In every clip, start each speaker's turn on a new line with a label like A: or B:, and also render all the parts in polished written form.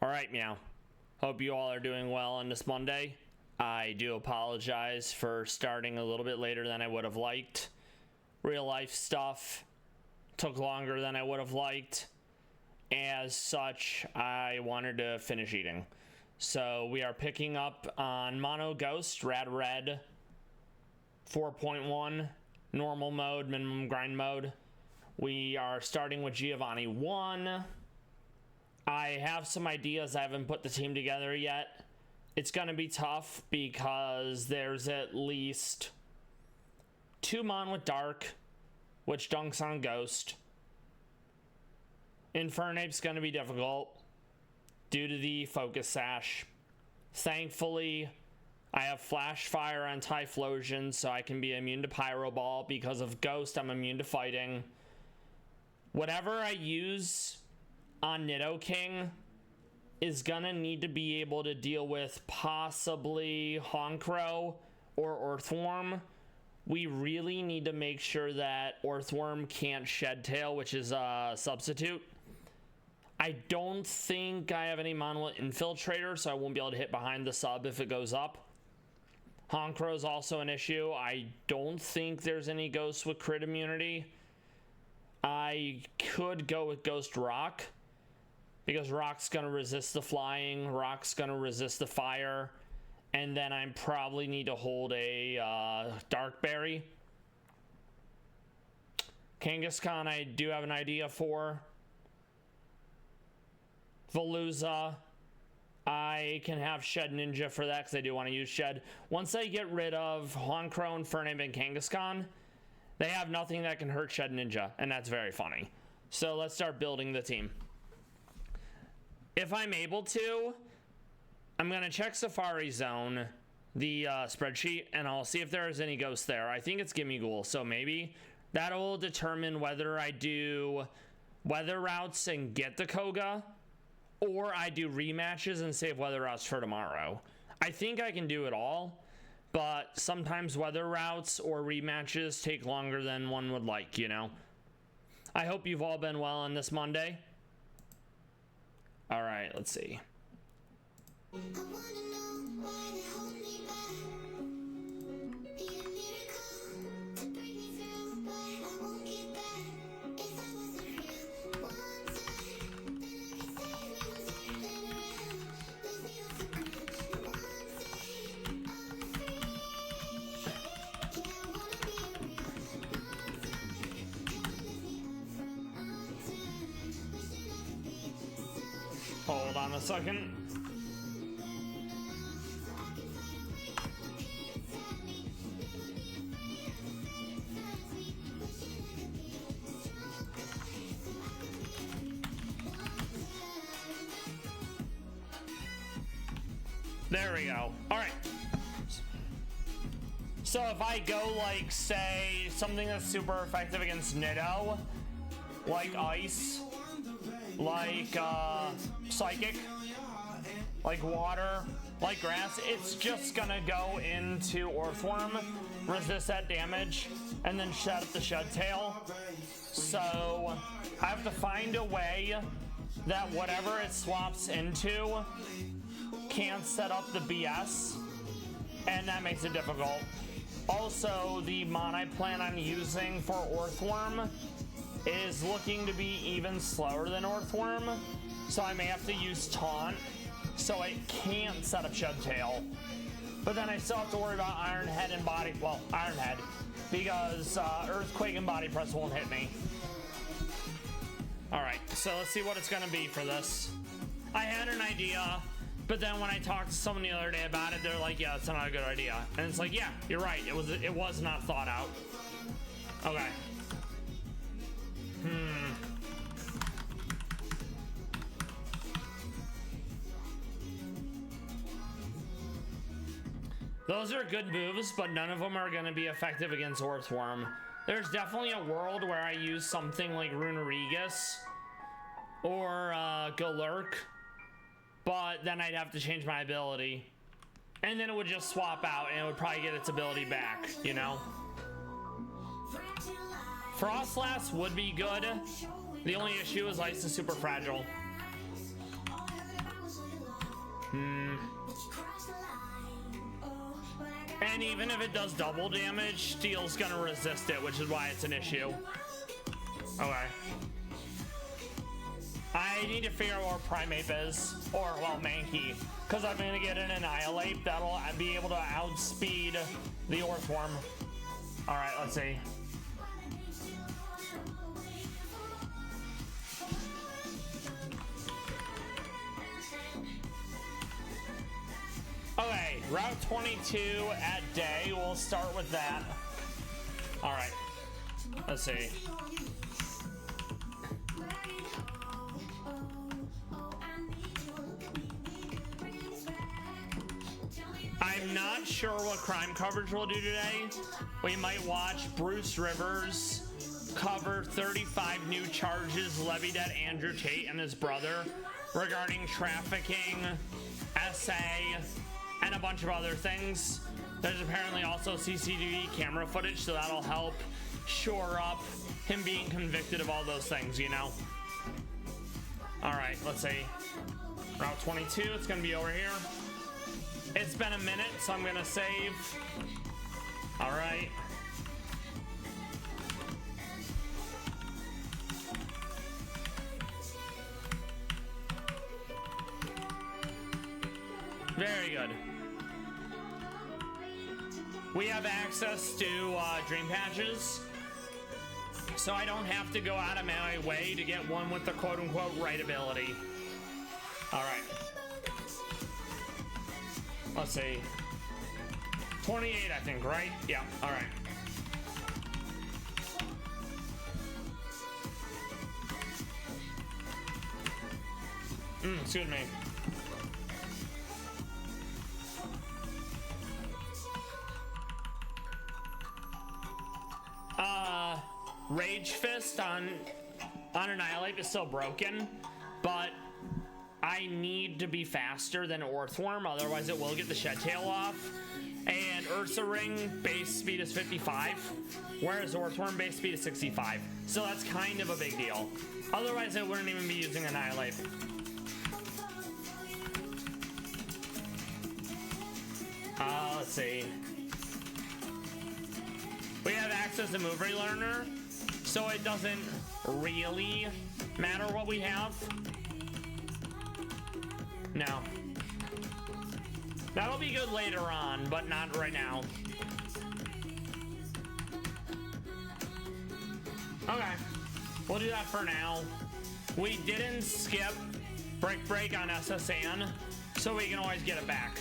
A: All right, Meow. Hope you all are doing well on this Monday. I do apologize for starting a little bit later than I would have liked. Real life stuff took longer than I would have liked. As such, I wanted to finish eating. So we are picking up on Mono Ghost, Rad Red 4.1, normal mode, minimum grind mode. We are starting with Giovanni 1. I have some ideas. I haven't put the team together yet. It's going to be tough because there's at least 2 Mon with Dark, which dunks on Ghost. Infernape's going to be difficult due to the Focus Sash. Thankfully, I have Flash Fire on Typhlosion, so I can be immune to Pyro Ball. Because of Ghost, I'm immune to fighting. Whatever I use on Nidoking is gonna need to be able to deal with possibly Honchkrow or Earthworm. We really need to make sure that Earthworm can't Shed Tail, which is a substitute. I don't think I have any Mono Infiltrator, so I won't be able to hit behind the sub if it goes up. Honchkrow is also an issue. I don't think there's any Ghosts with crit immunity. I could go with Ghost Rock, because Rock's going to resist the flying, Rock's going to resist the fire, and then I probably need to hold a Dark Berry. Kangaskhan I do have an idea for. Veluza, I can have Shed Ninja for that because I do want to use Shed. Once I get rid of Honchkrow, Infernape, and Kangaskhan, they have nothing that can hurt Shed Ninja, and that's very funny. So let's start building the team. If I'm able to, I'm going to check Safari Zone, the spreadsheet, and I'll see if there's any ghosts there. I think it's Gimme Ghoul, so maybe that'll determine whether I do weather routes and get the Koga, or I do rematches and save weather routes for tomorrow. I think I can do it all, but sometimes weather routes or rematches take longer than one would like, you know? I hope you've all been well on this Monday. All right, let's see. Hold on a second. There we go. All right. So if I go like, say, something that's super effective against Nido, like Ice, like Psychic, like Water, like Grass, it's just gonna go into Earthworm, resist that damage, and then shut up the Shed Tail. So I have to find a way that whatever it swaps into can't set up the BS, and that makes it difficult. Also, the Mon I plan on using for Earthworm is looking to be even slower than Earthworm, so I may have to use Taunt, so it can't set up Shed Tail. But then I still have to worry about Iron Head and Body, well, Iron Head, because Earthquake and Body Press won't hit me. Alright, so let's see what it's gonna be for this. I had an idea, but then when I talked to someone the other day about it, they're like, yeah, it's not a good idea. And it's like, yeah, you're right, it was not thought out. Okay. Those are good moves, but none of them are going to be effective against Earthworm. There's definitely a world where I use something like Runerigus or Galurk, but then I'd have to change my ability. And then it would just swap out and it would probably get its ability back, you know? Frostlass would be good. The only issue is Ice is super fragile. And even if it does double damage, Steel's gonna resist it, which is why it's an issue. Okay. I need to figure out what Primeape is, or, well, Mankey, because I'm gonna get an Annihilate that'll be able to outspeed the Orthworm. Alright, let's see. Okay, Route 22 at day. We'll start with that. All right. Let's see. I'm not sure what crime coverage we'll do today. We might watch Bruce Rivers cover 35 new charges levied at Andrew Tate and his brother regarding trafficking, SA, and a bunch of other things. There's apparently also CCTV camera footage, so that'll help shore up him being convicted of all those things, you know? All right, let's see. Route 22, it's gonna be over here. It's been a minute, so I'm gonna save. All right. Very good. We have access to dream patches, so I don't have to go out of my way to get one with the quote-unquote right ability. All right. Let's see. 28, I think, right? Yeah, all right. Excuse me. Rage Fist on Annihilate is still broken, but I need to be faster than Orthworm, otherwise it will get the Shed Tail off. And Ursa Ring base speed is 55, whereas Orthworm base speed is 65. So that's kind of a big deal. Otherwise it wouldn't even be using Annihilate. Let's see. We have access to Move Relearner, so it doesn't really matter what we have. No. That'll be good later on, but not right now. Okay, we'll do that for now. We didn't skip Break on SSN, so we can always get it back.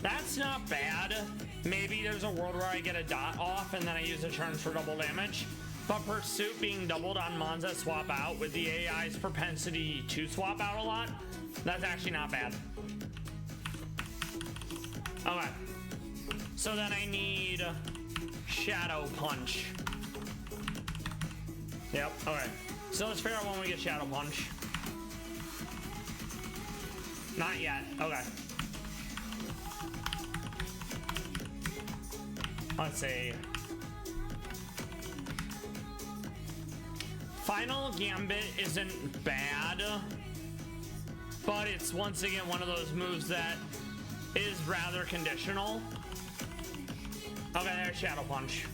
A: That's not bad. Maybe there's a world where I get a dot off and then I use a turn for double damage. But Pursuit being doubled on mons that swap out with the AI's propensity to swap out a lot, that's actually not bad. Okay. So then I need Shadow Punch. Yep, okay. So let's figure out when we get Shadow Punch. Not yet, okay. Let's see. Final Gambit isn't bad, but it's once again one of those moves that is rather conditional. Okay, there's Shadow Punch.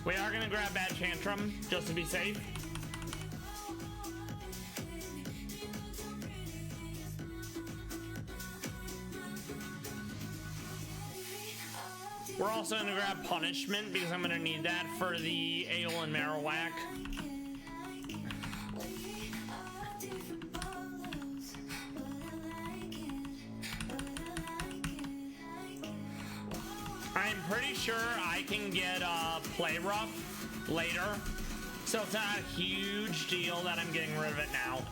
A: We are gonna grab Bad Tantrum just to be safe. We're also gonna grab Punishment because I'm gonna need that for the Ale and Marowak. I'm pretty sure I can get Play Rough later, so it's not a huge deal that I'm getting rid of it now.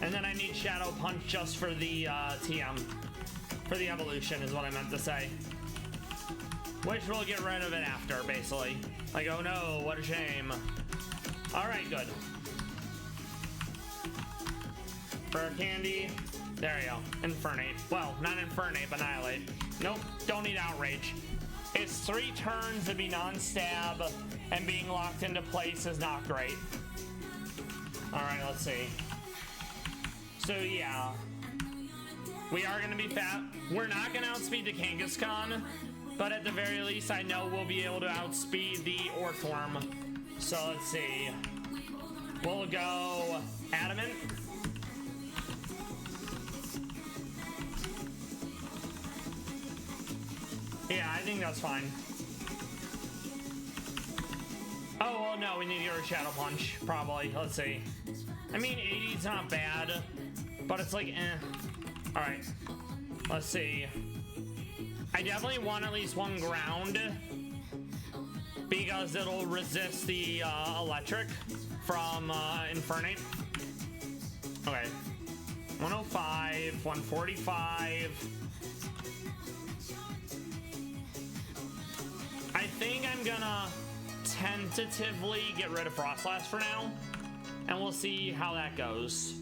A: And then I need Shadow Punch just for the TM, for the evolution is what I meant to say. Which we'll get rid of it after, basically. Like, oh no, what a shame. Alright, good. For Candy, there you go. Infernate. Well, not Infernate, but Annihilate. Nope, don't need Outrage. It's 3 turns to be non-stab, and being locked into place is not great. Alright, let's see. So yeah, we are gonna be fat. We're not gonna outspeed the Kangaskhan, but at the very least, I know we'll be able to outspeed the Orthworm. So let's see. We'll go Adamant. Yeah, I think that's fine. Oh, well, no, we need to get rid of Shadow Punch, probably. Let's see. I mean, 80's not bad, but it's like, eh. Alright. Let's see. I definitely want at least one ground, because it'll resist the electric from Infernape. Okay. 105, 145. I think I'm gonna tentatively get rid of Frostlass for now, and we'll see how that goes.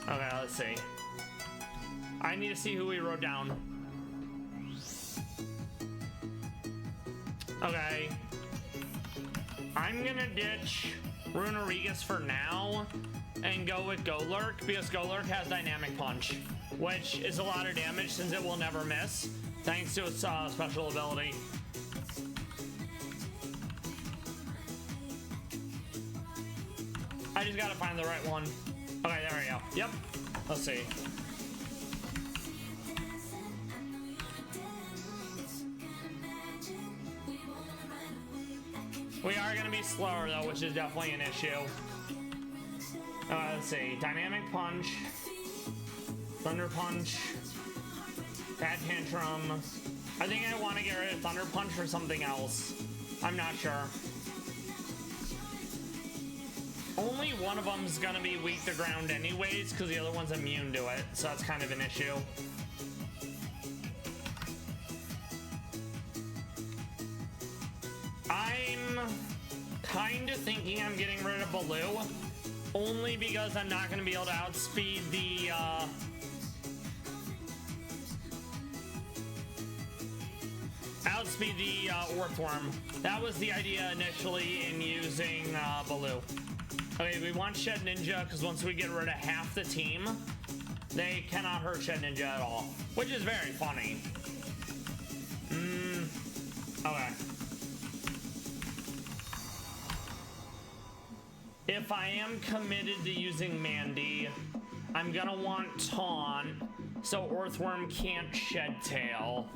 A: Okay, let's see. I need to see who we wrote down. Okay. I'm gonna ditch Runerigus for now and go with Golurk, because Golurk has Dynamic Punch, which is a lot of damage since it will never miss, thanks to its special ability. I just gotta find the right one. Okay, there we go. Yep. Let's see. We are gonna be slower though, which is definitely an issue. Let's see. Dynamic Punch. Thunder Punch. Bad Tantrum. I think I want to get rid of Thunder Punch for something else. I'm not sure. Only one of them is gonna be weak to ground anyways, because the other one's immune to it, so that's kind of an issue. I'm kind of thinking I'm getting rid of Baloo, only because I'm not gonna be able to outspeed the Orthworm. That was the idea initially in using Baloo. Okay, we want Shed Ninja, because once we get rid of half the team, they cannot hurt Shed Ninja at all, which is very funny. Okay. If I am committed to using Mandy, I'm gonna want Taunt, so Orthworm can't Shed Tail.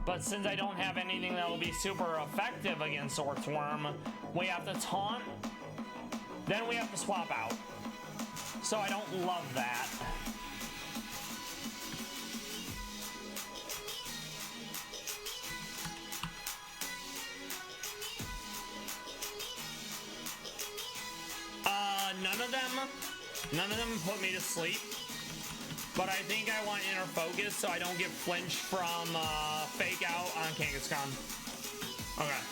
A: But since I don't have anything that will be super effective against Orthworm, we have to Taunt, then we have to swap out. So I don't love that. None of them put me to sleep. But I think I want Inner Focus so I don't get flinched from Fake Out on Kangaskhan. Okay.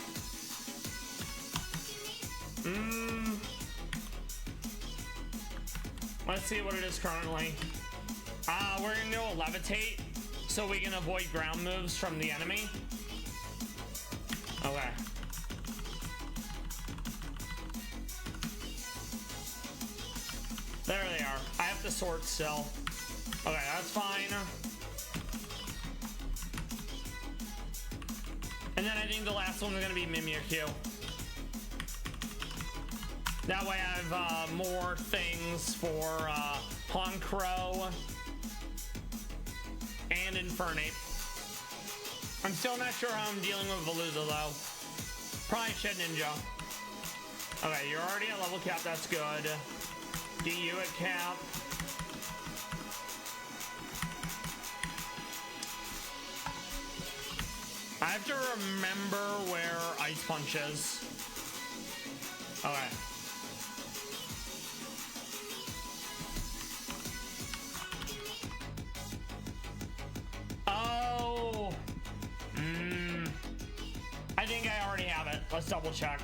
A: Let's see what it is currently. We're gonna go Levitate so we can avoid ground moves from the enemy. Okay. There they are. I have to sort still. Okay, that's fine. And then I think the last one is gonna be Mimikyu. That way I have more things for Honchkrow and Infernape. I'm still not sure how I'm dealing with Veluza though. Probably Shed Ninja. Okay, you're already at level cap, that's good. DU at cap. I have to remember where Ice Punch is. Okay. Oh. I think I already have it. Let's double check.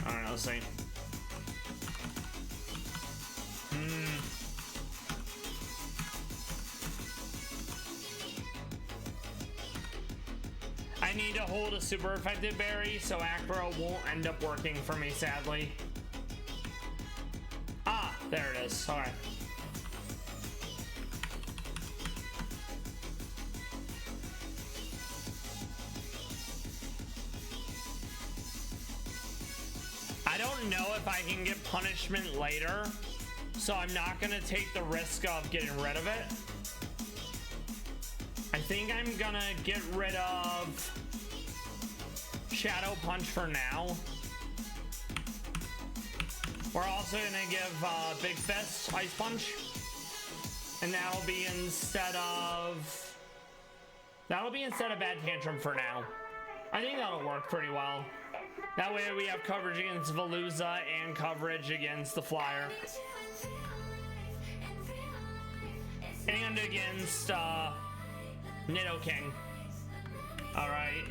A: I don't know, let's see. I need to hold a super effective berry, so acro won't end up working for me, sadly. Ah, there it is. All right. I don't know if I can get punishment later, so I'm not gonna take the risk of getting rid of it. I think I'm gonna get rid of Shadow Punch for now. We're also gonna give Big Fist Ice Punch, and that'll be instead of Bad Tantrum for now. I think that'll work pretty well. That way we have coverage against Veluza and coverage against the Flyer. And against Nidoking. Alright.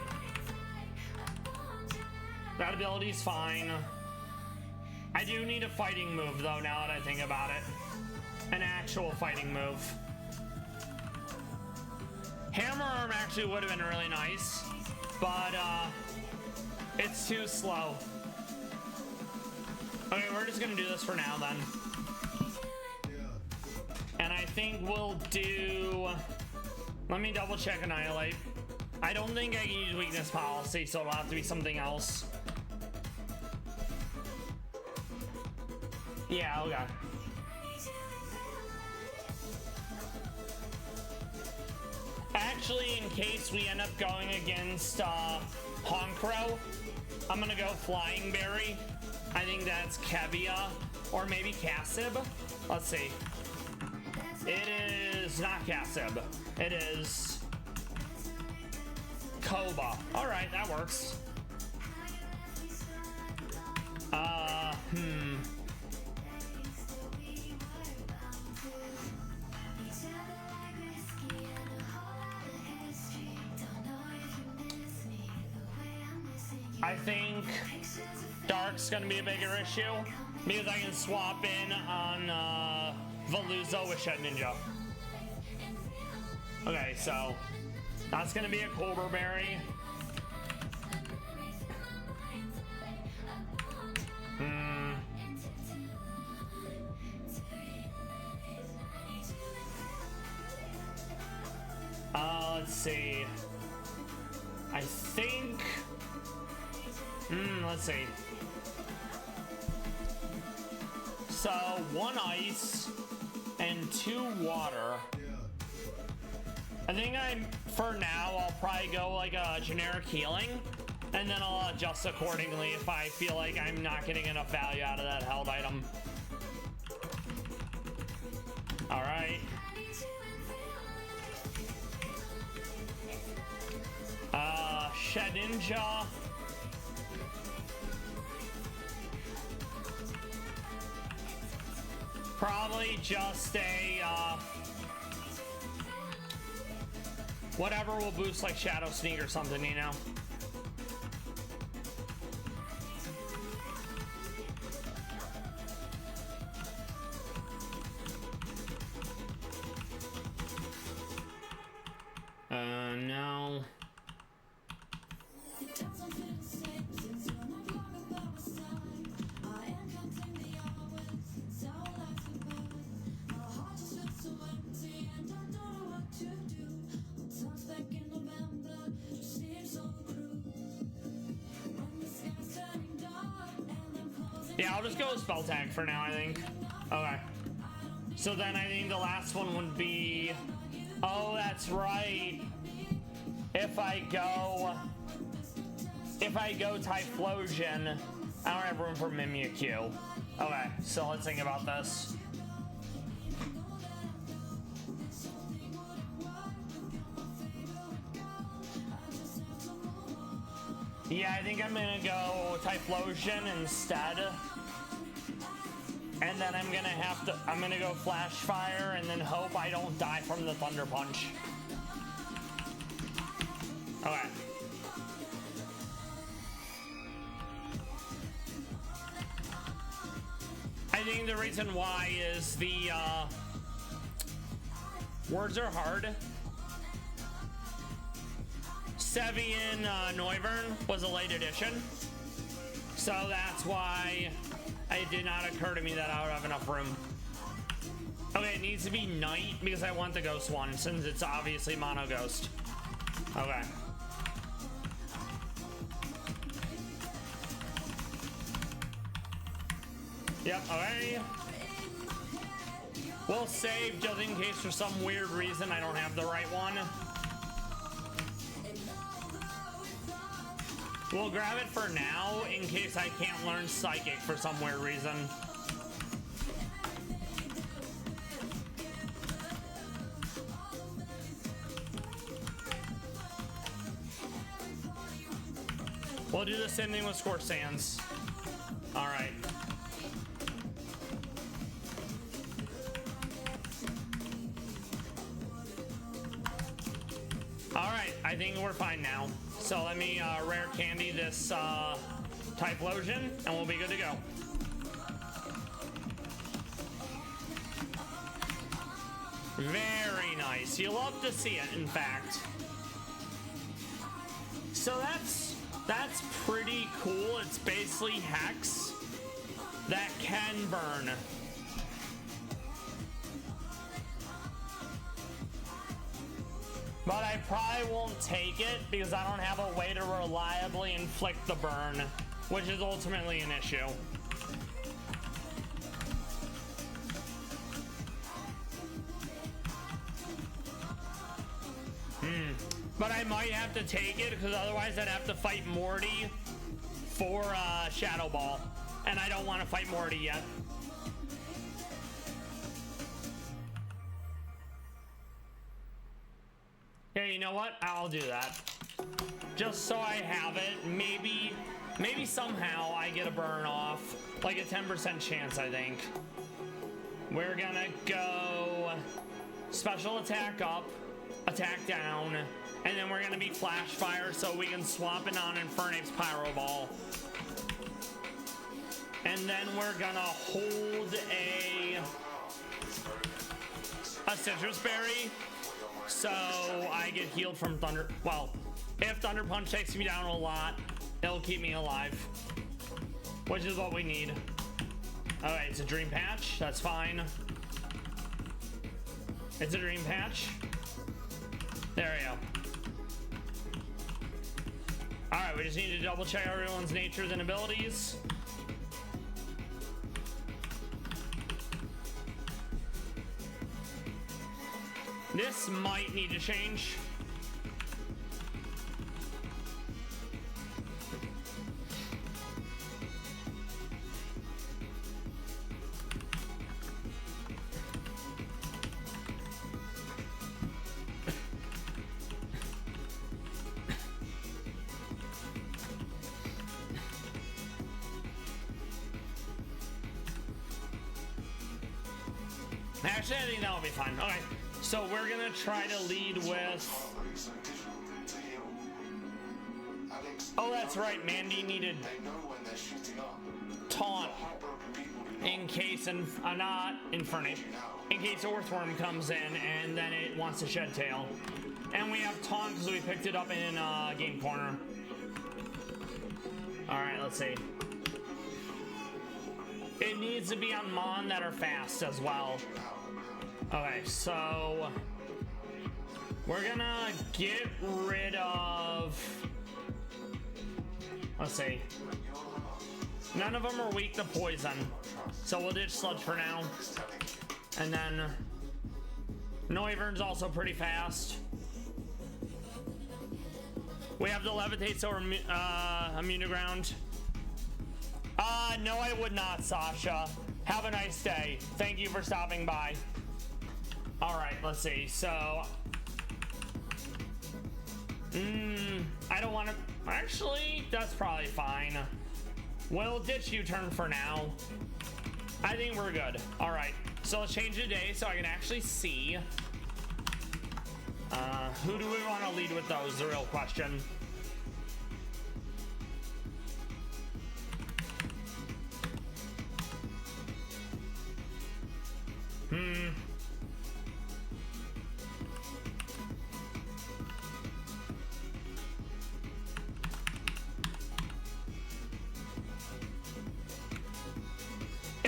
A: That ability's fine. I do need a fighting move though, now that I think about it. An actual fighting move. Hammer Arm actually would have been really nice, but it's too slow. Okay, we're just gonna do this for now then. And I think we'll do... Let me double check Annihilate. I don't think I can use Weakness Policy, so it'll have to be something else. Yeah, okay. Actually, in case we end up going against Honchkrow, I'm gonna go Flying Berry. I think that's Kevia, or maybe Cassib. Let's see. It is not Cassib. It is Koba. All right, that works. I think Dark's gonna be a bigger issue because I can swap in on Veluza with Shed Ninja. Okay, so that's gonna be a Cobra Berry. Let's see. I think. Let's see. So 1 ice and 2 water. I think for now, I'll probably go like a generic healing, and then I'll adjust accordingly if I feel like I'm not getting enough value out of that held item. All right. Shed Ninja. Probably just a whatever will boost like Shadow Sneak or something, you know. No. Yeah, I'll just go with Spell Tag for now, I think. Okay. So then I think the last one would be... Oh, that's right. If I go Typhlosion, I don't have room for Mimikyu. Okay, so let's think about this. Yeah, I think I'm gonna go Typhlosion instead. And then I'm gonna go Flash Fire and then hope I don't die from the Thunder Punch. Okay. I think the reason why is the words are hard. Sevian Noivern was a late addition, so that's why it did not occur to me that I would have enough room. Okay, it needs to be night because I want the ghost one since it's obviously mono ghost. Okay. Yep, okay. We'll save just in case for some weird reason I don't have the right one. We'll grab it for now in case I can't learn Psychic for some weird reason. We'll do the same thing with Scorch Sands. All right. All right, I think we're fine now. So let me rare candy this Typhlosion, and we'll be good to go. Very nice. You love to see it, in fact. So that's pretty cool. It's basically Hex that can burn. But I probably won't take it because I don't have a way to reliably inflict the burn, which is ultimately an issue. But I might have to take it because otherwise I'd have to fight Morty for Shadow Ball. And I don't want to fight Morty yet. Yeah, you know what? I'll do that. Just so I have it. Maybe somehow I get a burn off. Like a 10% chance, I think. We're gonna go special attack up, attack down, and then we're gonna be flash fire so we can swap it on Infernape's Pyro Ball. And then we're gonna hold a Citrus Berry. So I get healed from Thunder. Well, if Thunder Punch takes me down a lot, it'll keep me alive, which is what we need. Okay, it's a Dream Patch. That's fine. It's a Dream Patch. There we go. All right, we just need to double check everyone's natures and abilities. This might need to change. Actually, I think that'll be fine. Okay. So we're gonna try to lead with. Oh, that's right. Mandy needed taunt in case not Infernape, in case Earthworm comes in and then it wants to shed tail. And we have taunt because we picked it up in game corner. All right, let's see. It needs to be on Mon that are fast as well. Okay, so we're gonna get rid of, let's see, none of them are weak to poison, so we'll ditch Sludge for now. And then Noivern's also pretty fast. We have the Levitate, so we're immune to ground. No, I would not, Sasha. Have a nice day. Thank you for stopping by. All right, let's see. So, I don't want to. Actually, that's probably fine. We'll ditch U-turn for now. I think we're good. All right. So let's change the day so I can actually see. Who do we want to lead with those? The real question.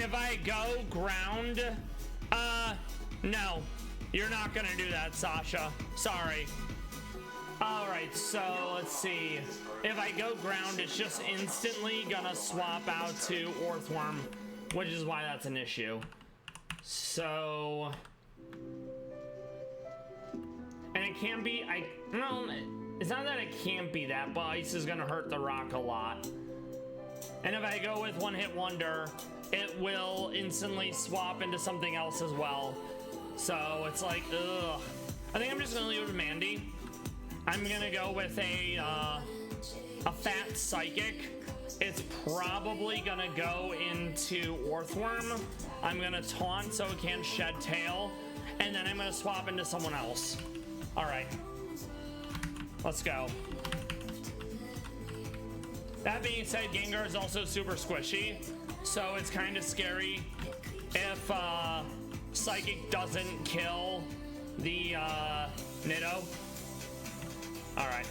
A: If I go ground, no, you're not gonna do that, Sasha. Sorry. All right, so let's see. If I go ground, it's just instantly gonna swap out to Earthworm, which is why that's an issue. So, and it can't be, no, it's not that it can't be that, but ice is gonna hurt the rock a lot. And if I go with one hit wonder, it will instantly swap into something else as well. So it's like, ugh. I think I'm just gonna leave it with Mandy. I'm gonna go with a fat psychic. It's probably gonna go into Earthworm. I'm gonna taunt so it can't shed tail, and then I'm gonna swap into someone else. All right, let's go. That being said, Gengar is also super squishy, so it's kind of scary if Psychic doesn't kill the Nitto. All right.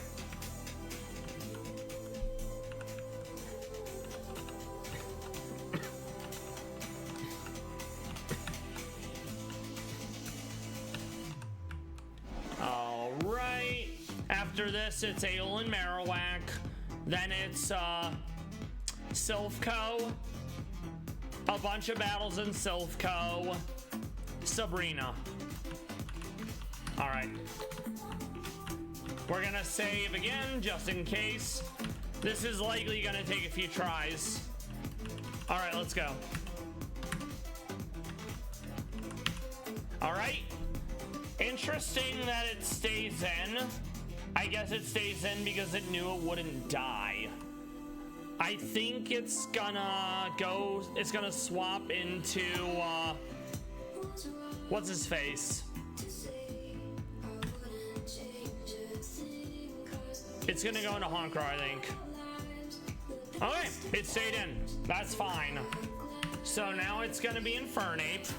A: All right. After this, it's Aeolin Marowak. Then it's Silphco. A bunch of battles in Silphco. Sabrina. All right. We're gonna save again, just in case. This is likely gonna take a few tries. All right, let's go. All right. Interesting that it stays in. I guess it stays in because it knew it wouldn't die. I think it's gonna go, it's gonna swap into, what's his face? It's gonna go into Honker, I think. Okay, it stayed in. That's fine. So now it's gonna be Infernape.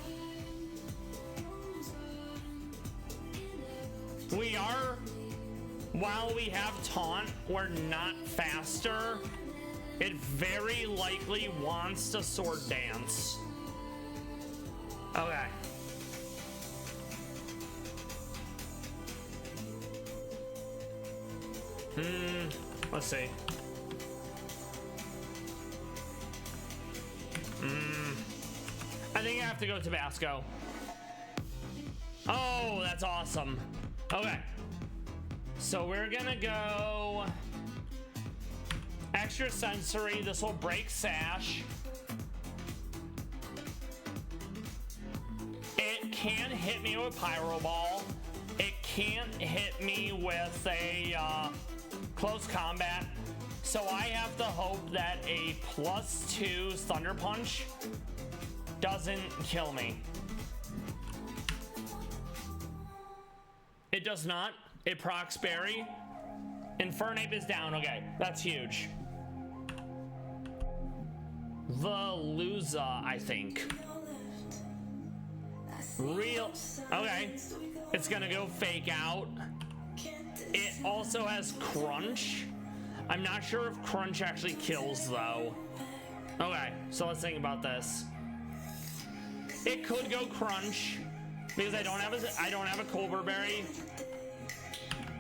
A: We are, while we have Taunt, we're not faster. It very likely wants to Sword Dance. Okay. Let's see. I think I have to go Tabasco. Oh, that's awesome. Okay. So we're gonna go extra sensory. This will break Sash. It can hit me with Pyro Ball. It can't hit me with a close combat. So I have to hope that a +2 Thunder Punch doesn't kill me. It does not. It procs Berry. Infernape is down. Okay, that's huge. Veluza, I think. Real. Okay. It's gonna go Fake Out. It also has Crunch. I'm not sure if Crunch actually kills though. Okay, so let's think about this. It could go Crunch because I don't have a Colbur Berry.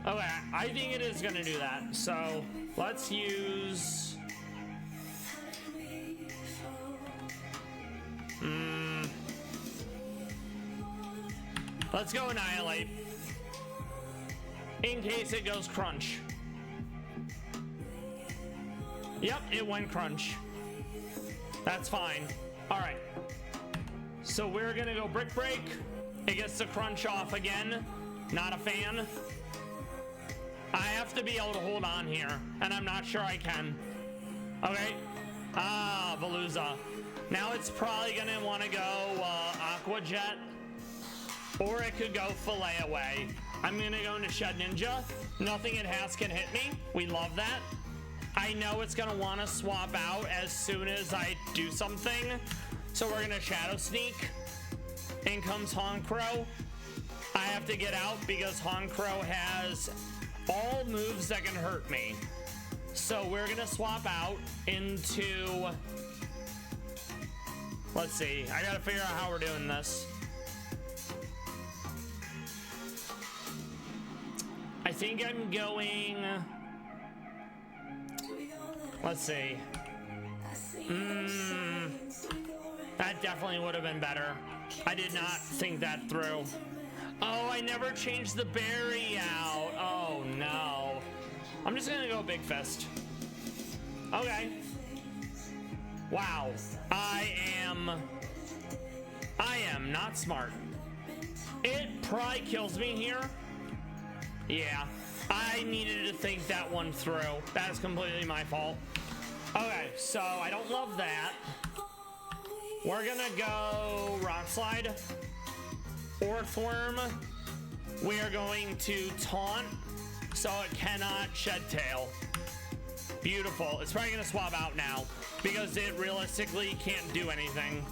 A: Okay, I think it is gonna do that. So let's use. Let's go Annihilate. In case it goes Crunch. Yep, it went Crunch. That's fine. All right. So we're gonna go Brick Break. It gets the Crunch off again. Not a fan. I have to be able to hold on here, and I'm not sure I can. Okay. Veluza. Now it's probably gonna want to go Aqua Jet, or it could go Fillet Away. I'm gonna go into Shed Ninja. Nothing it has can hit me. We love that. I know it's gonna want to swap out as soon as I do something, so we're gonna Shadow Sneak. In comes Honchkrow. I have to get out because Honchkrow has all moves that can hurt me. So we're gonna swap out into Let's see. I gotta figure out how we're doing this. I think I'm going... Let's see. That definitely would have been better. I did not think that through. Oh, I never changed the berry out. Oh, no. I'm just gonna go Big Fist. Okay. Wow. I am not smart. It probably kills me here. Yeah. I needed to think that one through. That is completely my fault. Okay, so I don't love that. We're gonna go Rock Slide. Orthworm. We are going to Taunt, so it cannot Shed Tail. Beautiful. It's probably gonna swap out now because it realistically can't do anything.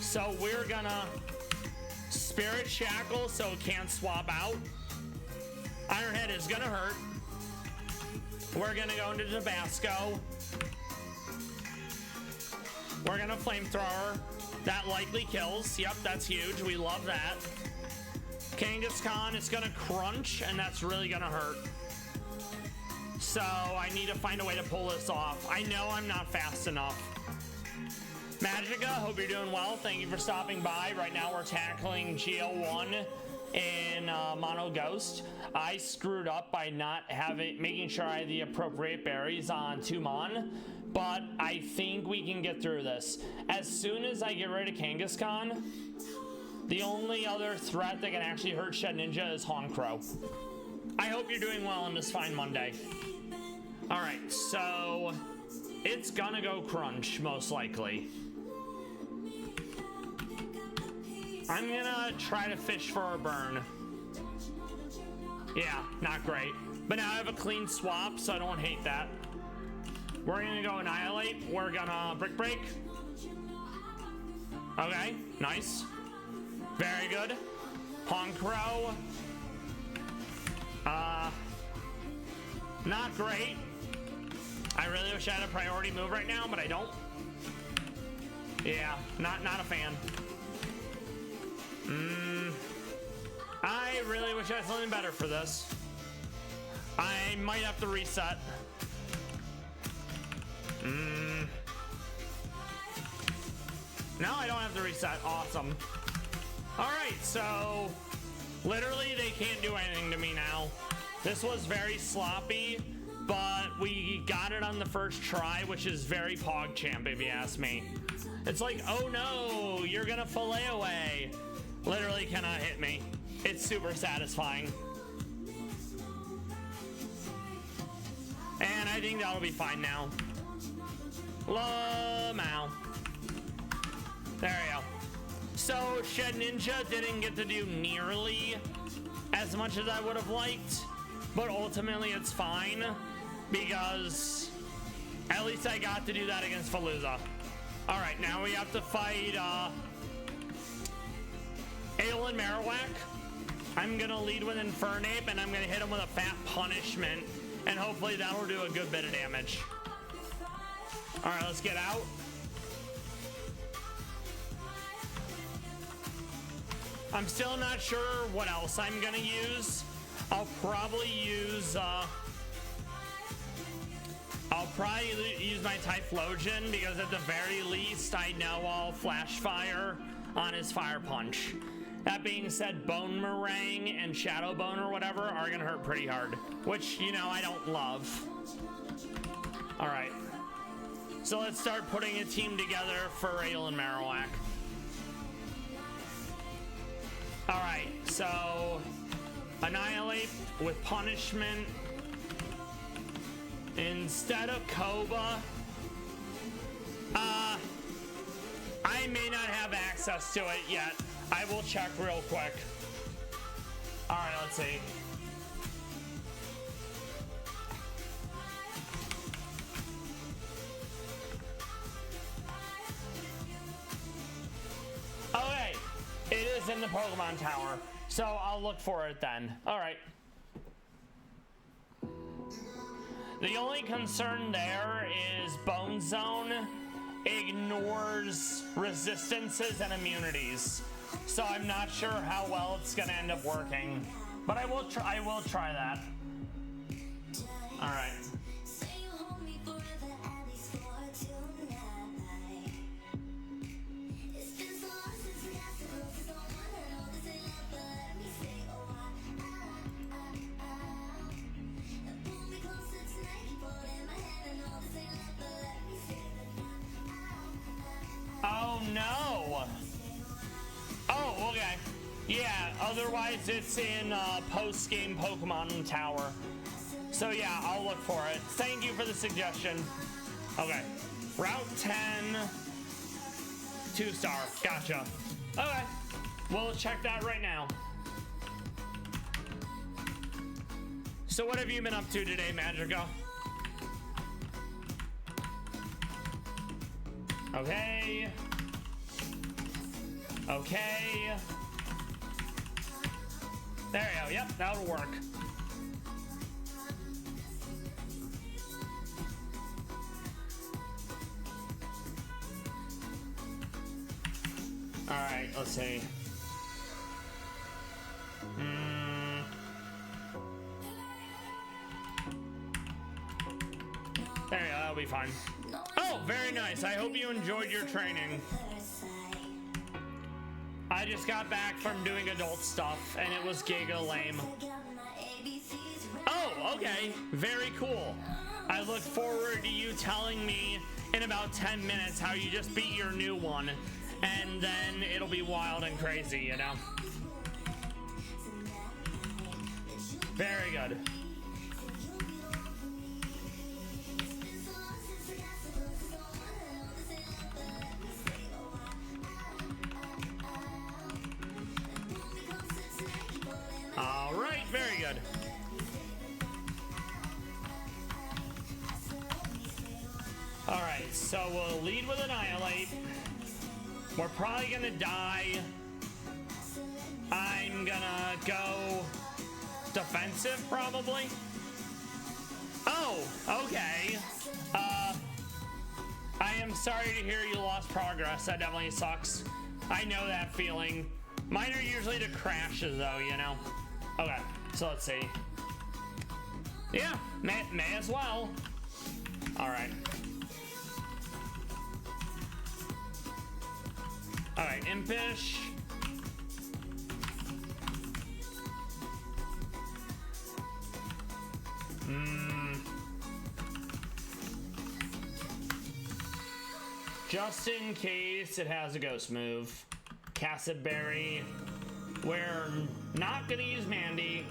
A: So we're gonna Spirit Shackle so it can't swap out. Iron Head is gonna hurt. We're gonna go into Tabasco. We're gonna Flamethrower. That likely kills. Yep, that's huge. We love that. Kangaskhan is gonna Crunch, and that's really gonna hurt. So I need to find a way to pull this off. I know I'm not fast enough. Magica, hope you're doing well. Thank you for stopping by. Right now we're tackling GL1 in Mono Ghost. I screwed up by not making sure I had the appropriate berries on Tumon, but I think we can get through this. As soon as I get rid of Kangaskhan, the only other threat that can actually hurt Shed Ninja is Honchkrow. I hope you're doing well on this fine Monday. All right, so it's gonna go Crunch, most likely. I'm gonna try to fish for a burn. Yeah, not great. But now I have a clean swap, so I don't hate that. We're gonna go Annihilate. We're gonna Brick Break. Okay, nice. Very good. Honchkrow. Not great. I really wish I had a priority move right now, but I don't. Yeah, not a fan. I really wish I had something better for this. I might have to reset. No, I don't have to reset. Awesome. All right, so literally they can't do anything to me now. This was very sloppy, but we got it on the first try, which is very PogChamp if you ask me. It's like, oh no, you're gonna fillet away. Literally cannot hit me. It's super satisfying. And I think that'll be fine now. Lamau. There you go. So Shed Ninja didn't get to do nearly as much as I would have liked, but ultimately it's fine because at least I got to do that against Falluza. All right, now we have to fight Aelin Marowak. I'm gonna lead with Infernape and I'm gonna hit him with a fat punishment, and hopefully that'll do a good bit of damage. All right, let's get out. I'm still not sure what else I'm gonna use. I'll probably use my Typhlosion because at the very least I know I'll Flash Fire on his Fire Punch. That being said, Bone Meringue and Shadow Bone or whatever are gonna hurt pretty hard, which, you know, I don't love. All right, so let's start putting a team together for Aelin Marowak. All right, so Annihilate with punishment instead of Koba. I may not have access to it yet. I will check real quick. All right, let's see. Okay, it is in the Pokemon Tower, so I'll look for it then. All right. The only concern there is Bone Zone ignores resistances and immunities. So I'm not sure how well it's gonna end up working. But I will try that. Alright. Oh no! Oh, okay. Yeah, otherwise it's in post-game Pokemon Tower. So yeah, I'll look for it. Thank you for the suggestion. Okay. Route 10. 2-star. Gotcha. Okay. We'll check that right now. So what have you been up to today, Magica? Okay. Okay. There you go. Yep, that'll work. All right, let's see. There you go, that'll be fine. Oh, very nice. I hope you enjoyed your training. I just got back from doing adult stuff, and it was giga lame. Oh, okay. Very cool. I look forward to you telling me in about 10 minutes how you just beat your new one, and then it'll be wild and crazy, you know? Very good. All right, very good. All right, so we'll lead with Annihilate. We're probably gonna die. I'm gonna go defensive, probably. Oh, okay. I am sorry to hear you lost progress. That definitely sucks. I know that feeling. Mine are usually the crashes, though, you know? Okay, so let's see. Yeah, may as well. All right. All right, Impish. Just in case it has a ghost move. Cassid Berry. We're not gonna use Mandy.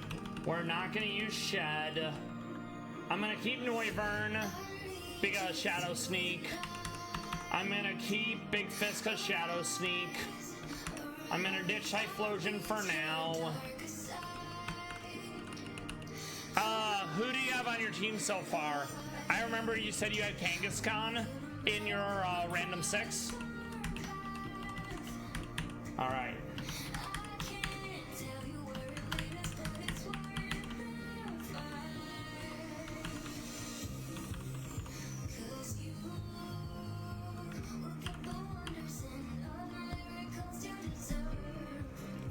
A: We're not gonna use Shed. I'm gonna keep Noivern because Shadow Sneak. I'm gonna keep Big Fist because Shadow Sneak. I'm gonna ditch Typhlosion for now. Who do you have on your team so far? I remember you said you had Kangaskhan in your random 6. All right.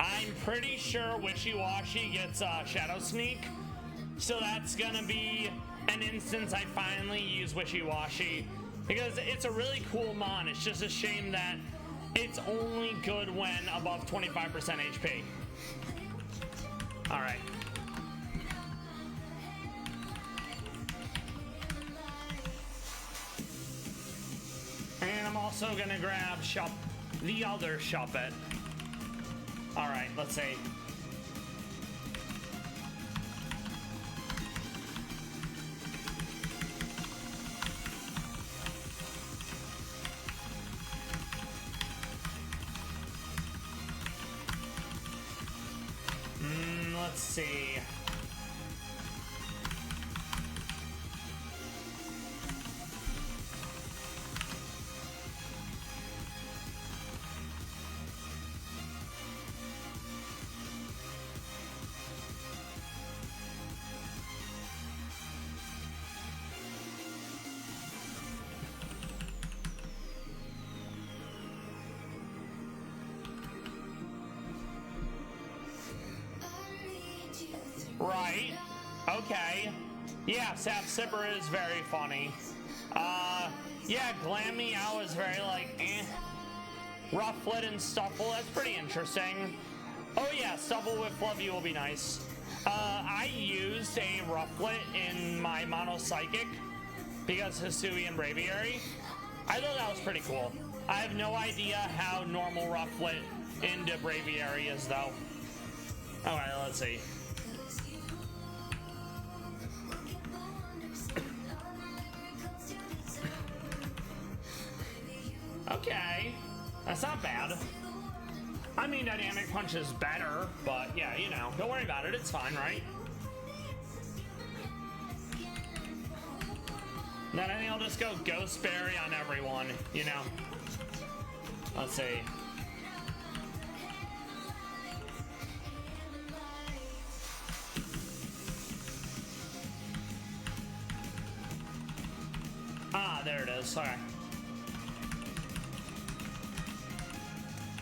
A: I'm pretty sure Wishy-Washy gets Shadow Sneak, so that's gonna be an instance I finally use Wishy-Washy, because it's a really cool mon. It's just a shame that it's only good when above 25% HP. All right. And I'm also gonna grab the other Shuppet. All right, let's see. Let's see. Okay. Yeah, Sap Sipper is very funny. Yeah, Glam Meow is very like, eh. Rufflet and Stuffle, that's pretty interesting. Oh yeah, Stuffle with Love You will be nice. I used a Rufflet in my Mono Psychic because Hisui and Braviary. I thought that was pretty cool. I have no idea how normal Rufflet into Braviary is though. Alright, let's see. Okay, that's not bad. I mean, Dynamic Punch is better, but yeah, you know, don't worry about it. It's fine, right? Then I think I'll just go Ghost Berry on everyone, you know. Let's see. Ah, there it is. Okay.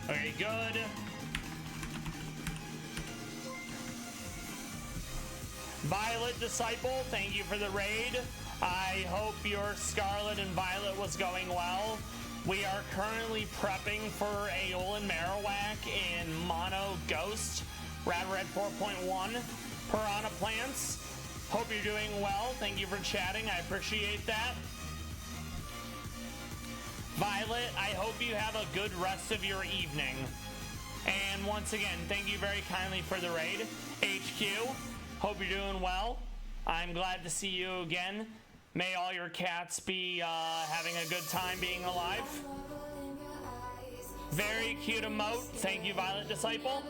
A: Okay, good. Violet Disciple, thank you for the raid. I hope your Scarlet and Violet was going well. We are currently prepping for Aeolin Marowak in Mono Ghost, Rad Red 4.1, Piranha Plants. Hope you're doing well. Thank you for chatting. I appreciate that. Violet, I hope you have a good rest of your evening. And once again, thank you very kindly for the raid. HQ, hope you're doing well. I'm glad to see you again. May all your cats be having a good time being alive. Very cute emote. Thank you, Violet Disciple.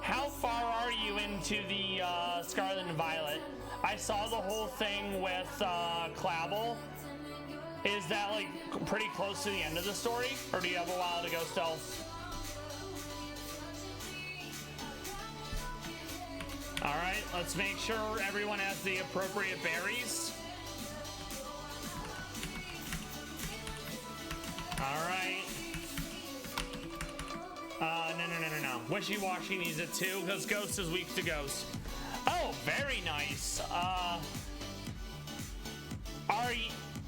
A: How far are you into the Scarlet and Violet? I saw the whole thing with Clavel. Is that like pretty close to the end of the story, or do you have a while to go still? All right, let's make sure everyone has the appropriate berries. All right. No. Wishy-Washy needs it too, because Ghost is weak to Ghost. Oh, very nice.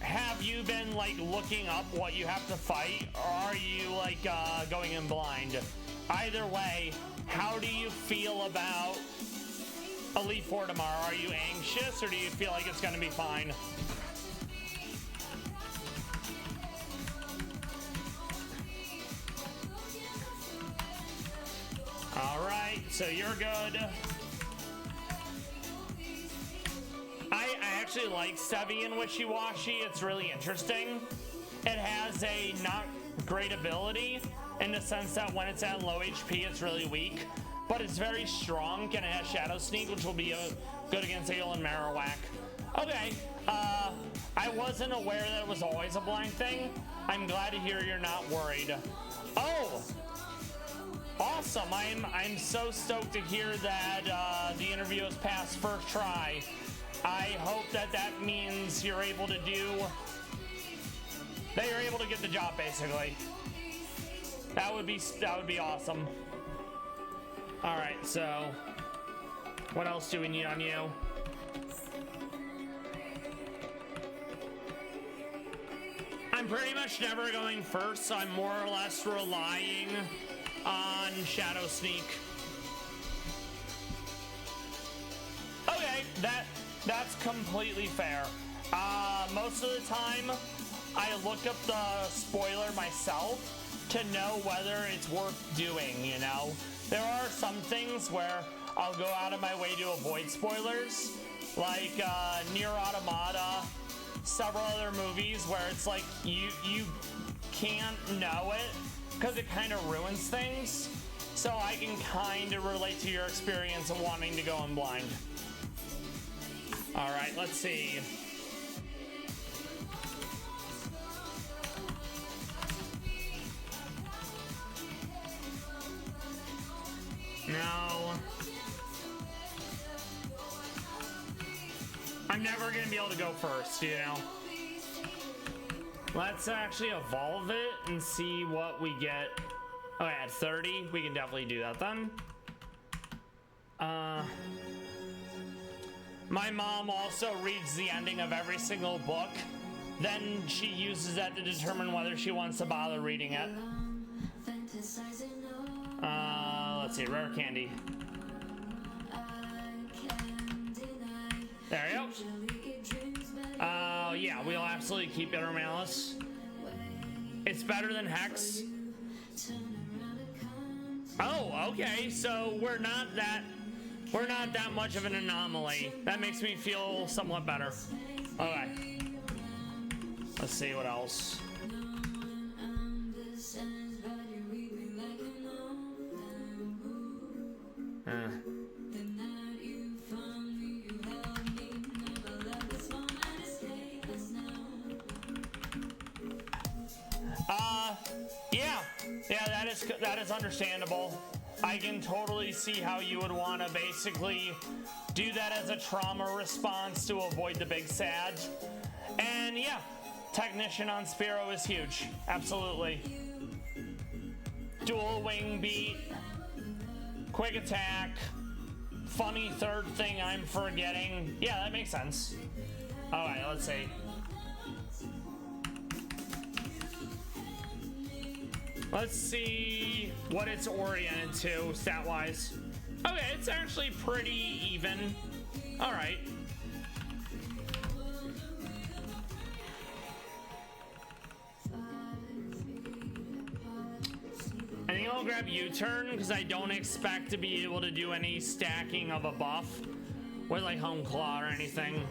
A: Have you been like looking up what you have to fight, or are you like going in blind? Either way, how do you feel about Elite Four tomorrow? Are you anxious, or do you feel like it's gonna be fine? All right, so you're good. I actually like Sevi and Wishy-Washy. It's really interesting. It has a not great ability in the sense that when it's at low HP, it's really weak, but it's very strong, and it has Shadow Sneak, which will be good against Aeolin Marowak. Okay, I wasn't aware that it was always a blind thing. I'm glad to hear you're not worried. Oh, awesome. I'm so stoked to hear that the interview has passed first try. I hope that that means you're able to get the job, basically. That would be awesome. All right, so what else do we need on you? I'm pretty much never going first, so I'm more or less relying on Shadow Sneak. Okay, that's completely fair. Most of the time, I look up the spoiler myself to know whether it's worth doing, you know? There are some things where I'll go out of my way to avoid spoilers, like Nier Automata, several other movies where it's like you can't know it because it kind of ruins things. So I can kind of relate to your experience of wanting to go in blind. All right, let's see. No. I'm never gonna be able to go first, you know? Let's actually evolve it and see what we get. Oh, at 30, we can definitely do that then. My mom also reads the ending of every single book. Then she uses that to determine whether she wants to bother reading it. Let's see, rare candy. There you go. Yeah, we'll absolutely keep Bitter Malice. It's better than Hex. Oh, okay, so we're not that much of an anomaly. That makes me feel somewhat better. Okay. Let's see what else. Yeah, that is understandable. I can totally see how you would want to basically do that as a trauma response to avoid the big sad. And yeah, Technician on Spearow is huge. Absolutely. Dual wing beat, quick attack, funny third thing I'm forgetting. Yeah, that makes sense. Alright, let's see. Let's see what it's oriented to stat-wise. Okay, it's actually pretty even. Alright. I think I'll grab U-turn because I don't expect to be able to do any stacking of a buff with like Home Claw or anything.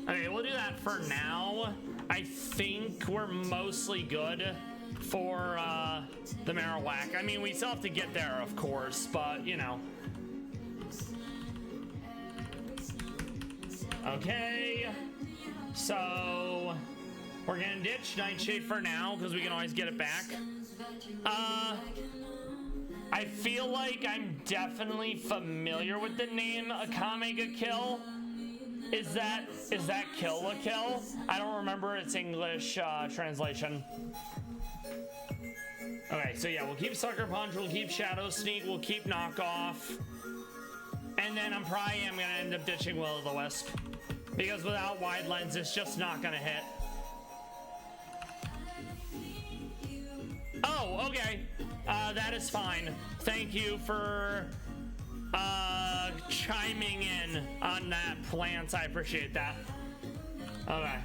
A: Okay, we'll do that for now. I think we're mostly good for the Marowak. I mean, we still have to get there, of course, but you know. Okay, so we're gonna ditch Nightshade for now because we can always get it back. I feel like I'm definitely familiar with the name Akamega Kill. Is that Kill a Kill? I don't remember its English translation. Okay, so yeah, we'll keep Sucker Punch, we'll keep Shadow Sneak, we'll keep Knockoff. And then I'm probably gonna end up ditching Will-O-the-Wisp. Because without Wide Lens, it's just not gonna hit. Oh, okay. That is fine. Thank you for chiming in on that, Plants. I appreciate that. Okay.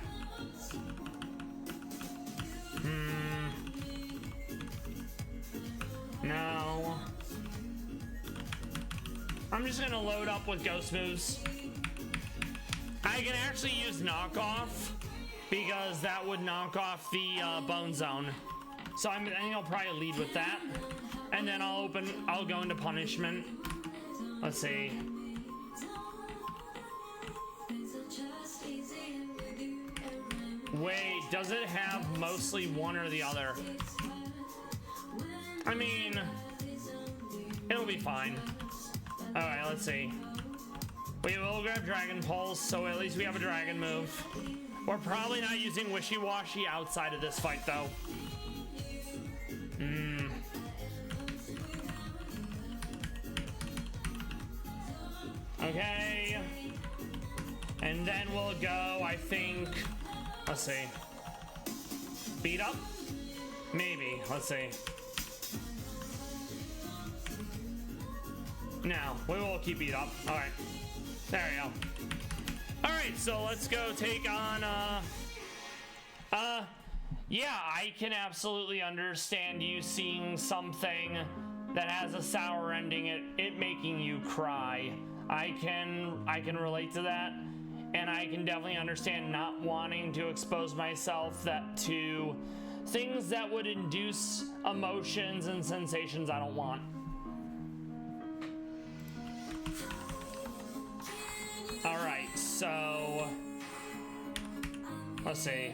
A: No. I'm just gonna load up with Ghost Moves. I can actually use Knockoff because that would knock off the Bone Zone. So I think I'll probably lead with that. And then I'll go into Punishment. Let's see. Wait, does it have mostly one or the other? I mean, it'll be fine. Alright, let's see. We will grab Dragon Pulse, so at least we have a dragon move. We're probably not using Wishy Washy outside of this fight, though. Okay. And then we'll go, I think, let's see. Beat up? Maybe, let's see. No, we will keep beat up. All right, there we go. All right, so let's go take on, yeah, I can absolutely understand you seeing something that has a sour ending, it making you cry. I can relate to that, and I can definitely understand not wanting to expose myself to things that would induce emotions and sensations I don't want. All right, so let's see.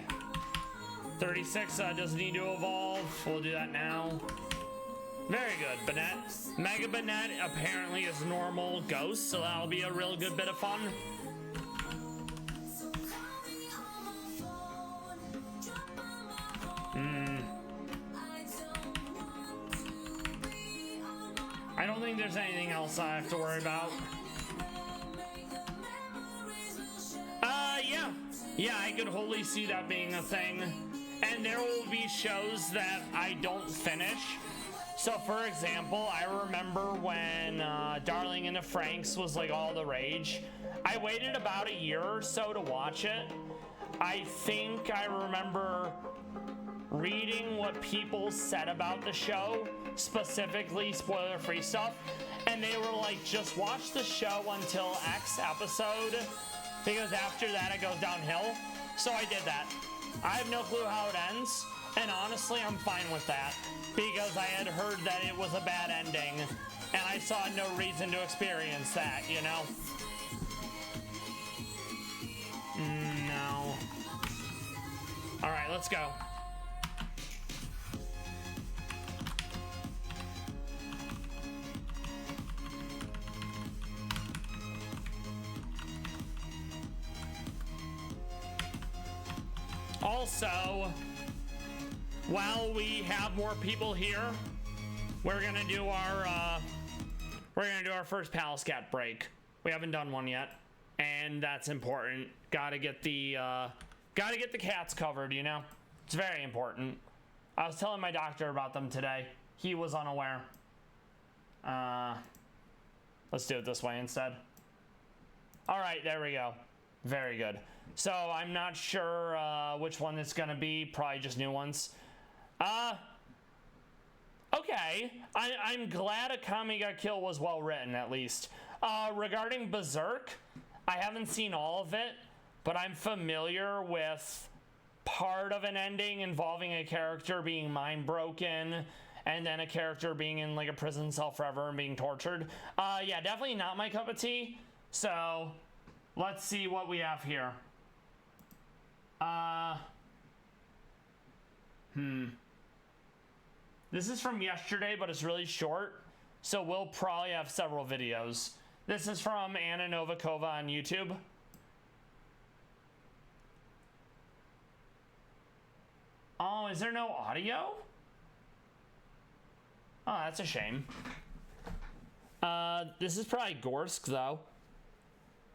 A: 36 doesn't need to evolve. We'll do that now. Very good, Banette. Mega Banette apparently is normal ghost, so that'll be a real good bit of fun. I don't think there's anything else I have to worry about. Yeah, I could wholly see that being a thing. And there will be shows that I don't finish. So for example, I remember when Darling in the Franxx was like all the rage. I waited about a year or so to watch it. I think I remember reading what people said about the show, specifically spoiler-free stuff, and they were like, just watch the show until X episode, because after that it goes downhill. So I did that. I have no clue how it ends, and honestly I'm fine with that, because I had heard that it was a bad ending, and I saw no reason to experience that, you know? No. Alright, let's go. Also, while we have more people here, we're gonna do our first Pallas cat break. We haven't done one yet, and that's important. Gotta get the cats covered, you know? It's very important. I was telling my doctor about them today. He was unaware. Let's do it this way instead. All right, there we go. Very good. So I'm not sure which one it's gonna be. Probably just new ones. Okay. I'm glad Akame Got Killed was well written, at least. Regarding Berserk, I haven't seen all of it, but I'm familiar with part of an ending involving a character being mind broken and then a character being in like a prison cell forever and being tortured. Yeah, definitely not my cup of tea. So let's see what we have here. This is from yesterday, but it's really short, so we'll probably have several videos. This is from Anna Novikova on YouTube. Oh, is there no audio? Oh, that's a shame. This is probably Gorsk, though.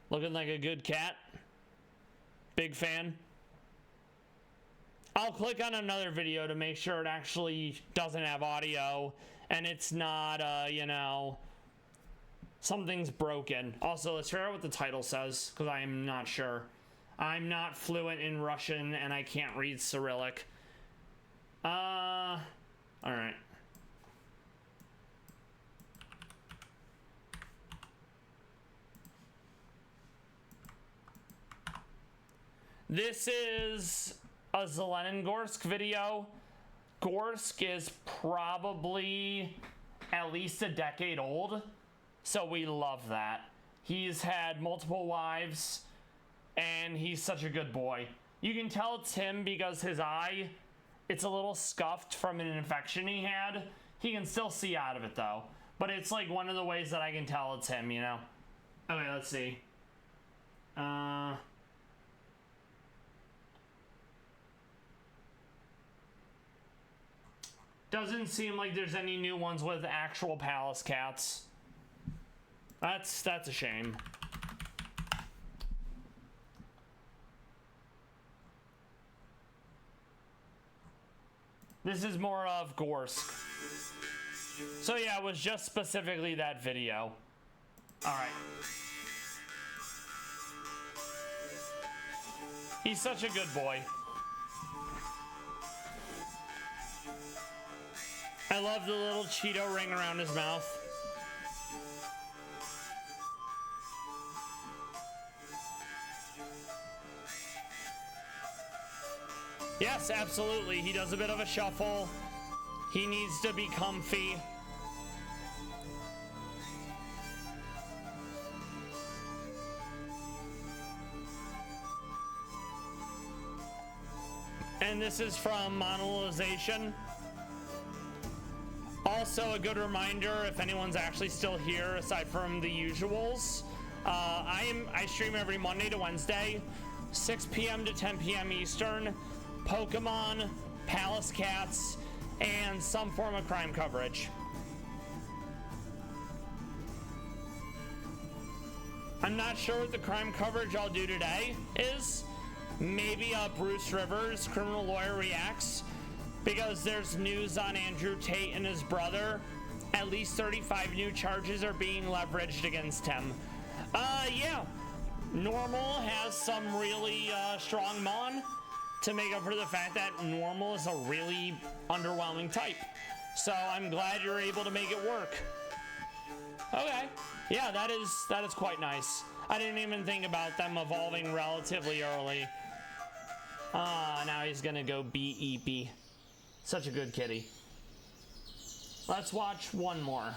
A: Looking like a good cat. Big fan. I'll click on another video to make sure it actually doesn't have audio and it's not, you know, something's broken. Also, let's figure out what the title says, because I'm not sure. I'm not fluent in Russian and I can't read Cyrillic. Alright. This is a Zelenogorsk video. Gorsk is probably at least a decade old, so we love that. He's had multiple wives, and he's such a good boy. You can tell it's him because his eye, it's a little scuffed from an infection he had. He can still see out of it, though. But it's like one of the ways that I can tell it's him, you know? Okay, let's see. Doesn't seem like there's any new ones with actual Pallas cats. That's a shame. This is more of Gorsk. So yeah, it was just specifically that video. Alright. He's such a good boy. I love the little Cheeto ring around his mouth. Yes, absolutely. He does a bit of a shuffle. He needs to be comfy. And this is from Monolization. Also, a good reminder, if anyone's actually still here, aside from the usuals, I stream every Monday to Wednesday, 6 p.m. to 10 p.m. Eastern, Pokemon, Pallas cats, and some form of crime coverage. I'm not sure what the crime coverage I'll do today is, maybe Bruce Rivers, criminal lawyer, reacts because there's news on Andrew Tate and his brother. At least 35 new charges are being leveraged against him. Yeah. Normal has some really strong mon to make up for the fact that Normal is a really underwhelming type. So I'm glad you're able to make it work. Okay. Yeah, that is quite nice. I didn't even think about them evolving relatively early. Now he's gonna go be Eepy. Such a good kitty. Let's watch one more.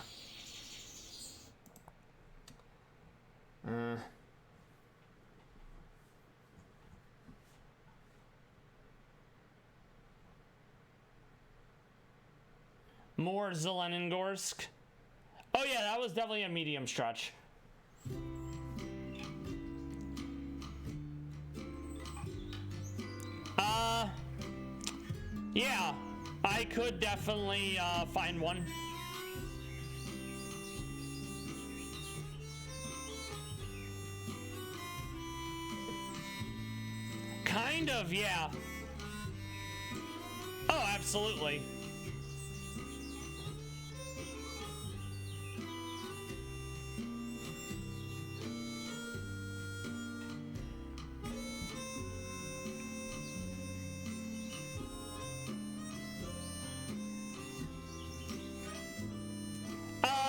A: More Zelenogorsk. Oh yeah, that was definitely a medium stretch. Yeah, I could definitely find one. Kind of, yeah. Oh, absolutely.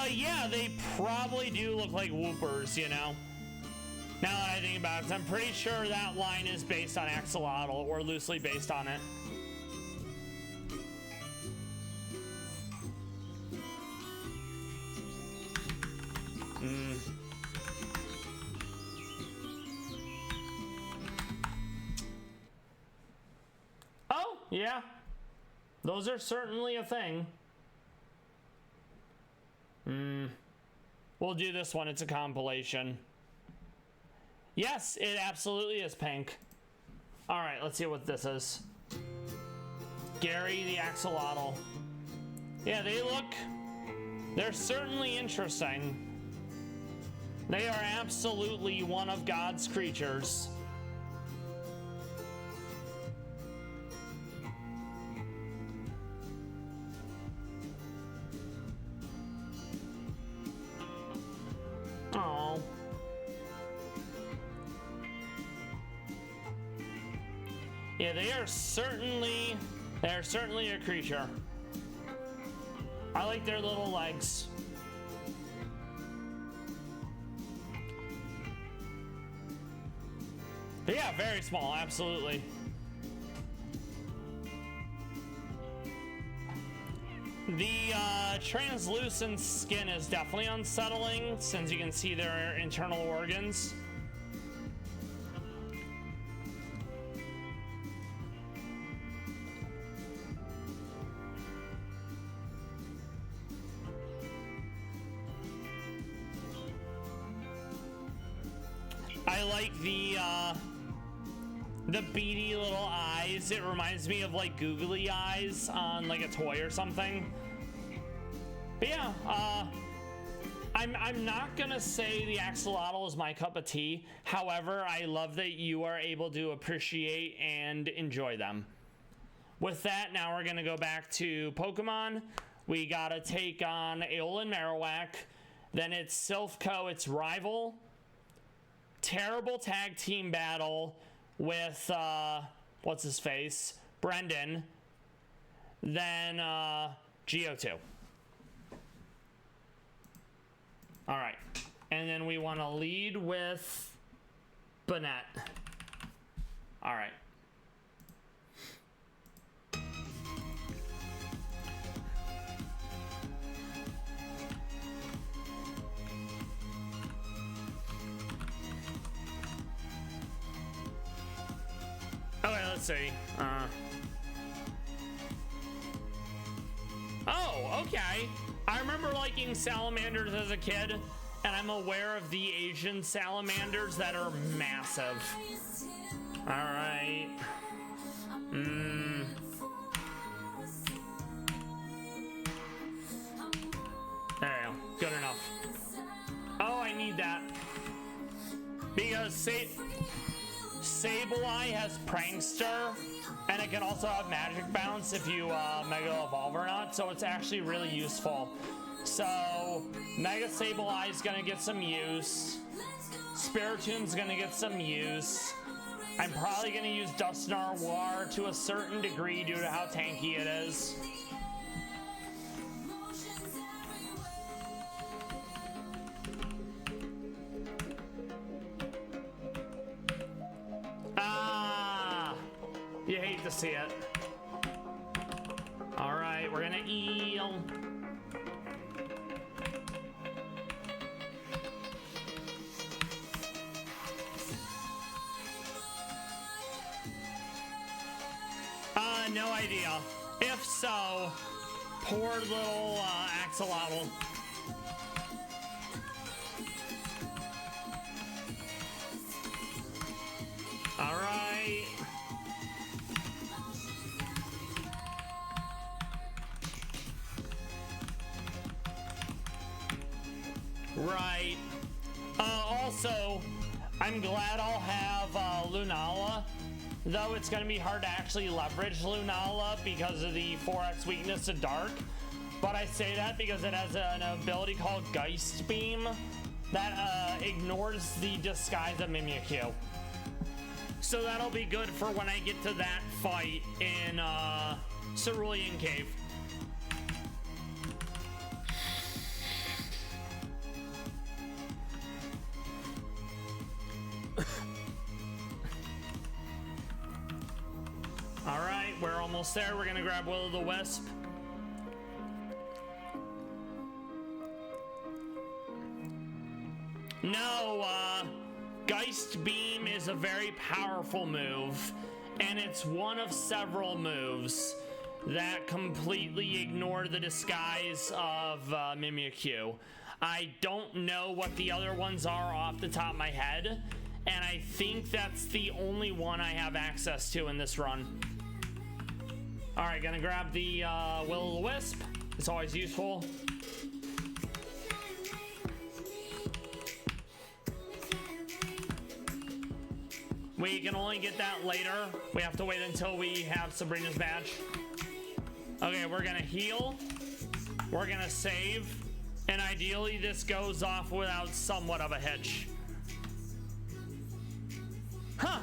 A: Yeah, they probably do look like whoopers, you know? Now that I think about it, I'm pretty sure that line is based on Axolotl, or loosely based on it. Oh, yeah. Those are certainly a thing. We'll do this one. It's a compilation. Yes, it absolutely is pink. All right, let's see what this is. Gary the Axolotl. Yeah, they're certainly interesting. They are absolutely one of God's creatures. Oh. Yeah, they're certainly a creature. I like their little legs. But yeah, very small, absolutely. The translucent skin is definitely unsettling since you can see their internal organs. I like the beady little eyes. It reminds me of like googly eyes on like a toy or something. But yeah, I'm not gonna say the axolotl is my cup of tea. However, I love that you are able to appreciate and enjoy them. With that, now we're gonna go back to Pokemon. We gotta take on Aeolin Marowak. Then it's Silphco, its rival. Terrible tag team battle with what's his face, Brendan. Then Geodude. All right, and then we want to lead with Banette. All right. Okay, let's see. Oh, okay. I remember liking salamanders as a kid, and I'm aware of the Asian salamanders that are massive. All right. There you go. Good enough. Oh, I need that. Because Sableye has Prankster, and it can also have Magic Bounce if you Mega Evolve or not, so it's actually really useful. So, Mega Sableye is gonna get some use. Spiritomb's gonna get some use. I'm probably gonna use Dusknoir War to a certain degree due to how tanky it is. You hate to see it. All right, we're gonna eel. No idea. If so, poor little Axolotl. All right. Right. Also, I'm glad I'll have Lunala, though it's going to be hard to actually leverage Lunala because of the 4x weakness to Dark. But I say that because it has an ability called Geist Beam that ignores the disguise of Mimikyu. So that'll be good for when I get to that fight in Cerulean Cave. All right, we're almost there. We're gonna grab Will-O-the-Wisp. No, Geist Beam is a very powerful move, and it's one of several moves that completely ignore the disguise of Mimikyu. I don't know what the other ones are off the top of my head, and I think that's the only one I have access to in this run. All right, gonna grab the Will-O-the-Wisp. It's always useful. We can only get that later. We have to wait until we have Sabrina's badge. Okay, we're gonna heal. We're gonna save. And ideally, this goes off without somewhat of a hitch. Huh,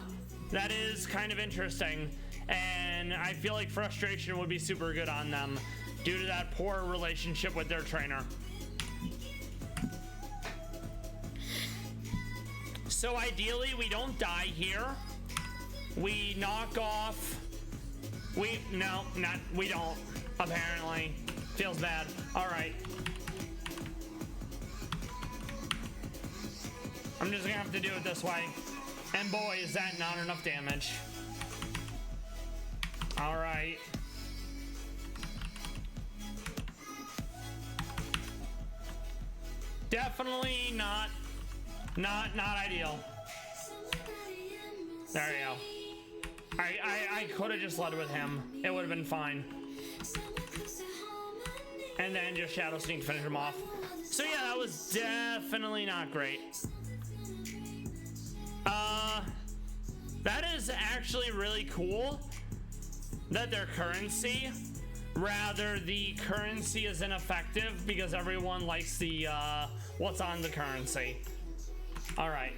A: that is kind of interesting. And I feel like Frustration would be super good on them due to that poor relationship with their trainer. So ideally, we don't die here. We knock off. We don't, apparently. Feels bad. All right. I'm just gonna have to do it this way. And boy, is that not enough damage. All right. Definitely not ideal. There you go. I could have just led with him. It would have been fine. And then just Shadow Sneak to finish him off. So yeah, that was definitely not great. That is actually really cool that their currency, rather the currency is ineffective because everyone likes the what's on the currency. All right.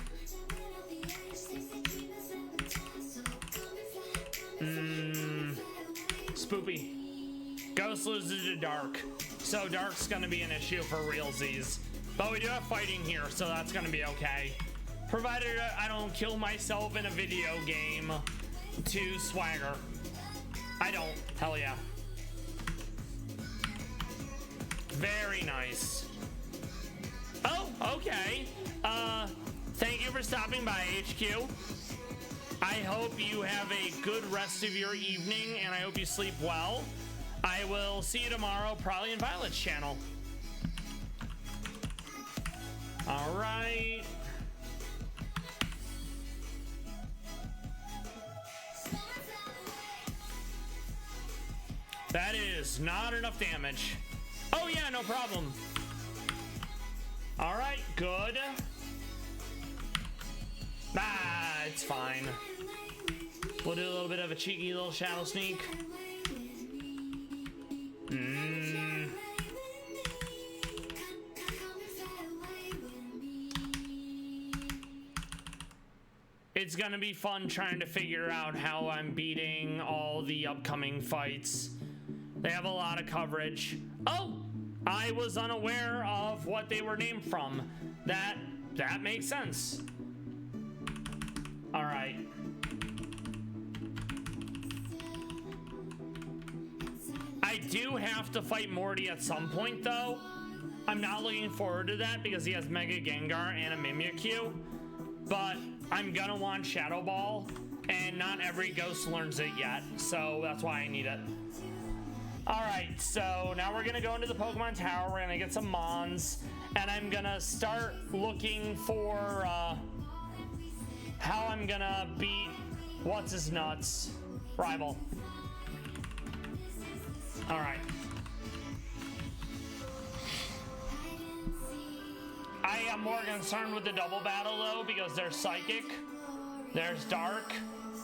A: Spoopy. Ghost loses to Dark, so Dark's gonna be an issue for realsies. But we do have fighting here, so that's gonna be okay. Provided I don't kill myself in a video game to Swagger. I don't. Hell yeah. Very nice. Oh, okay. Thank you for stopping by, HQ. I hope you have a good rest of your evening, and I hope you sleep well. I will see you tomorrow, probably in Violet's channel. All right. That is not enough damage. Oh yeah, no problem. All right, good. Bye. it's fine. We'll do a little bit of a cheeky little shadow sneak. It's gonna be fun trying to figure out how I'm beating all the upcoming fights. They have a lot of coverage. Oh, I was unaware of what they were named from. That makes sense. All right. I do have to fight Morty at some point though. I'm not looking forward to that because he has Mega Gengar and a Mimikyu, but I'm gonna want Shadow Ball, and not every ghost learns it yet, so that's why I need it. Alright, so now we're gonna go into the Pokemon Tower, we're gonna get some Mons, and I'm gonna start looking for how I'm gonna beat What's-His-Nuts rival. Alright. I am more concerned with the double battle though, because there's Psychic, there's Dark,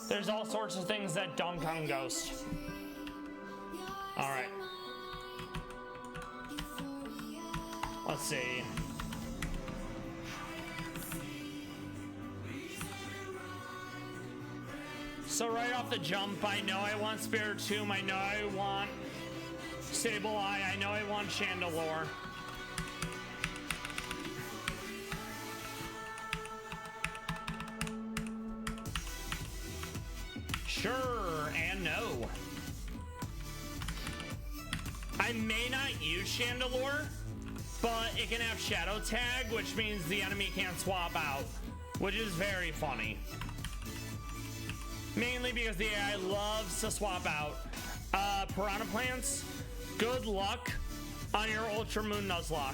A: there's all sorts of things that dunk on Ghost. Alright. Let's see. So right off the jump, I know I want Spiritomb, I know I want Sableye, I know I want Chandelure. Sure and no. I may not use Chandelure, but it can have Shadow Tag, which means the enemy can't swap out, which is very funny. Mainly because the AI loves to swap out. Piranha Plants, good luck on your Ultra Moon Nuzlocke.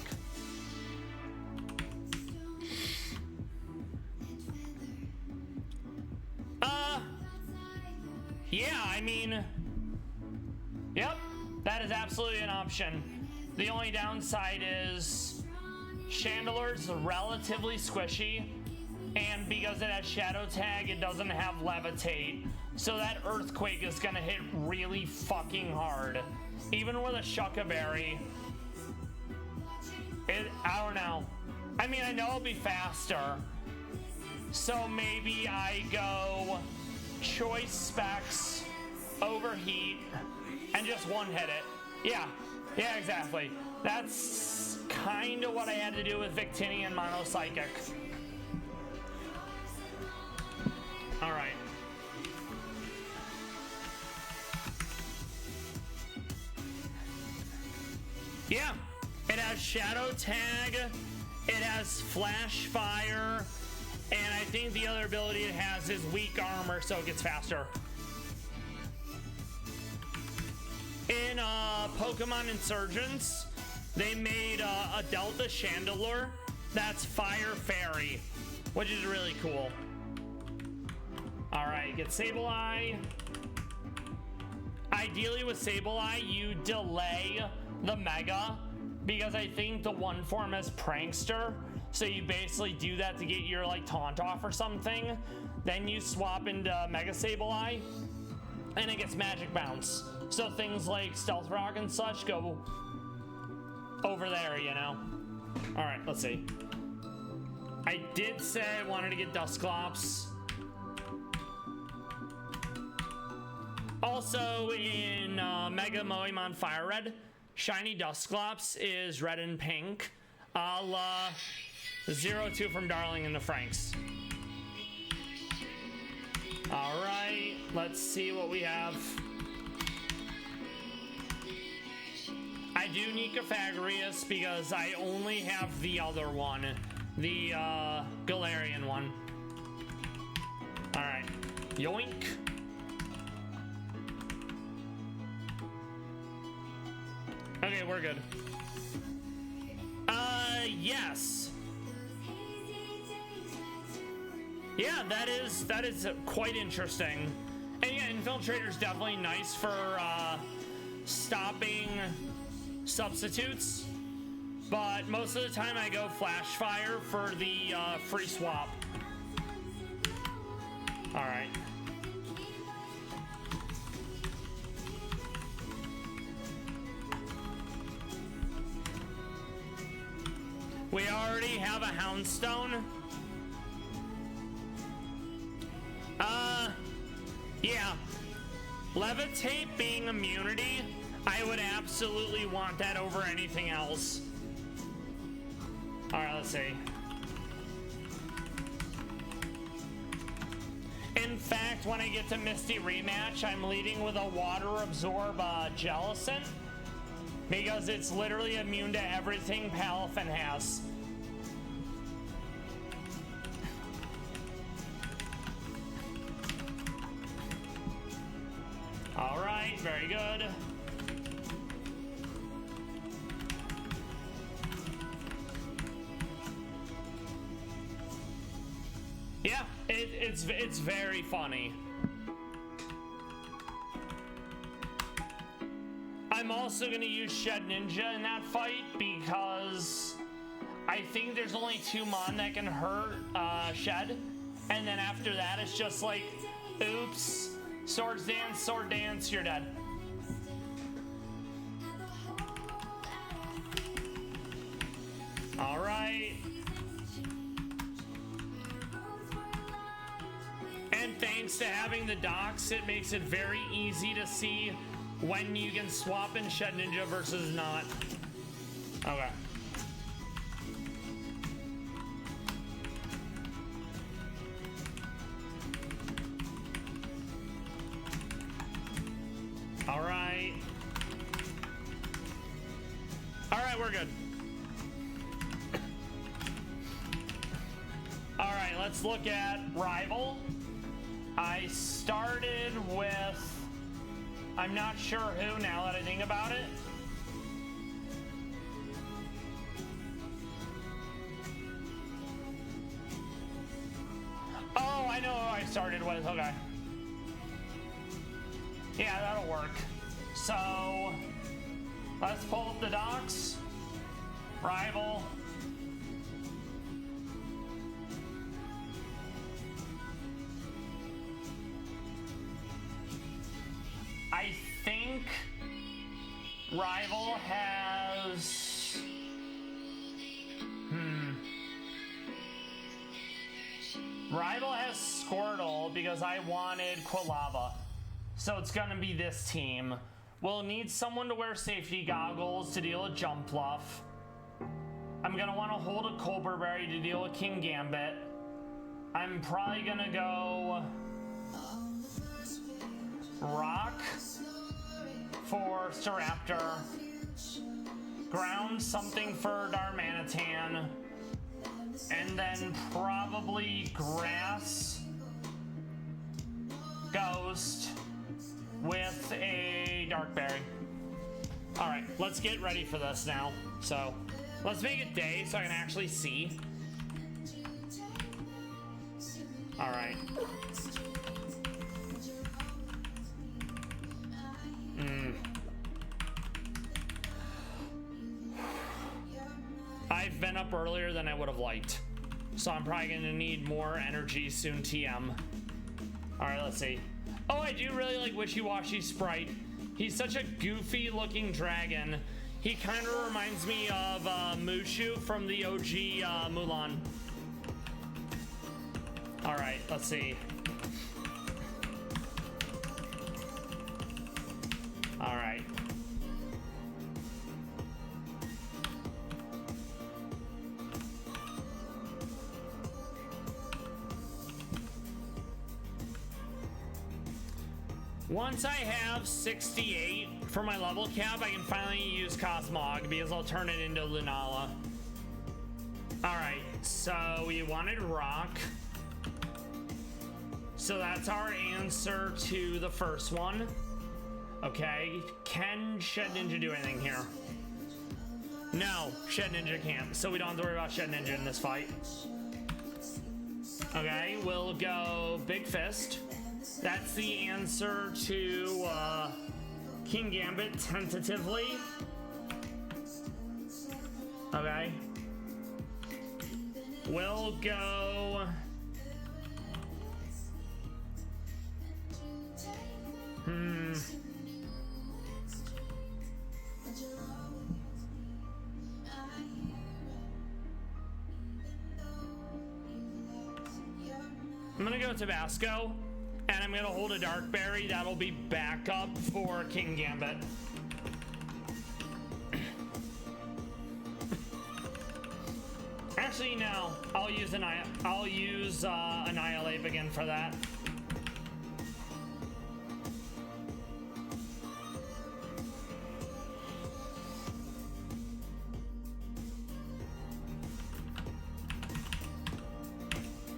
A: Yeah, I mean, yep, that is absolutely an option. The only downside is Chandelure's relatively squishy, and because it has Shadow Tag, it doesn't have Levitate, so that Earthquake is gonna hit really fucking hard. Even with a Shucka Berry, I don't know. I mean, I know it'll be faster, so maybe I go Choice Specs, Overheat, and just one-hit it. Yeah, exactly. That's kind of what I had to do with Victini and Mono Psychic. All right. Yeah, it has Shadow Tag, it has Flash Fire, and I think the other ability it has is Weak Armor, so it gets faster. In Pokemon Insurgents, they made a Delta Chandelure that's Fire Fairy, which is really cool. Alright, get Sableye. Ideally with Sableye, you delay the Mega, because I think the one form is Prankster, so you basically do that to get your like taunt off or something, then you swap into Mega Sableye, and it gets Magic Bounce. So things like Stealth Rock and such go over there, you know? Alright, let's see. I did say I wanted to get Dusclops. Also in Mega Moemon Fire Red, Shiny Dusclops is red and pink, a la 02 from Darling in the Franks. Alright, let's see what we have. I do need Cofagrius because I only have the other one, the Galarian one. Alright, yoink. Okay, we're good. Yes. Yeah, that is quite interesting. And yeah, Infiltrator's definitely nice for stopping substitutes, but most of the time I go Flash Fire for the free swap. We already have a Houndstone. Yeah. Levitate being immunity, I would absolutely want that over anything else. Alright, let's see. In fact, when I get to Misty Rematch, I'm leading with a Water Absorb Jellicent, because it's literally immune to everything Palafin has. Alright, very good. Yeah, it's very funny. I'm also gonna use Shed Ninja in that fight because I think there's only 2 mon that can hurt Shed, and then after that it's just like, oops, sword dance, you're dead. All right. And thanks to having the docks, it makes it very easy to see when you can swap in Shed Ninja versus not. Okay. All right. All right, we're good. All right, let's look at Rival. I started with, I'm not sure who now that I think about it. Oh, I know who I started with, okay. Yeah, that'll work. So, let's pull up the docks. Rival. I think Rival has... Rival has Squirtle because I wanted Quilava. So it's gonna be this team. We'll need someone to wear safety goggles to deal with Jump Bluff. I'm gonna want to hold a Colbur Berry to deal with King Gambit. I'm probably gonna go Rock for Staraptor, Ground something for Darmanitan, and then probably Grass Ghost with a Dark Berry. All right, let's get ready for this now. So let's make it day so I can actually see. All right. I've been up earlier than I would have liked, so I'm probably gonna need more energy soon. TM. All right, let's see. Oh, I do really like Wishy Washy Sprite. He's such a goofy looking dragon. He kind of reminds me of Mushu from the OG Mulan. All right, let's see. All right. Once I have 68 for my level cap, I can finally use Cosmog because I'll turn it into Lunala. Alright, so we wanted Rock. So that's our answer to the first one. Okay, can Shed Ninja do anything here? No, Shed Ninja can't, so we don't have to worry about Shed Ninja in this fight. Okay, we'll go Big Fist. That's the answer to King Gambit, tentatively. Okay. We'll go... gonna go Tabasco, and I'm gonna hold a Dark Berry. That'll be backup for King Gambit. Actually, no. I'll use Annihilate again for that.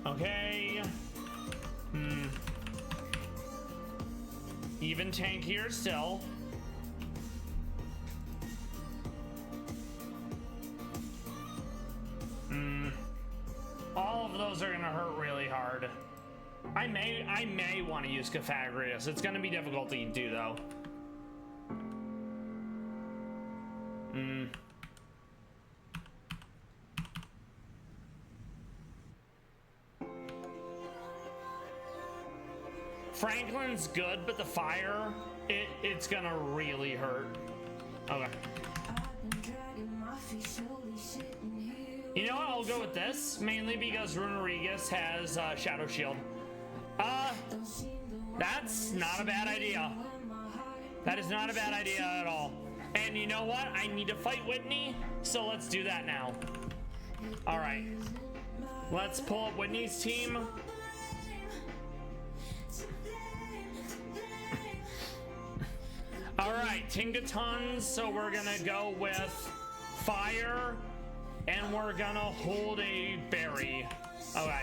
A: Okay. Even tankier still. All of those are gonna hurt really hard. I may want to use Caphagrius. It's gonna be difficult to do though. Franklin's good, but the fire, it's gonna really hurt. Okay. You know what? I'll go with this, mainly because Runerigus has Shadow Shield. That's not a bad idea. That is not a bad idea at all. And you know what? I need to fight Whitney, so let's do that now. All right. Let's pull up Whitney's team. All right, Tingatons, so we're gonna go with fire, and we're gonna hold a berry. Okay.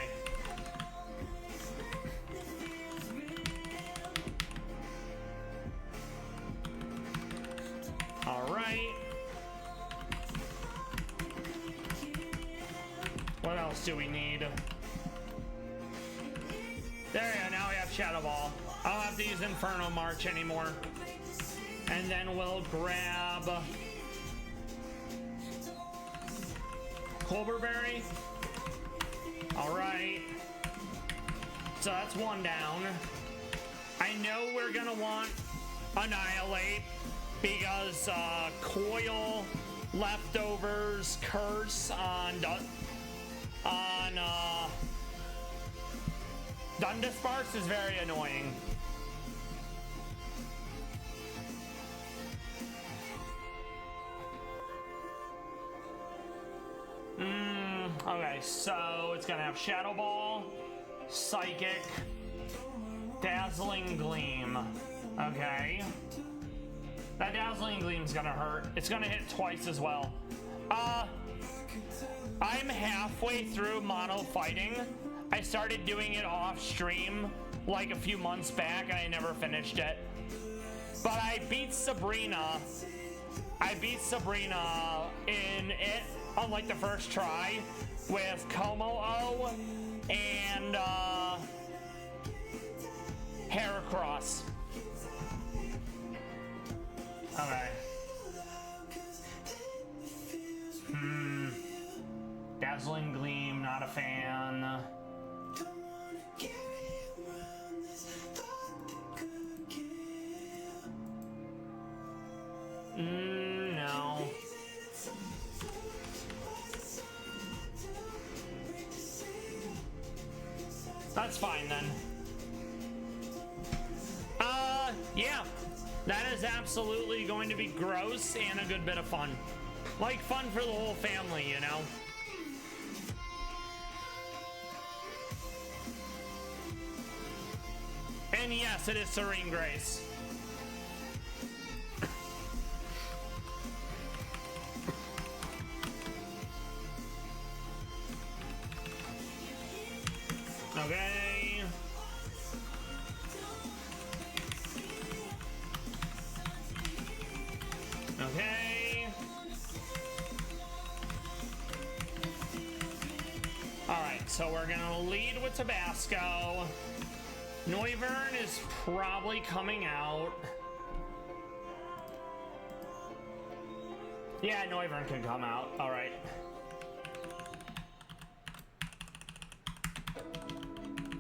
A: All right. What else do we need? There you go, now we have Shadow Ball. I don't have to use Inferno March anymore. And then we'll grab Colberberry. All right. So that's one down. I know we're gonna want Annihilate because Coil, Leftovers, Curse on Dundasparce is very annoying. Okay, so it's gonna have Shadow Ball, Psychic, Dazzling Gleam. Okay. That Dazzling Gleam's gonna hurt. It's gonna hit twice as well. I'm halfway through mono fighting. I started doing it off stream like a few months back and I never finished it. But I beat Sabrina. In it on like the first try with Como-O and Heracross. Okay. Dazzling Gleam, not a fan. No. That's fine then. Yeah. That is absolutely going to be gross and a good bit of fun. Like fun for the whole family, you know? And yes, it is Serene Grace. Okay. Okay. Alright, so we're gonna lead with Tabasco. Noivern is probably coming out. Yeah, Noivern can come out. Alright.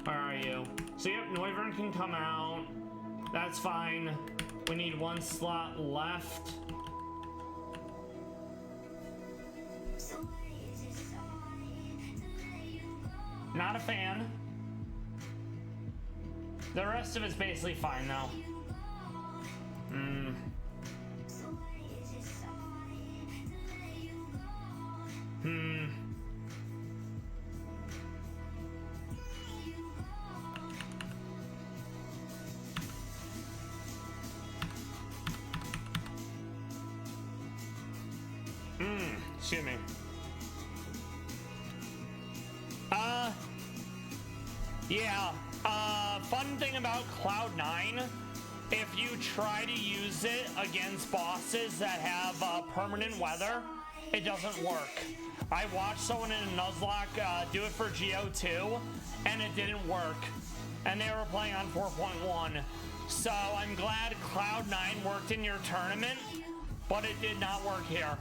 A: Where are you? So yep, Noivern can come out. That's fine. We need one slot left. Not a fan. The rest of it's basically fine though. Excuse me. Yeah, fun thing about Cloud9, if you try to use it against bosses that have permanent weather, it doesn't work. I watched someone in a Nuzlocke do it for GO2, and it didn't work. And they were playing on 4.1. So I'm glad Cloud9 worked in your tournament, but it did not work here.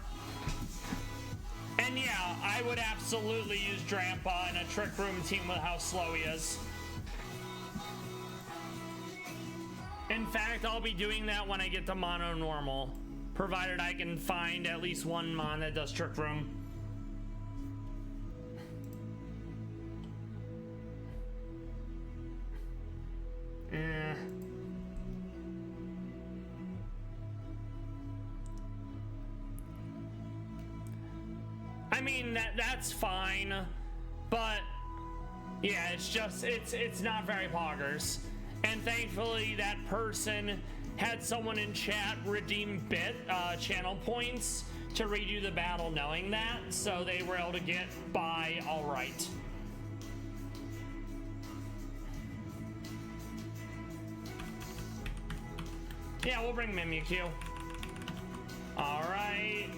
A: And yeah, I would absolutely use Drampa in a Trick Room team with how slow he is. In fact, I'll be doing that when I get to Mono Normal, provided I can find at least one mon that does Trick Room. I mean, that's fine, but yeah, it's just, it's not very poggers. And thankfully that person had someone in chat redeem channel points to redo the battle knowing that, so they were able to get by all right. Yeah, we'll bring Mimikyu. All right.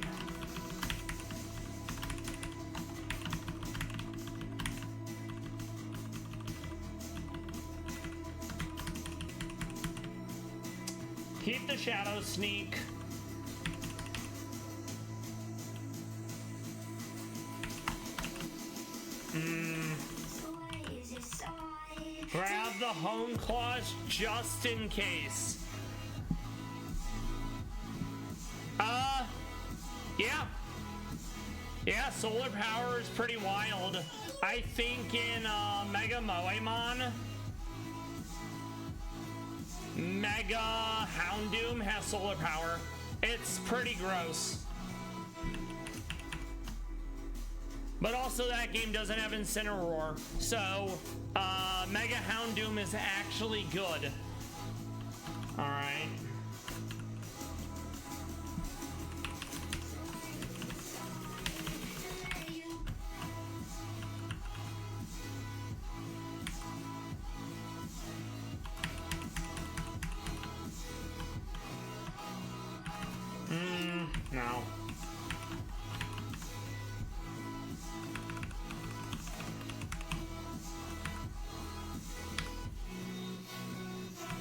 A: Keep the Shadow Sneak. Grab the Hone Claws just in case. Yeah. Yeah, solar power is pretty wild. I think in Mega Moemon, Mega Houndoom has solar power. It's pretty gross. But also that game doesn't have Incineroar, so Mega Houndoom is actually good. Alright. No.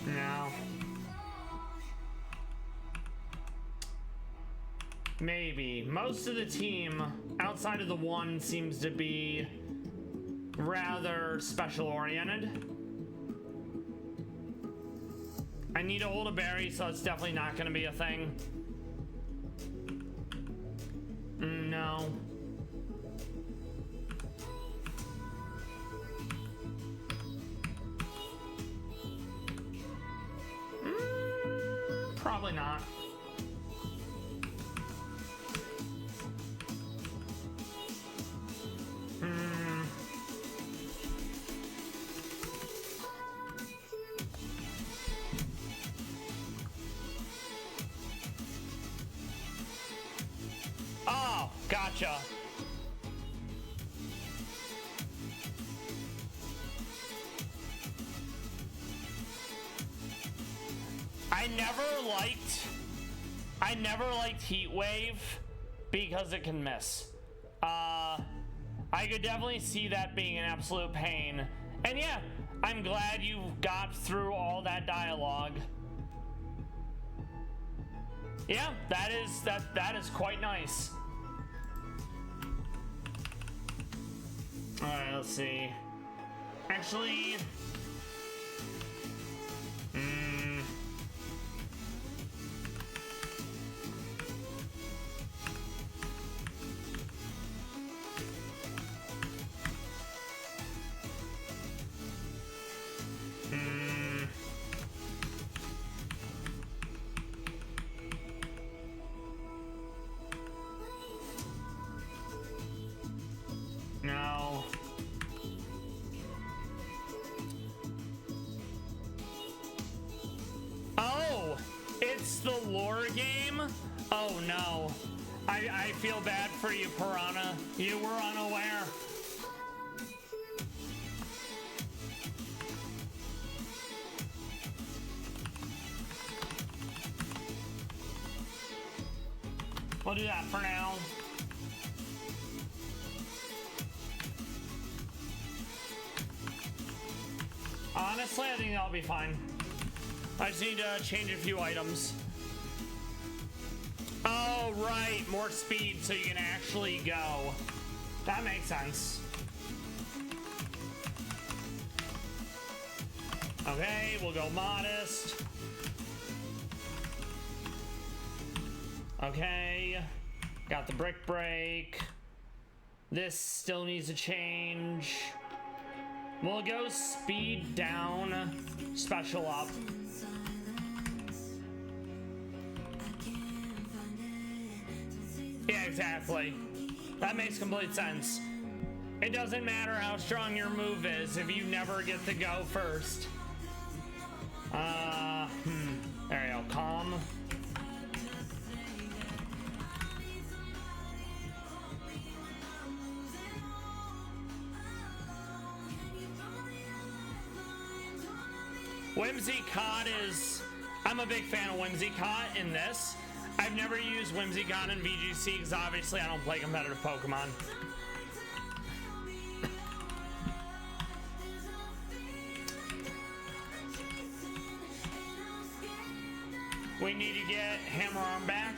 A: No. Maybe. Most of the team, outside of the one, seems to be rather special-oriented. I need to hold a berry, so it's definitely not going to be a thing. No. Probably not. Oh, gotcha. I never liked Heat Wave because it can miss. I could definitely see that being an absolute pain. And yeah, I'm glad you got through all that dialogue. Yeah, that is quite nice. All right, let's see. Actually, It's the lore game? Oh no. I feel bad for you, Piranha. You were unaware. We'll do that for now. Honestly, I think that'll be fine. I just need to change a few items. Oh, right. More speed so you can actually go. That makes sense. Okay, we'll go modest. Okay. Got the brick break. This still needs to change. We'll go speed down, special up. Yeah, exactly. That makes complete sense. It doesn't matter how strong your move is if you never get to go first. There you go. Calm. Whimsicott is... I'm a big fan of Whimsicott in this. I've never used Whimsicott in VGC because obviously I don't play competitive Pokemon. We need to get Hammer Arm back.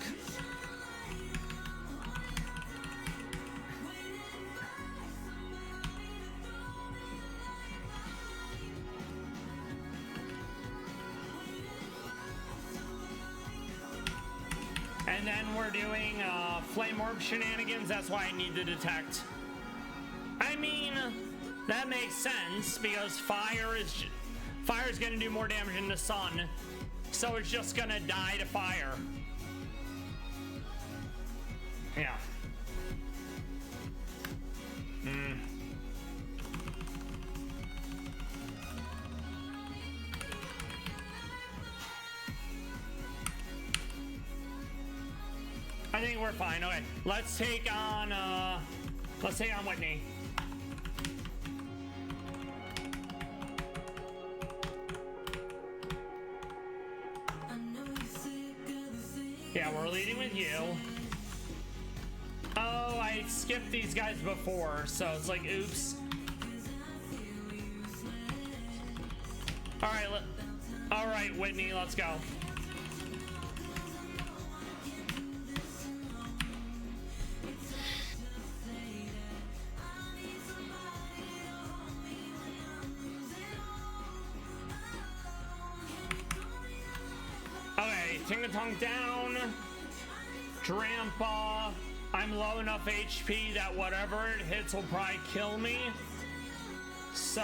A: And then we're doing Flame Orb shenanigans. That's why I need to detect. I mean, that makes sense because fire is going to do more damage than the sun, so it's just going to die to fire. Yeah. I think we're fine. Okay, let's take on Whitney. Yeah, we're leading with you. Oh, I skipped these guys before, so it's like, oops. All right, Whitney, let's go. Okay, Tingatong down. Drampa. I'm low enough HP that whatever it hits will probably kill me. So...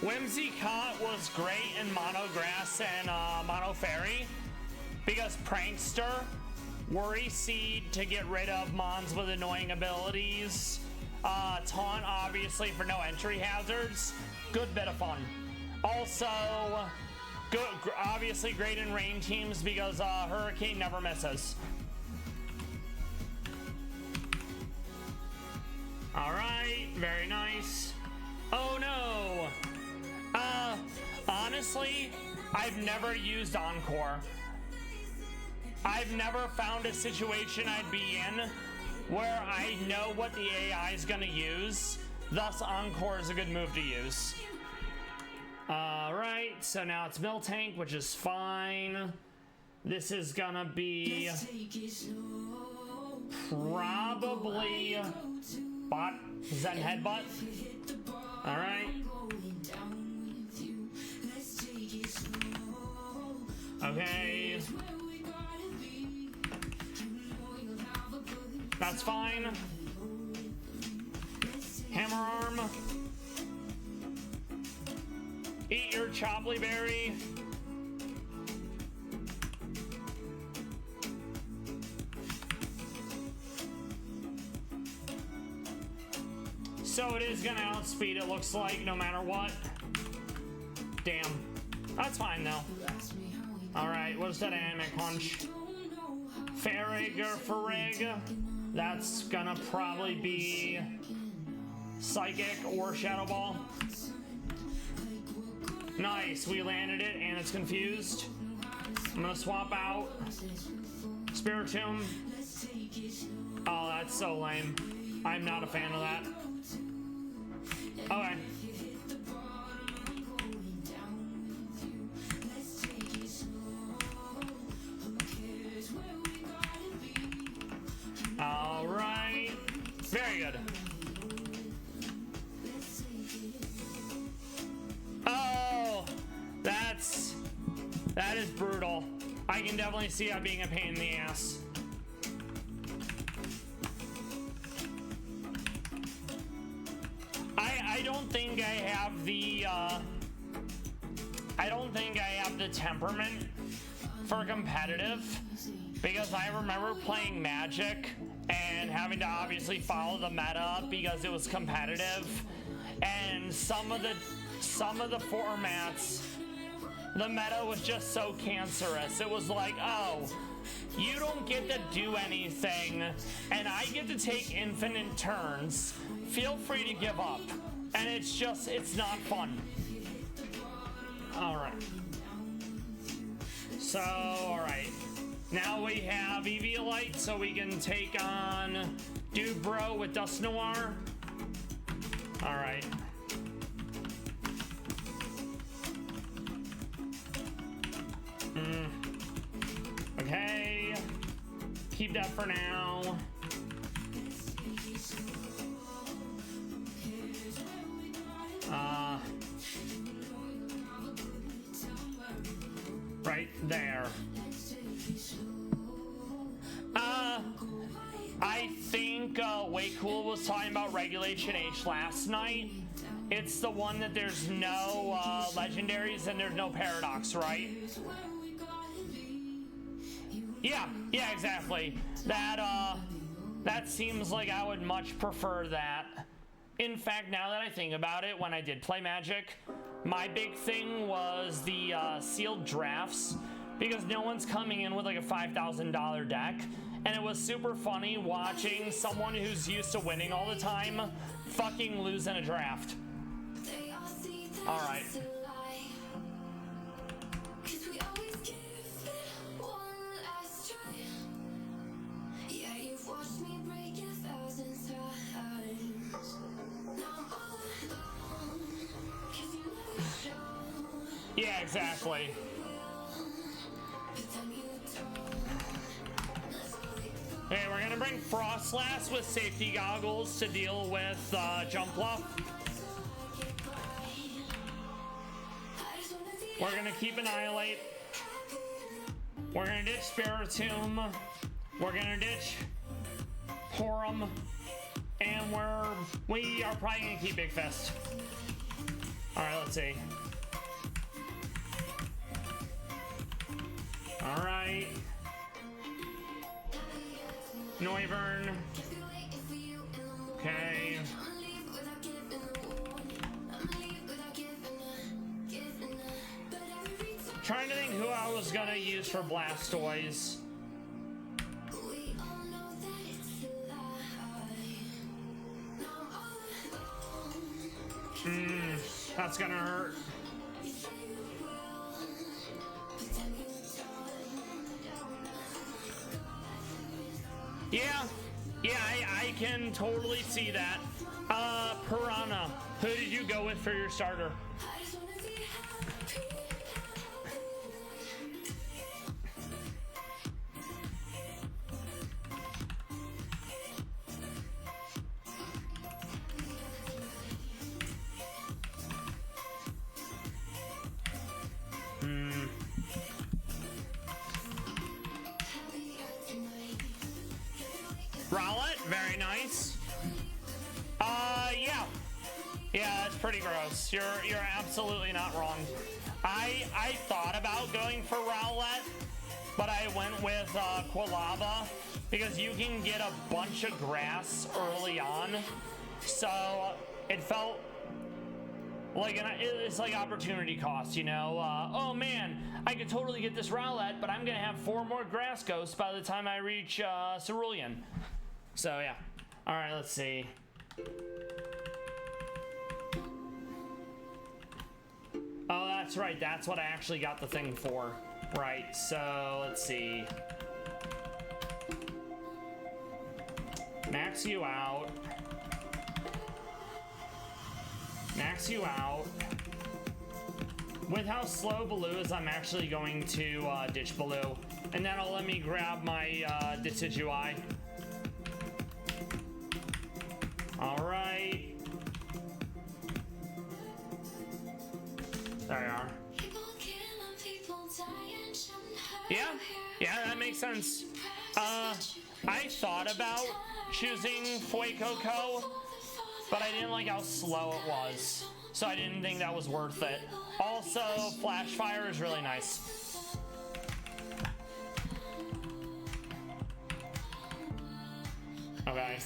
A: Whimsicott was great in Mono Grass and Mono Fairy because Prankster, Worry Seed to get rid of mons with annoying abilities, Taunt obviously for no entry hazards, good bit of fun. Also, good, obviously great in rain teams because Hurricane never misses. All right, very nice. Oh no! Honestly, I've never used Encore. I've never found a situation I'd be in where I know what the AI is gonna use. Thus, Encore is a good move to use. Alright, so now it's Miltank, which is fine. This is gonna be probably bot Zen Headbutt. Alright. Okay. That's fine. Hammer Arm. Eat your chopply berry. So it is gonna outspeed, it looks like, no matter what. Damn. That's fine, though. Alright, what's that dynamic punch? Farrig or Farrig? That's gonna probably be Psychic or Shadow Ball. Nice, we landed it and it's confused. I'm gonna swap out Spiritomb. Oh, that's so lame. I'm not a fan of that. Okay. All right. Very good. Oh, that is brutal. I can definitely see that being a pain in the ass. I don't think I have the temperament for competitive, because I remember playing Magic and having to obviously follow the meta because it was competitive, and some of the formats, the meta was just so cancerous. It was like, oh, you don't get to do anything and I get to take infinite turns. Feel free to give up. And it's not fun. Alright. So, alright. Now we have Eviolite, so we can take on Dubro with Dust Noir. Alright. Okay. Keep that for now. Right there. I think Way Cool was talking about Regulation H last night. It's the one that there's no legendaries and there's no paradox, right? Yeah, exactly. That seems like I would much prefer that. In fact, now that I think about it, when I did play Magic, my big thing was the sealed drafts, because no one's coming in with like a $5,000 deck, and it was super funny watching someone who's used to winning all the time fucking lose in a draft. All right. Yeah, exactly. Okay, we're gonna bring Frostlass with safety goggles to deal with Jump Bluff. We're gonna keep Annihilate. We're gonna ditch Spiritomb. We're gonna ditch Porum. And we are probably gonna keep Big Fist. Alright, let's see. Alright. Noivern. Okay. Trying to think who I was gonna use for Blastoise. That's gonna hurt. Yeah, I can totally see that. Piranha, who did you go with for your starter? Rowlet, very nice. Yeah. Yeah, it's pretty gross. You're absolutely not wrong. I thought about going for Rowlet, but I went with Quilava because you can get a bunch of grass early on. So it felt like it's like opportunity cost, you know? Oh man, I could totally get this Rowlet, but I'm gonna have 4 more grass ghosts by the time I reach Cerulean. So yeah. All right, let's see. Oh, that's right. That's what I actually got the thing for. Right, so let's see. Max you out. Max you out. With how slow Baloo is, I'm actually going to ditch Baloo. And that'll let me grab my Decidueye. Alright. There you are. Yeah, that makes sense. I thought about choosing Fuecoco, but I didn't like how slow it was, so I didn't think that was worth it. Also, Flash Fire is really nice. Okay.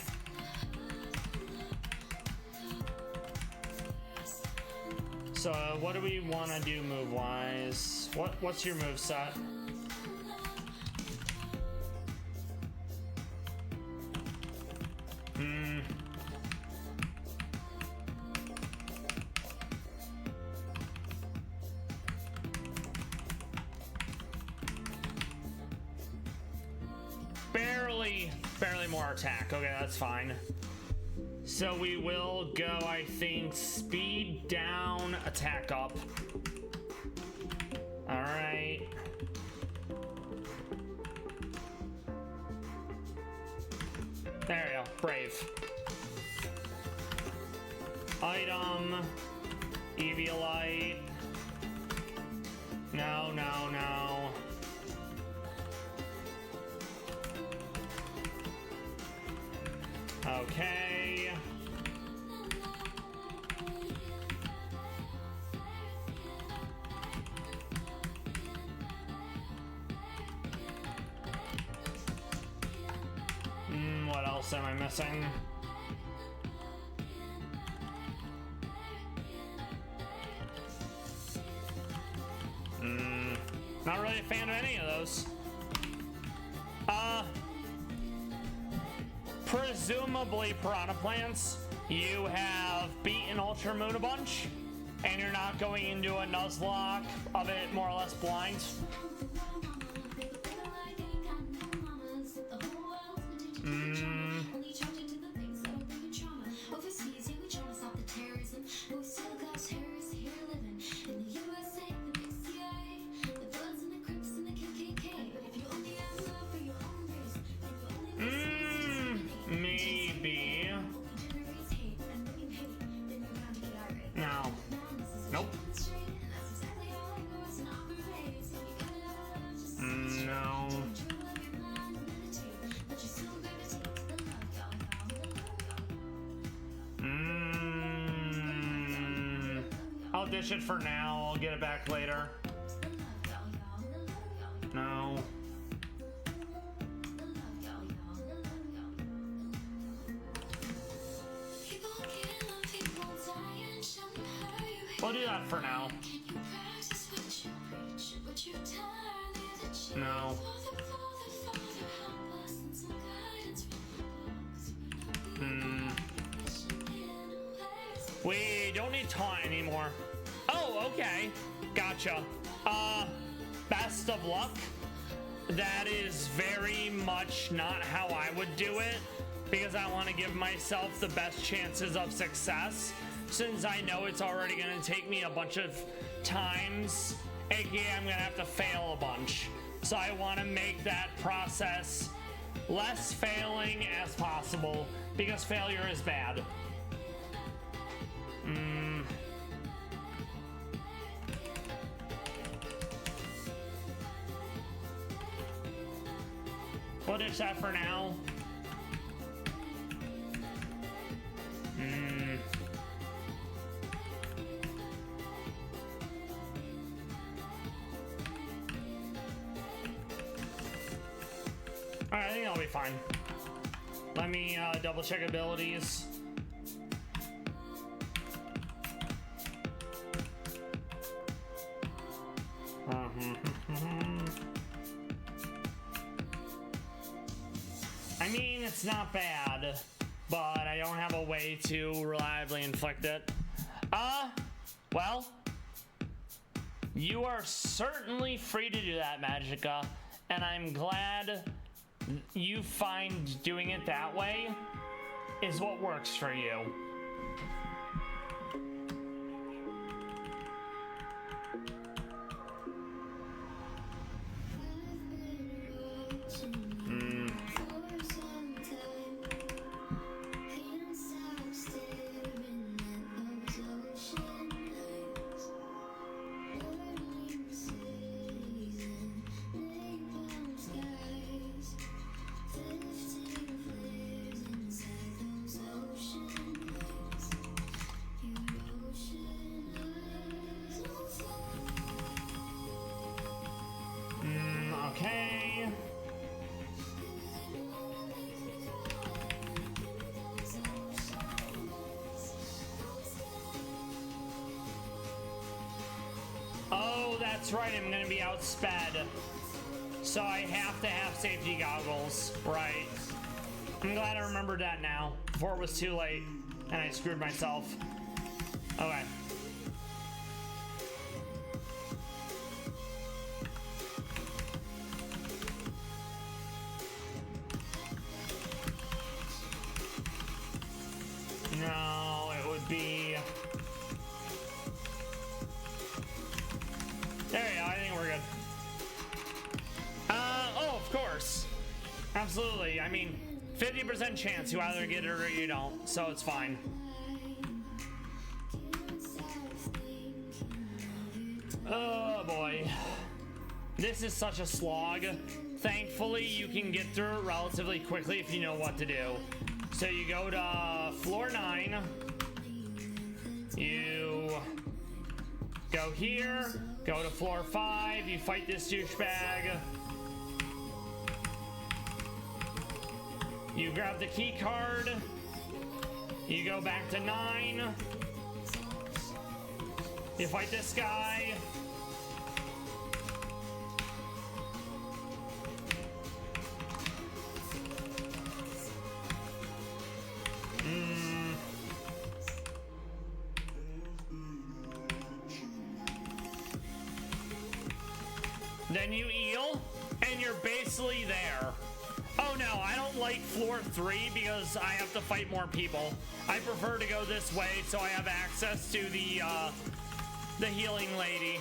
A: So what do we want to do move-wise? What's your move set? Barely more attack. Okay, that's fine. So we will go, I think, speed down, attack up. All right. There we go. Brave. Item. Eviolite. No. Okay. What else am I missing? Not really a fan of any of those. Presumably Piranha Plants, you have beaten Ultra Moon a bunch, and you're not going into a Nuzlocke of it more or less blind. Maybe. No. Nope. No. I'll dish it for now. I'll get it back later. No. We'll do that for now. No. We don't need taunt anymore. Oh, okay. Gotcha. Best of luck. That is very much not how I would do it, because I want to give myself the best chances of success, since I know it's already going to take me a bunch of times, aka I'm going to have to fail a bunch. So I want to make that process less failing as possible, because failure is bad. We'll ditch that for now. Alright, I think I'll be fine. Let me double check abilities. I mean, it's not bad, but I don't have a way to reliably inflict it. Well, you are certainly free to do that, Magica, and I'm glad you find doing it that way is what works for you. Okay. Oh, that's right. I'm going to be outsped. So I have to have safety goggles. Right. I'm glad I remembered that now before it was too late and I screwed myself. Okay. No, it would be... There we go, I think we're good. Oh, of course. Absolutely, I mean, 50% chance you either get it or you don't, so it's fine. Oh boy. This is such a slog. Thankfully, you can get through it relatively quickly if you know what to do. So you go to floor 9, you go here, go to floor 5, you fight this douchebag, you grab the key card, you go back to 9, you fight this guy, then you heal, and you're basically there. Oh no, I don't like floor 3 because I have to fight more people. I prefer to go this way so I have access to the healing lady.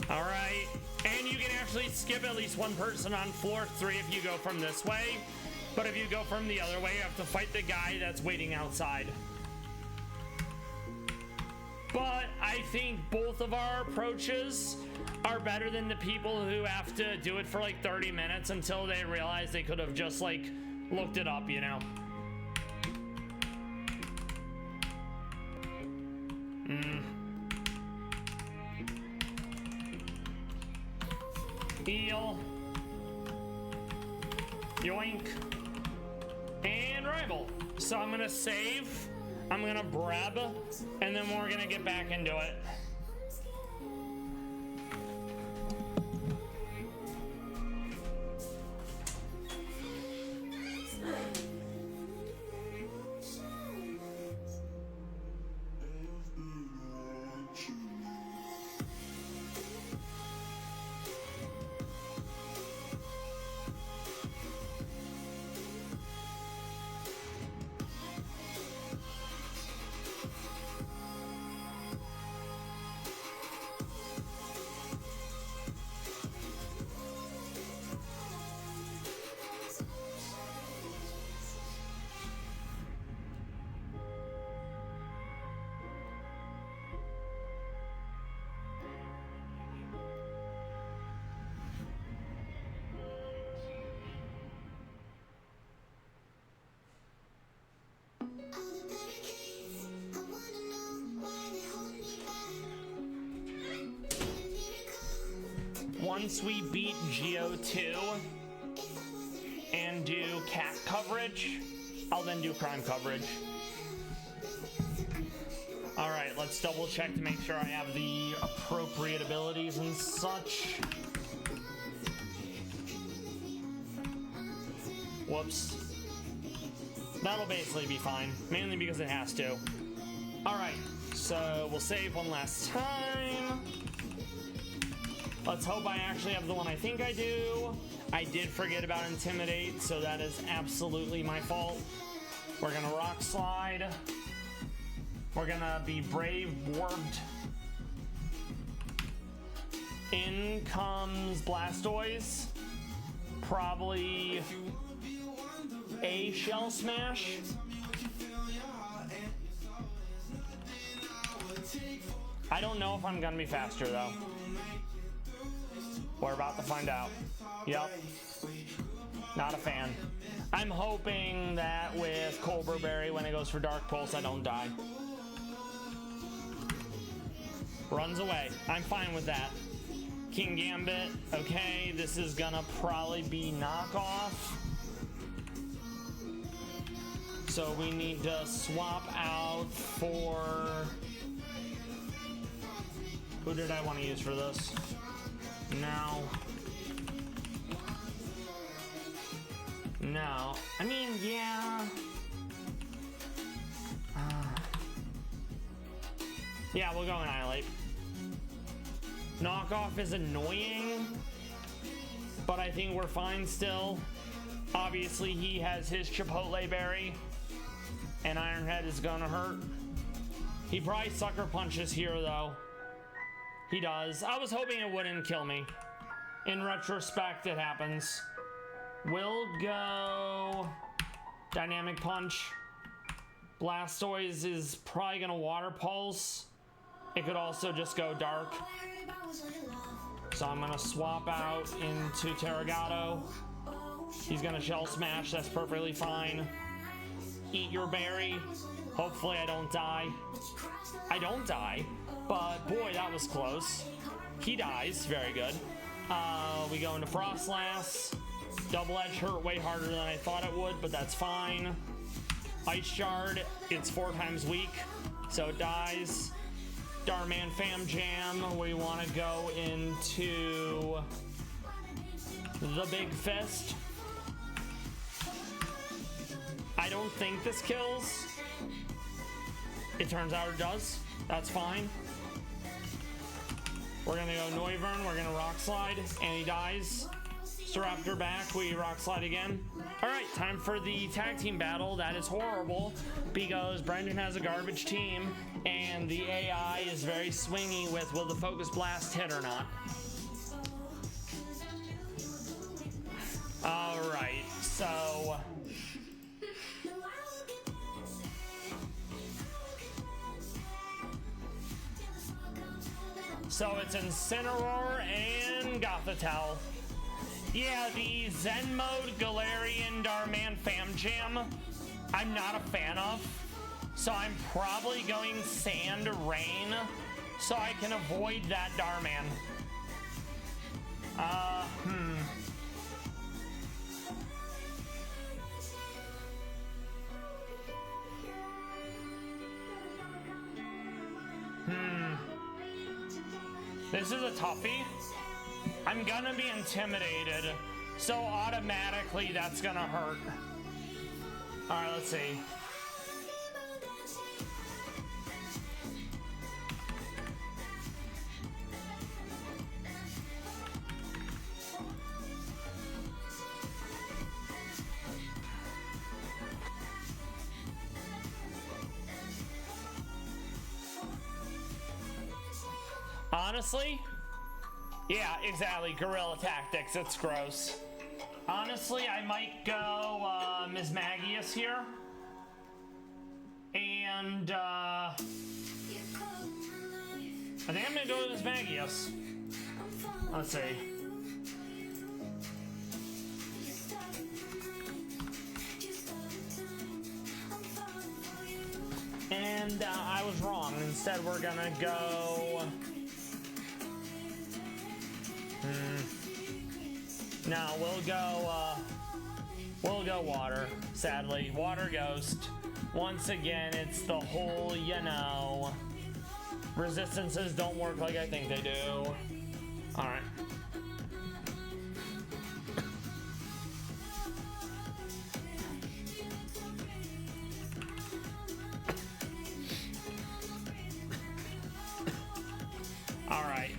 A: All right, and you can actually skip at least one person on floor 3 if you go from this way. But if you go from the other way, you have to fight the guy that's waiting outside. But I think both of our approaches are better than the people who have to do it for like 30 minutes until they realize they could have just like looked it up, you know? Heal. Yoink. And rival. So I'm gonna save. I'm gonna brab, and then we're gonna get back into it. Once we beat Geo 2, cat coverage, I'll then do crime coverage. Alright, let's double check to make sure I have the appropriate abilities and such. Whoops. That'll basically be fine, mainly because it has to. Alright, so we'll save one last time. Let's hope I actually have the one I think I do. I did forget about Intimidate, so that is absolutely my fault. We're gonna Rock Slide. We're gonna be Brave Warped. In comes Blastoise. Probably a Shell Smash. I don't know if I'm gonna be faster though. We're about to find out. Yep. Not a fan. I'm hoping that with Colbur Berry, when it goes for Dark Pulse, I don't die. Runs away. I'm fine with that. King Gambit. Okay, this is gonna probably be knockoff. So we need to swap out for... Who did I want to use for this? No. No. I mean, yeah. Yeah, we'll go Annihilate. Knockoff is annoying, but I think we're fine still. Obviously, he has his Chipotle Berry, and Iron Head is gonna hurt. He probably Sucker Punches here, though. He does. I was hoping it wouldn't kill me. In retrospect, it happens. We'll go Dynamic Punch. Blastoise is probably gonna Water Pulse. It could also just go Dark. So I'm gonna swap out into Terragato. He's gonna Shell Smash, that's perfectly fine. Eat your berry. Hopefully I don't die. I don't die, but boy, that was close. He dies, very good. We go into Frostlass. Double Edge hurt way harder than I thought it would, but that's fine. Ice Shard, it's 4 times weak, so it dies. Darman Fam Jam, we want to go into the Big Fist. I don't think this kills. It turns out it does. That's fine. We're gonna go Noivern, we're gonna Rock Slide, and he dies. Staraptor back, we Rock Slide again. Alright, time for the tag team battle. That is horrible because Brendan has a garbage team and the AI is very swingy with will the Focus Blast hit or not. Alright, so... So it's Incineroar and Gothitelle. Yeah, the Zen Mode Galarian Darman Fam Jam, I'm not a fan of. So I'm probably going Sand Rain so I can avoid that Darman. This is a toughie. I'm gonna be intimidated, so automatically that's gonna hurt. Alright, let's see. Honestly, yeah, exactly. Guerrilla Tactics. It's gross. Honestly, I might go Ms. Magius here. And I think I'm gonna go with Ms. Magius. Let's see. And I was wrong. Instead, we're gonna go... No, We'll go water, sadly. Water ghost. Once again, it's the whole, you know, resistances don't work like I think they do. Alright. Alright.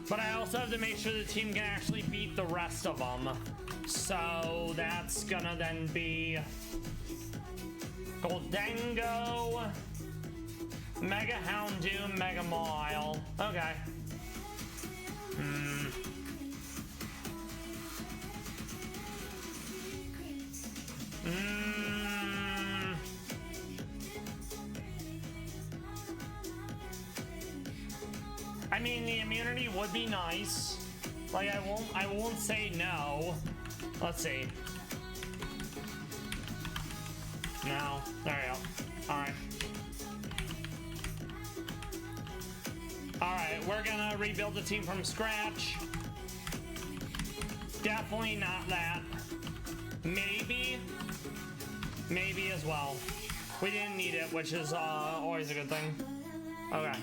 A: But I also have to make sure the team can actually beat the rest of them. So that's gonna then be Goldango, Mega Houndoom, Mega Mile. Okay. I mean, the immunity would be nice. Like, I won't say no. Let's see. No. There we go. Alright. Alright, we're gonna rebuild the team from scratch. Definitely not that. Maybe as well. We didn't need it, which is always a good thing. Okay.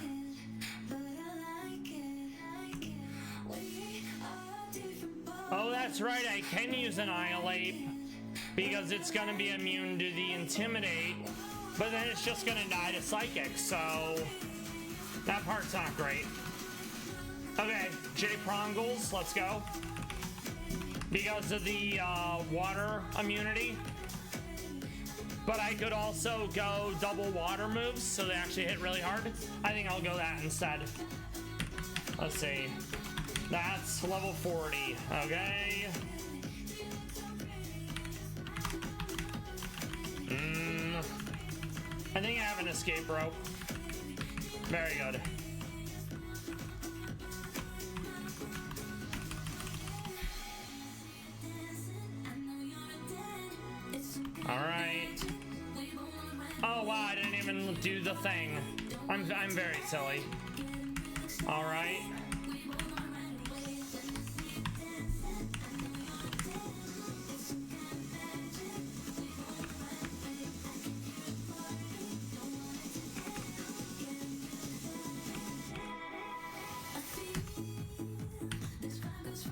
A: Oh, that's right, I can use Annihilate because it's gonna be immune to the Intimidate, but then it's just gonna die to Psychic, so that part's not great. Okay, J Prongles, let's go. Because of the water immunity. But I could also go double water moves, so they actually hit really hard. I think I'll go that instead. Let's see. That's level 40, okay. I think I have an escape rope. Very good. All right. Oh wow, I didn't even do the thing. I'm very silly. All right.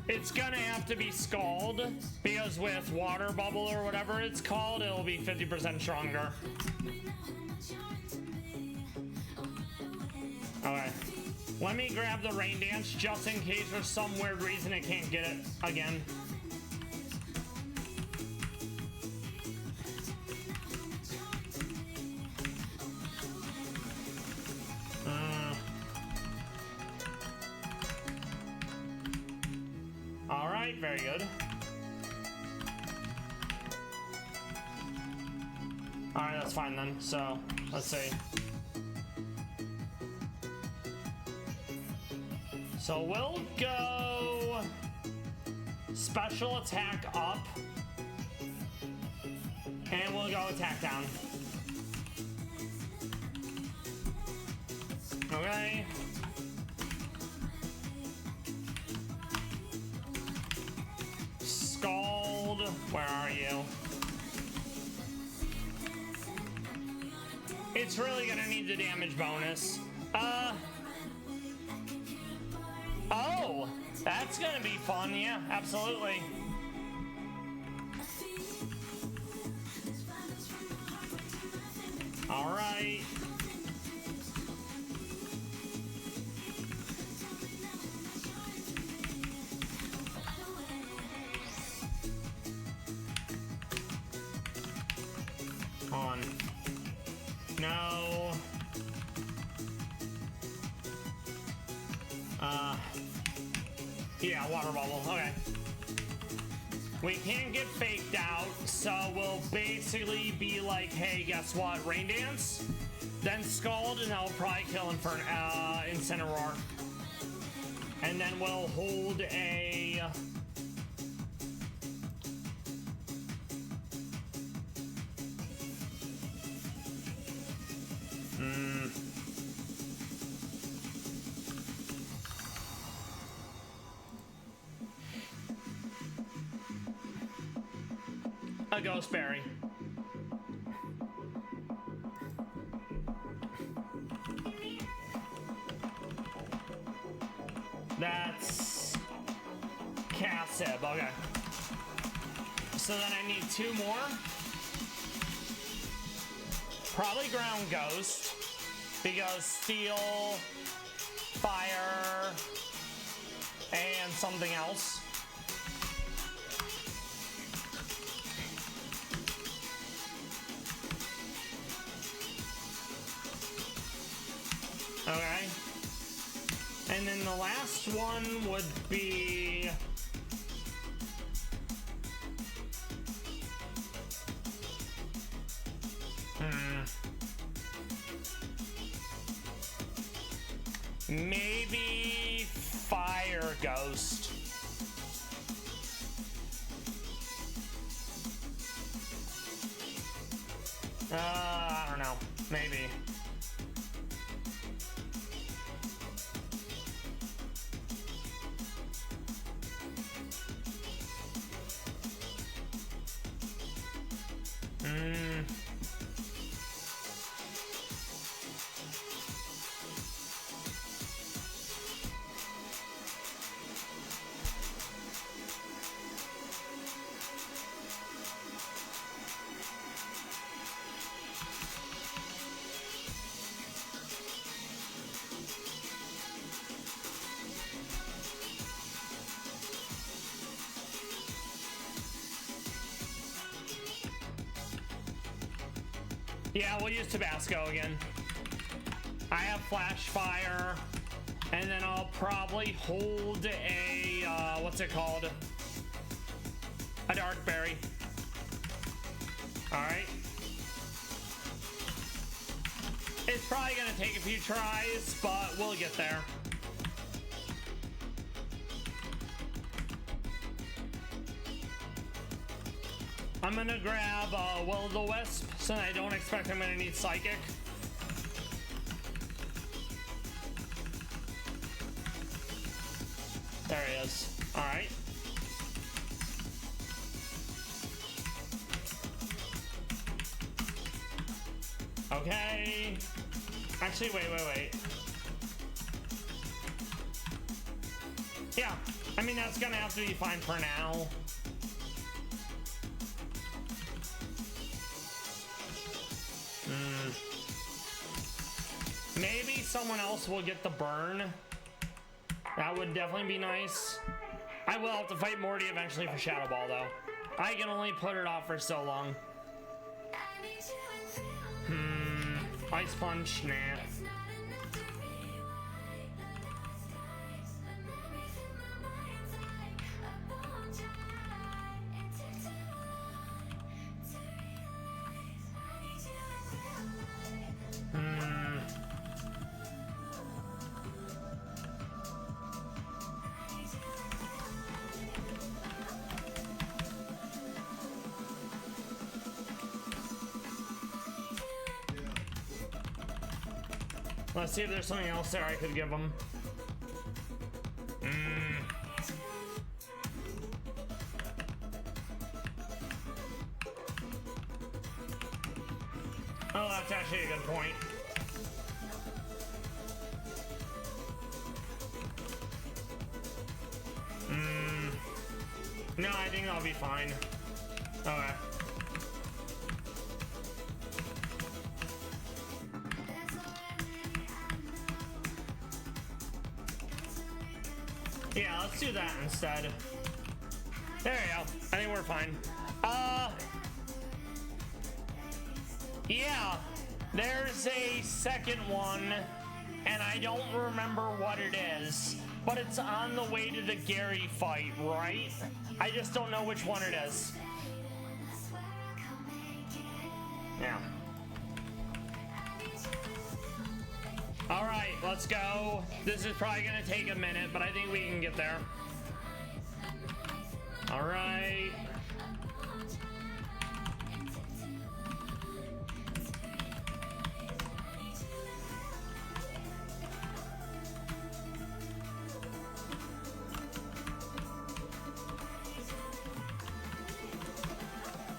A: It's gonna have to be Scald, because with Water Bubble or whatever it's called, it'll be 50% stronger. Okay. Let me grab the Rain Dance just in case for some weird reason it can't get it again. Alright, very good. Alright, that's fine then. So, let's see. So we'll go special attack up, and we'll go attack down. Okay. Scald, where are you? It's really gonna need the damage bonus. Oh, that's gonna be fun, yeah, absolutely. All right. On. No. Yeah, water bubble. Okay. We can't get faked out, so we'll basically be like, hey, guess what? Rain Dance, then Scald, and I'll probably kill Incineroar. And then we'll hold a... a ghost berry. That's Cassib, okay. So then I need 2 more. Probably ground ghost, because steel, fire, and something else. Okay. And then the last one would be... maybe fire ghost. I don't know. Maybe. Yeah, we'll use Tabasco again. I have Flash Fire, and then I'll probably hold a, what's it called? A Dark Berry. Alright. It's probably gonna take a few tries, but we'll get there. I'm gonna grab Will-o'-the-Wisp, since I don't expect I'm gonna need Psychic. There he is. Alright. Okay. Actually, wait. Yeah, I mean, that's gonna have to be fine for now. Maybe someone else will get the burn. That would definitely be nice. I will have to fight Morty eventually for Shadow Ball, though. I can only put it off for so long. Ice Punch, nah. Let's see if there's something else there I could give them. Oh, that's actually a good point. No, I think I'll be fine. Okay. Yeah, let's do that instead. There you go. I think we're fine. Yeah, there's a second one, and I don't remember what it is, but it's on the way to the Gary fight, right? I just don't know which one it is. Yeah. All right, let's go. This is probably gonna take a minute, but I think we can get there. All right.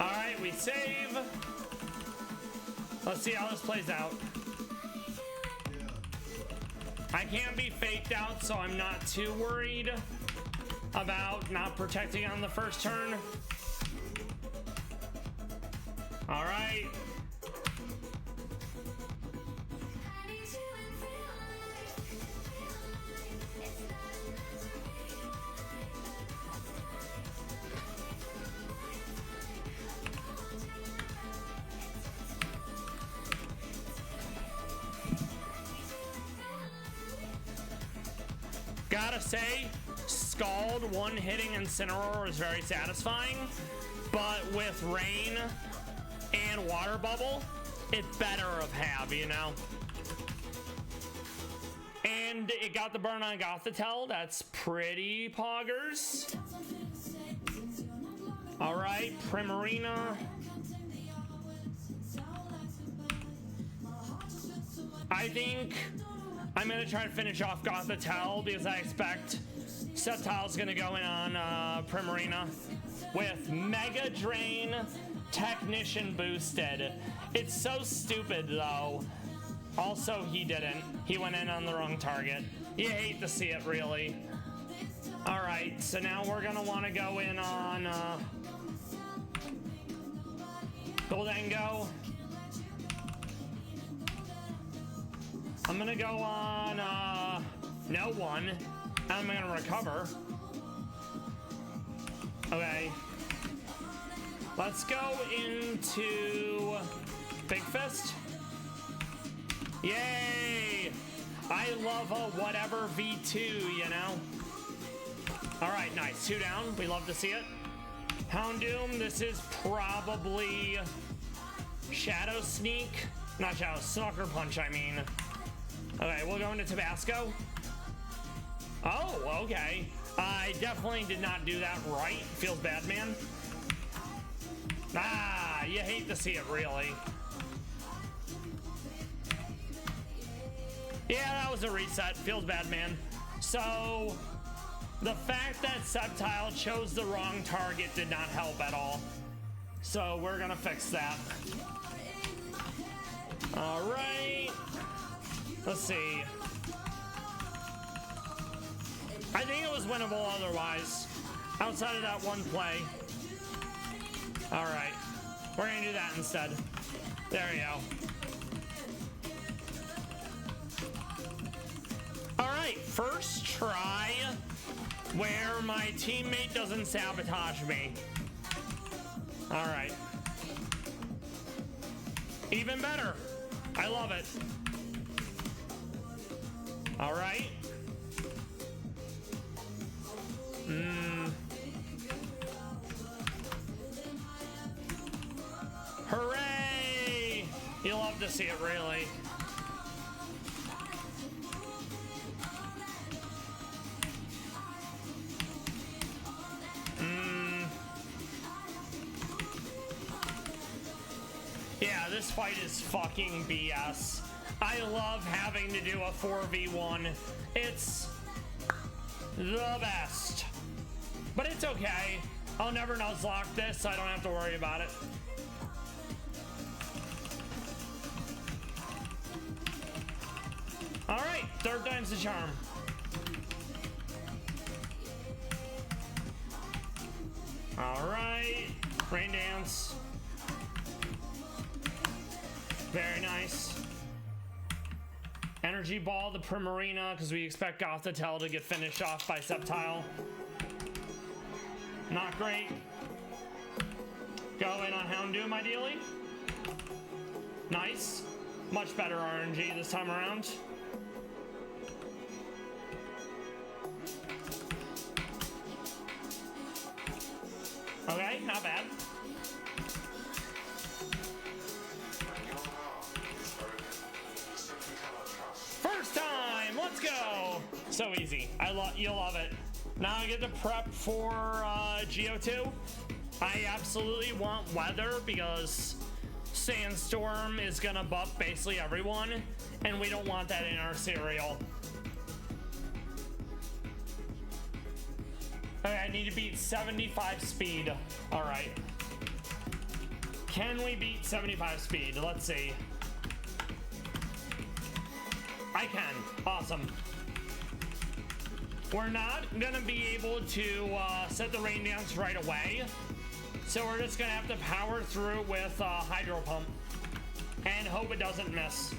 A: Alright, we save. Let's see how this plays out. I can't be faked out, so I'm not too worried about not protecting on the first turn. Alright. Gotta say, Scald one-hitting Incineroar is very satisfying, but with Rain and Water Bubble, it's better of have, you know? And it got the burn on Gothitelle. That's pretty poggers. Alright, Primarina. I think I'm gonna try to finish off Gothitelle because I expect Sceptile's gonna go in on Primarina with Mega Drain Technician boosted. It's so stupid though. Also, he didn't. He went in on the wrong target. You hate to see it, really. Alright, so now we're gonna want to go in on Goldengo. I'm gonna go on no one. I'm gonna recover. Okay. Let's go into Big Fist. Yay! I love a whatever V2, you know? Alright, nice. 2 down. We love to see it. Houndoom, this is probably Shadow Sneak. Not Shadow, Sucker Punch, I mean. Okay, we'll go into Tabasco. Oh, okay. I definitely did not do that right. Feels bad, man. Ah, you hate to see it, really. Yeah, that was a reset. Feels bad, man. So, the fact that Sceptile chose the wrong target did not help at all. So, we're gonna fix that. Alright. Let's see. I think it was winnable otherwise. Outside of that one play. Alright. We're gonna do that instead. There you go. Alright, first try where my teammate doesn't sabotage me. Alright. Even better. I love it. Alright. Hooray! You love to see it, really. Yeah, this fight is fucking BS. I love having to do a 4v1. It's the best. But it's okay. I'll never nuzlocke this, so I don't have to worry about it. Alright, third time's the charm. Alright, Rain Dance. Very nice. Energy Ball, the Primarina, because we expect Gothitelle to get finished off by Sceptile. Not great. Go in on Houndoom, ideally. Nice. Much better RNG this time around. Okay, not bad. First time, let's go. So easy. You'll love it. Now I get to prep for Geo2. I absolutely want weather because Sandstorm is gonna buff basically everyone, and we don't want that in our cereal. Okay, I need to beat 75 speed. All right. Can we beat 75 speed? Let's see. I can. Awesome. We're not gonna be able to set the rain dance right away, so we're just gonna have to power through with hydro pump and hope it doesn't miss.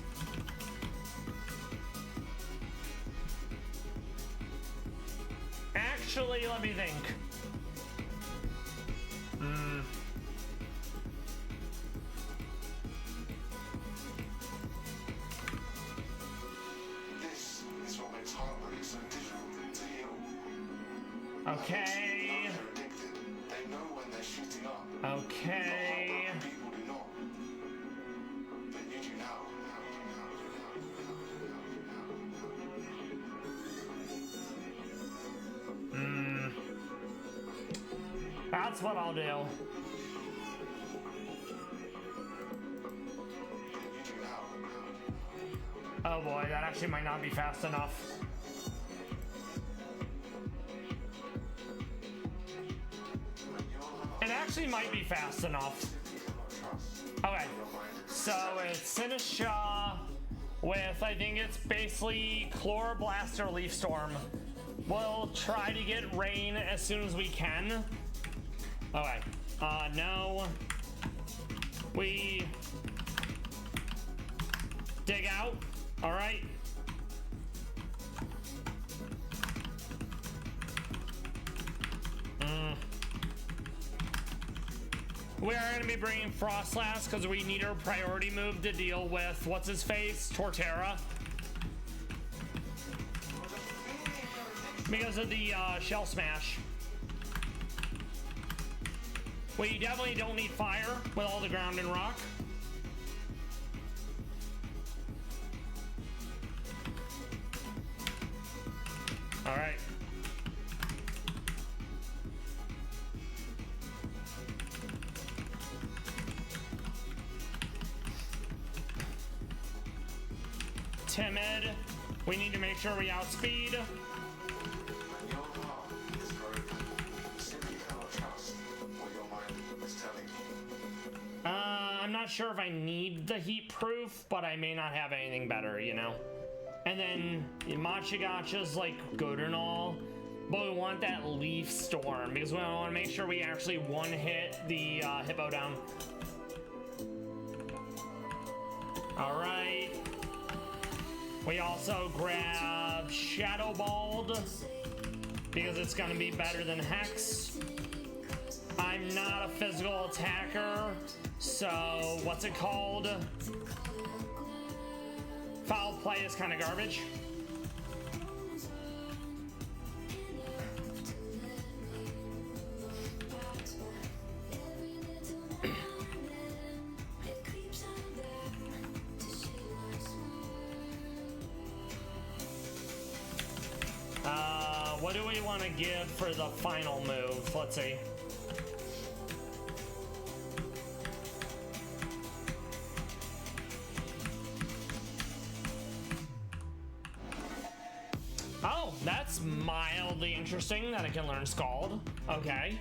A: Actually, let me think.
B: This is what makes heartbreak so difficult to heal.
A: Okay.
B: They're addicted. They know when they're shooting up.
A: Okay.
B: Not people do not. But you do now.
A: That's what I'll do.
B: You do now.
A: Oh boy, that actually might not be fast enough. It actually might be fast enough. Okay, so it's Sinisha with, I think it's basically Chloroblast or Leaf Storm. We'll try to get rain as soon as we can. Okay, no. We dig out, all right. We are going to be bringing Frostlass because we need our priority move to deal with, what's his face, Torterra. Because of the Shell Smash. We definitely don't need fire with all the ground and rock. All right. Timid. We need to make sure we outspeed.
B: Your heart is broken. You simply cannot trust what your mind is telling you.
A: I'm not sure if I need the heat proof, but I may not have anything better, you know? And then Machagacha's like good and all, but we want that Leaf Storm because we want to make sure we actually one hit the Hippo down. All right. We also grab Shadow Bald because it's going to be better than Hex. I'm not a physical attacker, so what's it called? Foul play is kind of garbage. What do we want to give for the final move? Let's see. Oh, that's mildly interesting that I can learn Scald. Okay.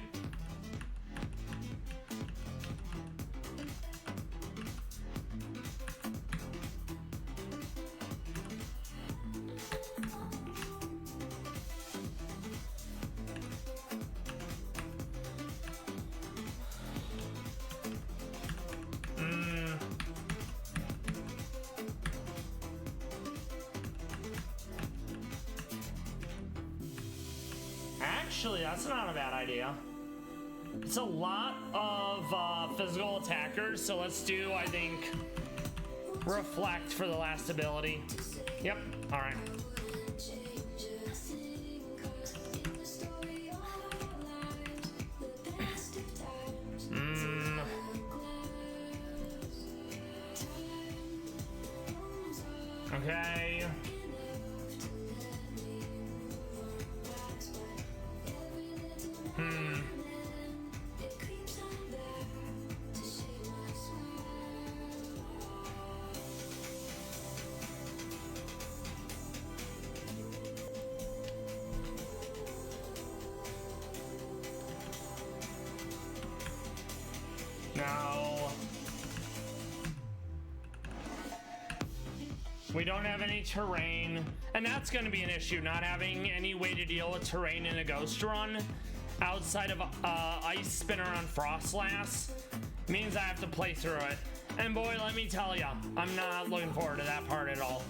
A: Actually, that's not a bad idea. It's a lot of physical attackers, so let's do, I think, Reflect for the last ability. Yep, all right. Okay. No. We don't have any terrain, and that's going to be an issue, not having any way to deal with terrain in a ghost run outside of Ice Spinner on Frostlass means I have to play through it. And boy, let me tell ya, I'm not looking forward to that part at all.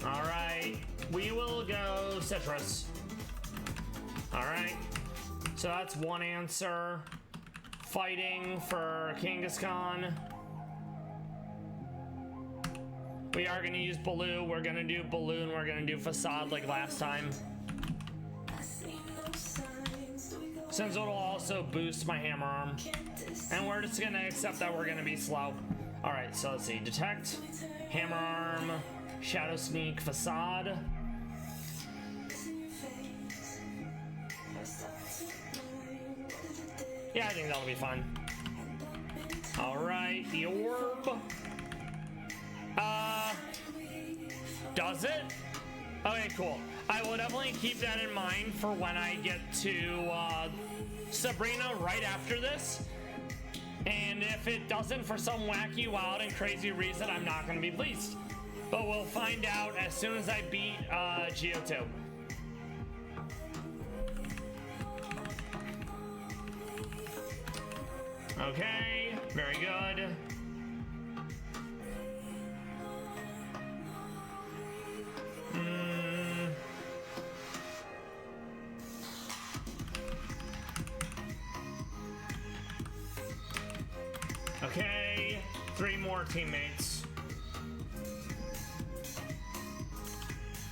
A: All right, we will go citrus. All right, so that's one answer. Fighting for Kangaskhan. We are gonna use Baloo. We're gonna do Balloon. We're gonna do Facade like last time. Since it'll also boost my hammer arm. And we're just gonna accept that we're gonna be slow. All right, so let's see. Detect, hammer arm, shadow sneak, Facade. Yeah, I think that'll be fun. All right, the orb. Does it? Okay, cool. I will definitely keep that in mind for when I get to Sabrina right after this. And if it doesn't for some wacky, wild, and crazy reason, I'm not going to be pleased. But we'll find out as soon as I beat Geo 2. Okay, very good. Okay, 3 more teammates.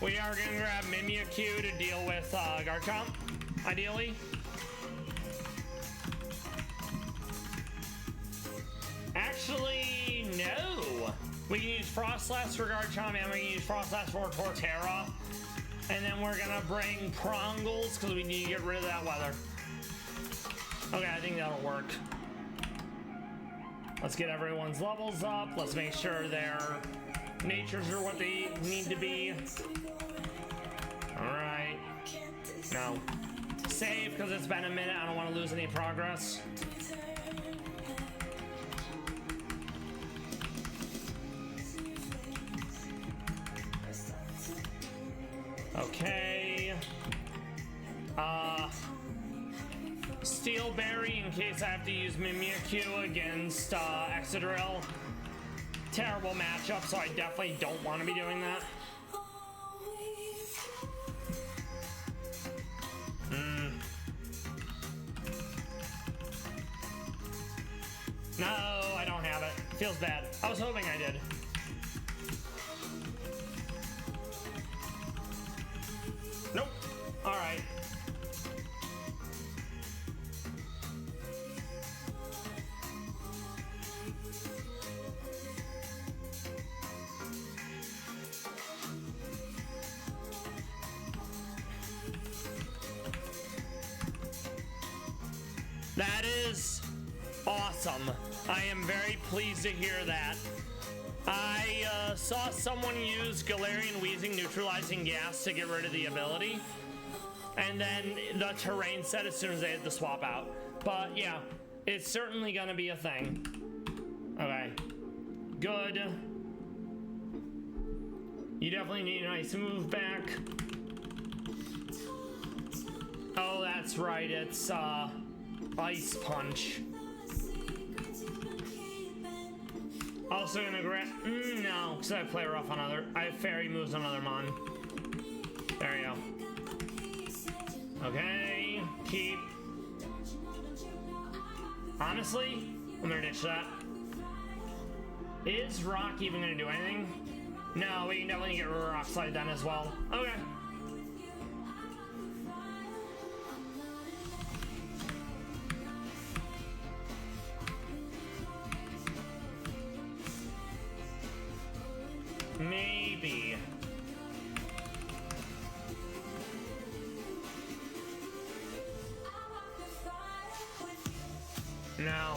A: We are gonna grab Mimikyu to deal with Garchomp, ideally. Actually, no. We can use Frostlass for Garchomp, and we can use Frostlass for Torterra. And then we're gonna bring Prongles, because we need to get rid of that weather. Okay, I think that'll work. Let's get everyone's levels up. Let's make sure their natures are what they need to be. All right. No. Save, because it's been a minute. I don't want to lose any progress. Okay. Steel Berry in case I have to use Mimikyu against Excadrill. Terrible matchup, so I definitely don't want to be doing that. No, I don't have it. Feels bad. I was hoping I did. Nope. All right. That is awesome. I am very pleased to hear that. I saw someone use Galarian Wheezing Neutralizing Gas to get rid of the ability. And then the terrain set as soon as they had the swap out. But yeah, it's certainly gonna be a thing. Okay, good. You definitely need an ice move back. Oh, that's right, it's Ice Punch. Also gonna grab, no, because I play rough on other, I have fairy moves on other mon. There you go. Okay, keep. Honestly, I'm gonna ditch that. Is Rock even gonna do anything? No, we can definitely get rid of Rock Slide then as well. Okay. Maybe. No.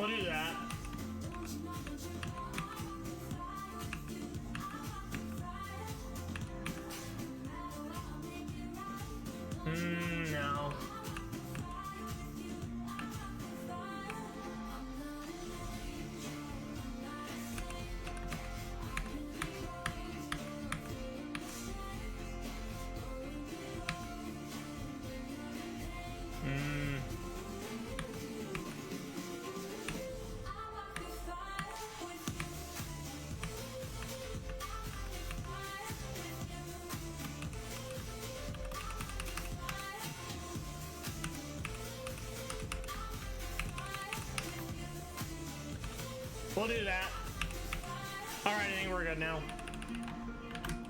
A: We'll do that. No. We'll do that. All right, I think we're good now.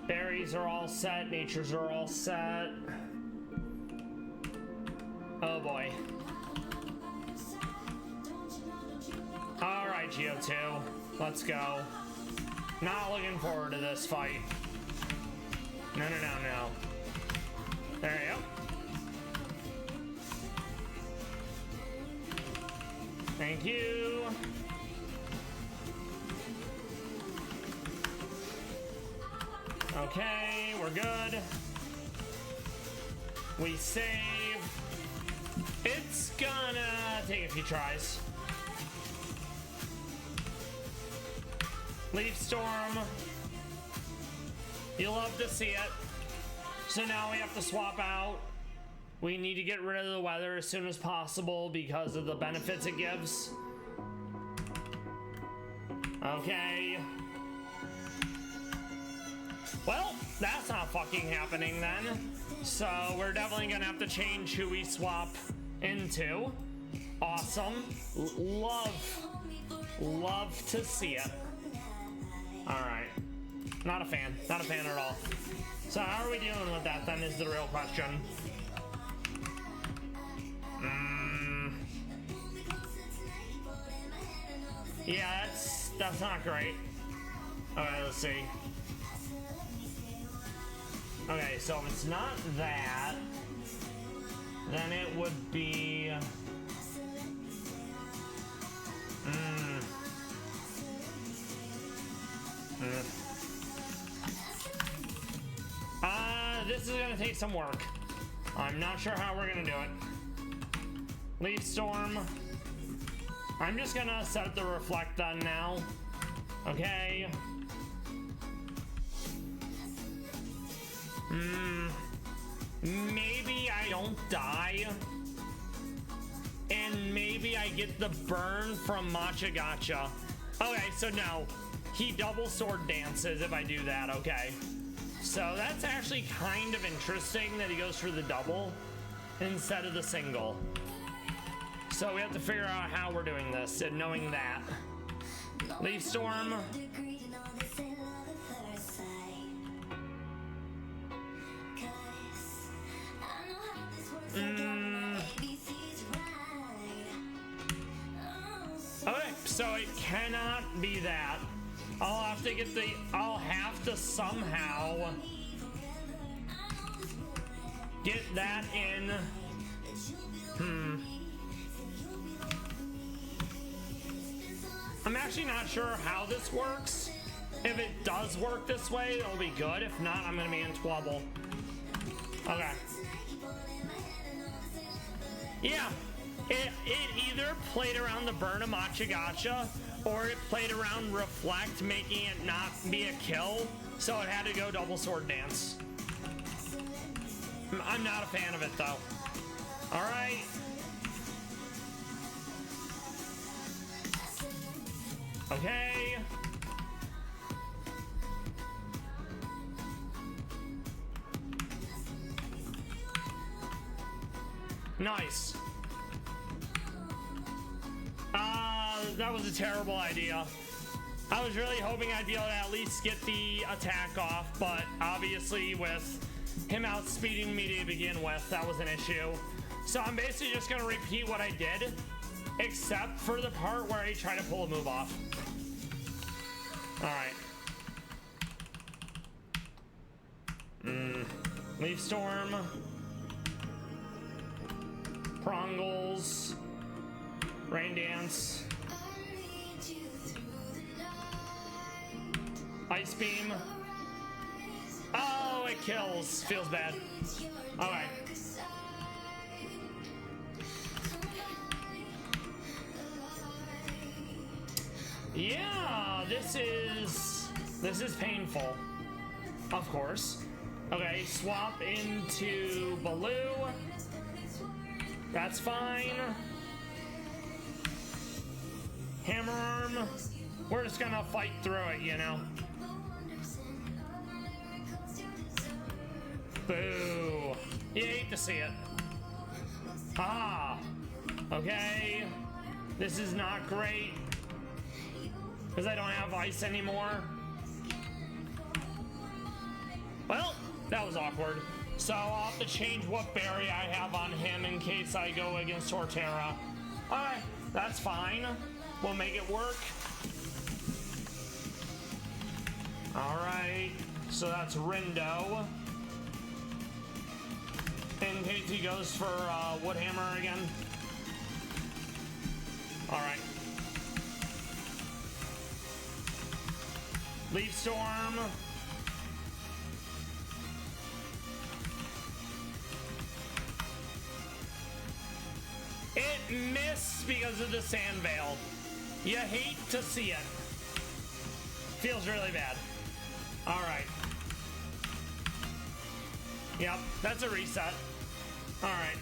A: Berries are all set. Natures are all set. Oh boy. All right, Geo2. Let's go. Not looking forward to this fight. No. There you go. Thank you. Okay, we're good. We save. It's gonna take a few tries. Leaf Storm. You'll love to see it. So now we have to swap out. We need to get rid of the weather as soon as possible because of the benefits it gives. Okay. Well, that's not fucking happening then. So we're definitely gonna have to change who we swap into. Awesome. Love to see it. All right. Not a fan at all. So how are we dealing with that then is the real question. Yeah, that's not great. Okay, let's see. Okay, so if it's not that, then it would be... This is gonna take some work. I'm not sure how we're gonna do it. Leaf Storm. I'm just gonna set the reflect on now. Okay. Maybe I don't die. And maybe I get the burn from Matcha Gotcha. Okay, so no. He double sword dances if I do that, okay. So that's actually kind of interesting that he goes for the double instead of the single. So we have to figure out how we're doing this and knowing that. Leaf Storm. Okay, so it cannot be that. I'll have to somehow get that in. I'm actually not sure how this works. If it does work this way, it'll be good. If not, I'm gonna be in trouble. Okay. Yeah, it either played around the burn of Matcha Gotcha, or it played around Reflect, making it not be a kill, so it had to go double sword dance. I'm not a fan of it though. All right. Okay. Nice. That was a terrible idea. I was really hoping I'd be able to at least get the attack off, but obviously with him outspeeding me to begin with, that was an issue. So I'm basically just gonna repeat what I did, except for the part where I try to pull a move off. All right. Leaf Storm. Prongles. Rain Dance. Ice Beam. Oh, it kills. Feels bad. Alright. Yeah, this is painful. Of course. Okay, swap into Baloo. That's fine. Hammer Arm. We're just gonna fight through it, you know. Boo. You hate to see it. Ah. Okay. This is not great. Because I don't have ice anymore. Well, that was awkward. So I'll have to change what berry I have on him in case I go against Torterra. Alright, that's fine. We'll make it work. Alright, so that's Rindo. In case he goes for Woodhammer again. Alright. Leaf Storm. It missed because of the Sand Veil. You hate to see it. Feels really bad. Alright. Yep, that's a reset. Alright.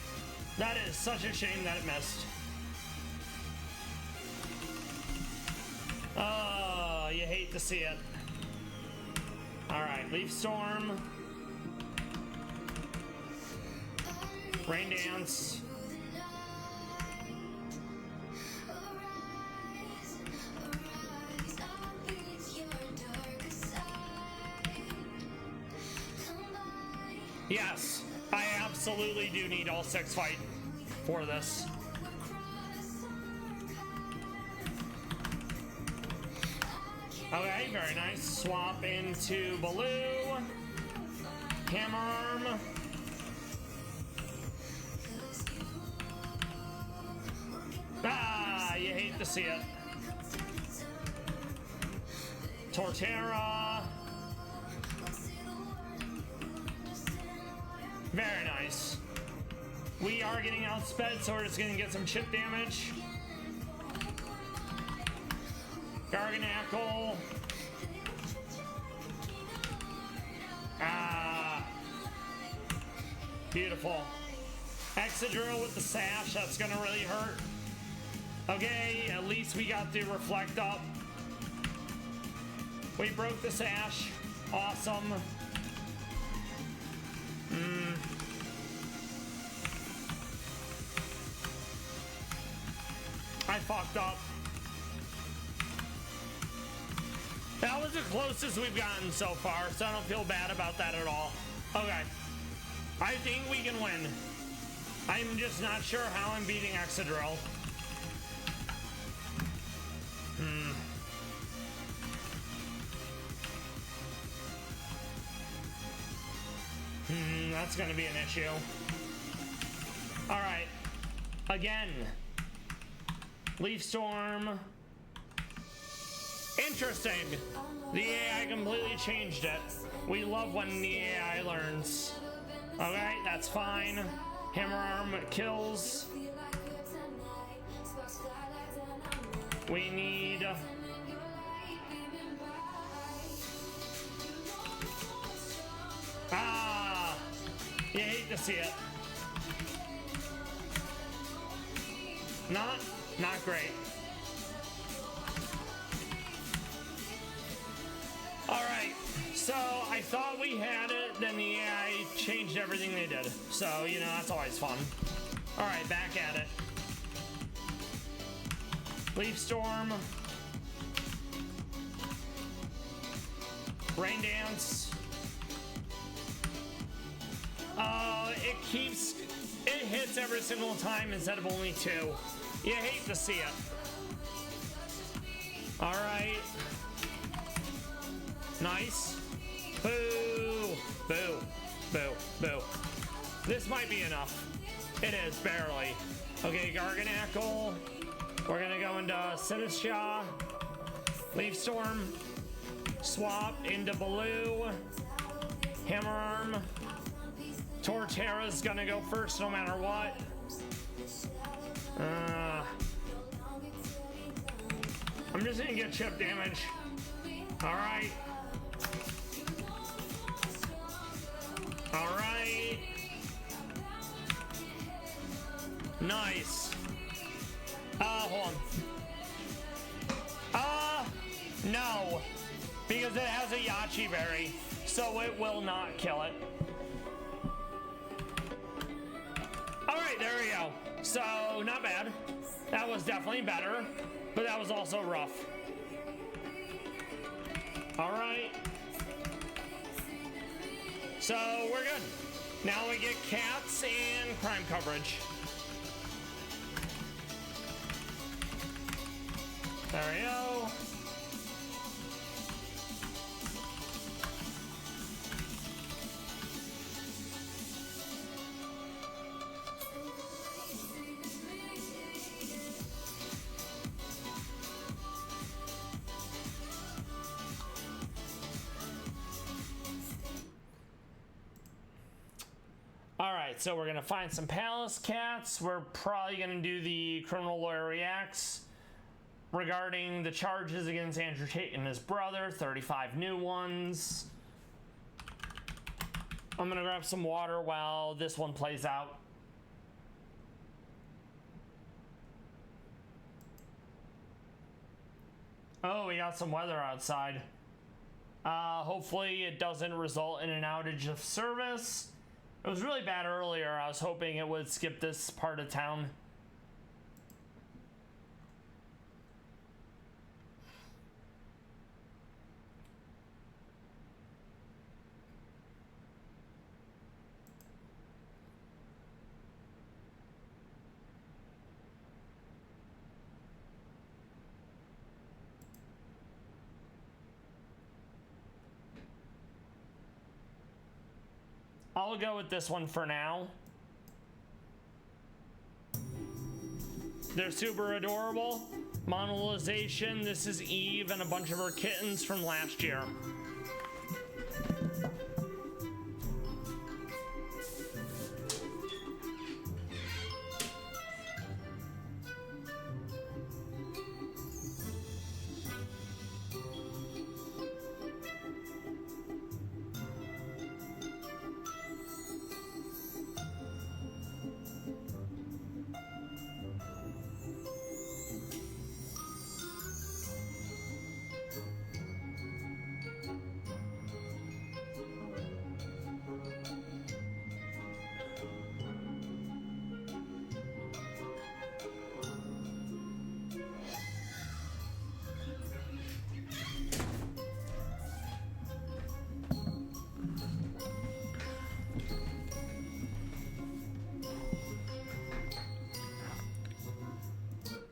A: That is such a shame that it missed. Oh, you hate to see it. Alright, Leaf Storm. Rain Dance. Yes, I absolutely do need all 6 fight for this. Okay, very nice. Swap into Baloo. Hammer Arm. Ah, you hate to see it. Torterra. Very nice. We are getting outsped, so we're just gonna get some chip damage. Garganackle. Ah. Beautiful. Excadrill with the sash, that's gonna really hurt. Okay, at least we got the reflect up. We broke the sash. Awesome. I fucked up. That was the closest we've gotten so far, so I don't feel bad about that at all. Okay. I think we can win. I'm just not sure how I'm beating Excadrill. That's gonna be an issue. Alright. Again. Leaf Storm. Interesting. The AI completely changed it. We love when the AI learns. Okay, that's fine. Hammer Arm kills. We need... Ah! You hate to see it. Not great. Alright, so I thought we had it, then the AI changed everything they did. So, you know, that's always fun. Alright, back at it. Leaf Storm. Rain Dance. It hits every single time instead of only 2. You hate to see it. Alright. Nice. Boo! Boo. Boo. Boo. This might be enough. It is, barely. Okay, Garganackle. We're gonna go into Sinistcha. Leaf Storm. Swap into blue. Hammer arm. Torterra's gonna go first no matter what. I'm just gonna get chip damage. Alright. Alright. Nice. Hold on. No. Because it has a Yachi berry, so it will not kill it. Alright, there we go. So, not bad. That was definitely better, but that was also rough. Alright. So, we're good. Now we get cats and crime coverage. There we go. Alright, so we're gonna find some Pallas cats. We're probably gonna do the criminal lawyer reacts regarding the charges against Andrew Tate and his brother, 35 new ones. I'm gonna grab some water while this one plays out. Oh, we got some weather outside. Hopefully it doesn't result in an outage of service. It was really bad earlier. I was hoping it would skip this part of town. I'll go with this one for now. They're super adorable. Monetization, this is Eve and a bunch of her kittens from last year.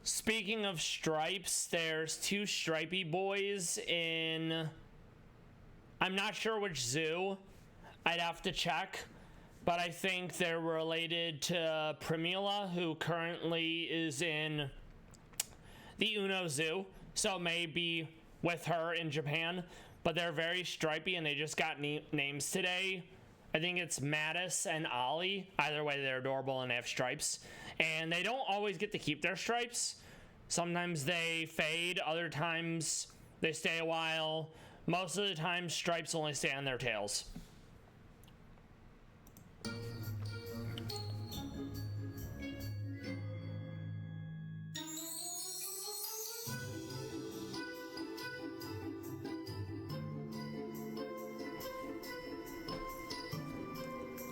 A: Speaking of stripes, there's two stripy boys in... I'm not sure which zoo. I'd have to check. But I think they're related to Primula, who currently is in the Uno Zoo. So maybe with her in Japan. But they're very stripy and they just got names today. I think it's Mattis and Ollie. Either way, they're adorable and they have stripes. And they don't always get to keep their stripes. Sometimes they fade, other times they stay a while. Most of the time, stripes only stay on their tails.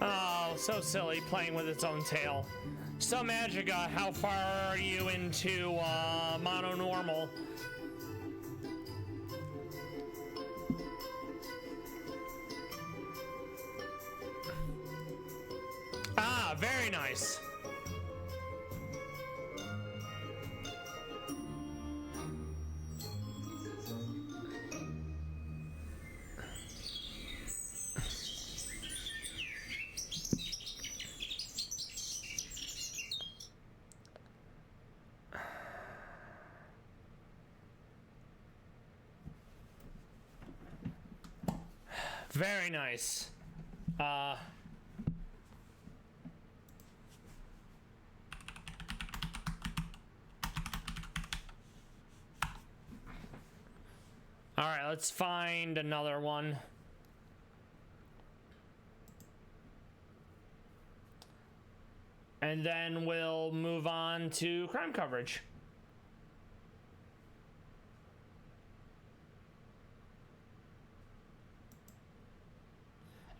A: Oh, so silly, playing with its own tail. So Magica, how far are you into mono normal? Ah, very nice. Very nice. All right, let's find another one. And then we'll move on to crime coverage.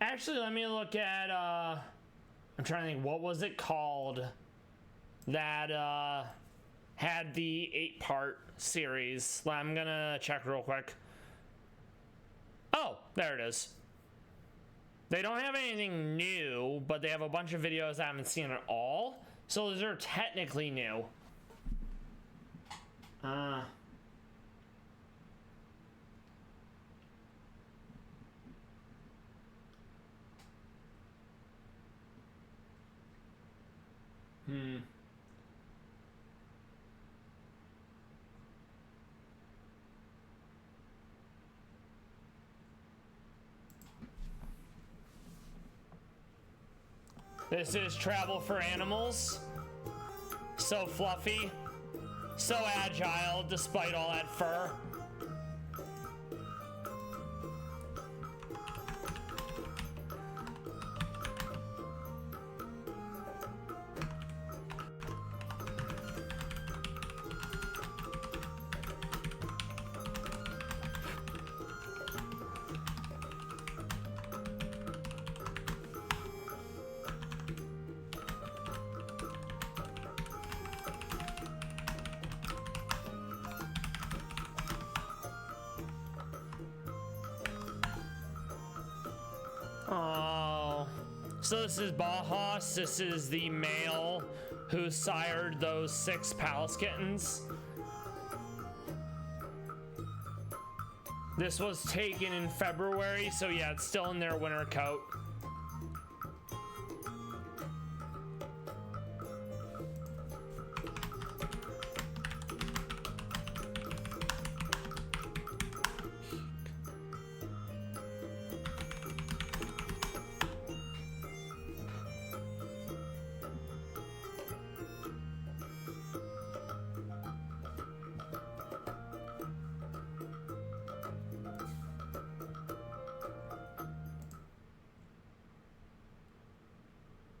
A: Actually, let me look at, I'm trying to think, what was it called that had the 8-part series? I'm gonna check real quick. Oh, there it is. They don't have anything new, but they have a bunch of videos I haven't seen at all. So those are technically new. This is Travel for Animals. So fluffy, so agile despite all that fur. Oh, so this is Bauhaus. This is the male who sired those 6 Pallas kittens. This was taken in February, so yeah, it's still in their winter coat.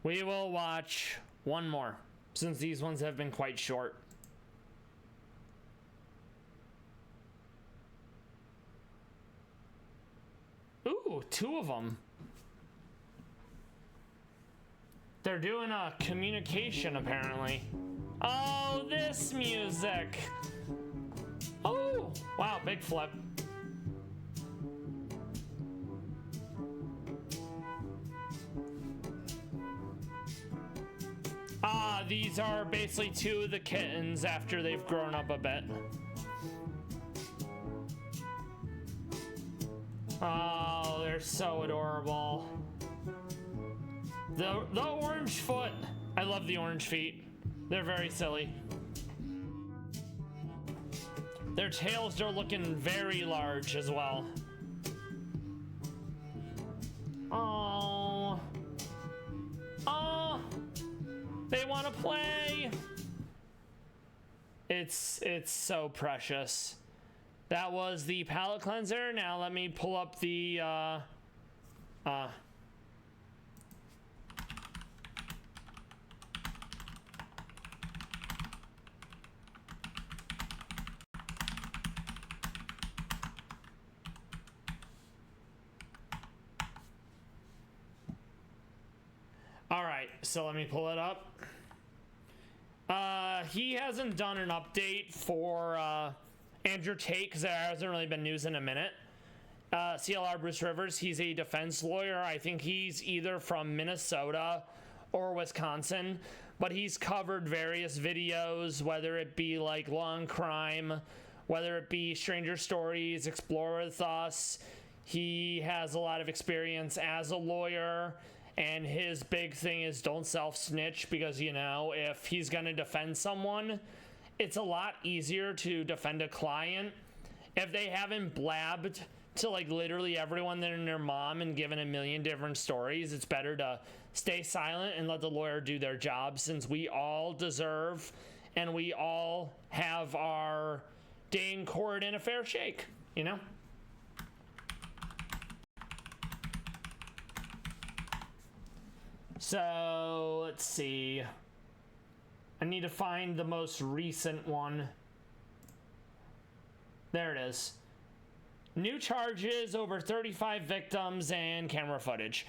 A: We will watch one more, since these ones have been quite short. Ooh, 2 of them. They're doing a communication, apparently. Oh, this music. Oh, wow, big flip. These are basically 2 of the kittens after they've grown up a bit. Oh, they're so adorable. The orange foot. I love the orange feet. They're very silly. Their tails are looking very large as well. Oh. Oh. They want to play. It's so precious. That was the palette cleanser. Now let me pull up the all right, so let me pull it up. He hasn't done an update for Andrew Tate because there hasn't really been news in a minute. CLR Bruce Rivers, he's a defense lawyer. I think he's either from Minnesota or Wisconsin, but he's covered various videos, whether it be like Law and Crime, whether it be Stranger Stories, Explore With Us. He has a lot of experience as a lawyer. And his big thing is don't self-snitch because, you know, if he's going to defend someone, it's a lot easier to defend a client if they haven't blabbed to like literally everyone and their mom and given a million different stories, it's better to stay silent and let the lawyer do their job, since we all deserve and we all have our day in court and a fair shake, you know? So let's see. I need to find the most recent one. There it is. New charges, over 35 victims, and camera footage.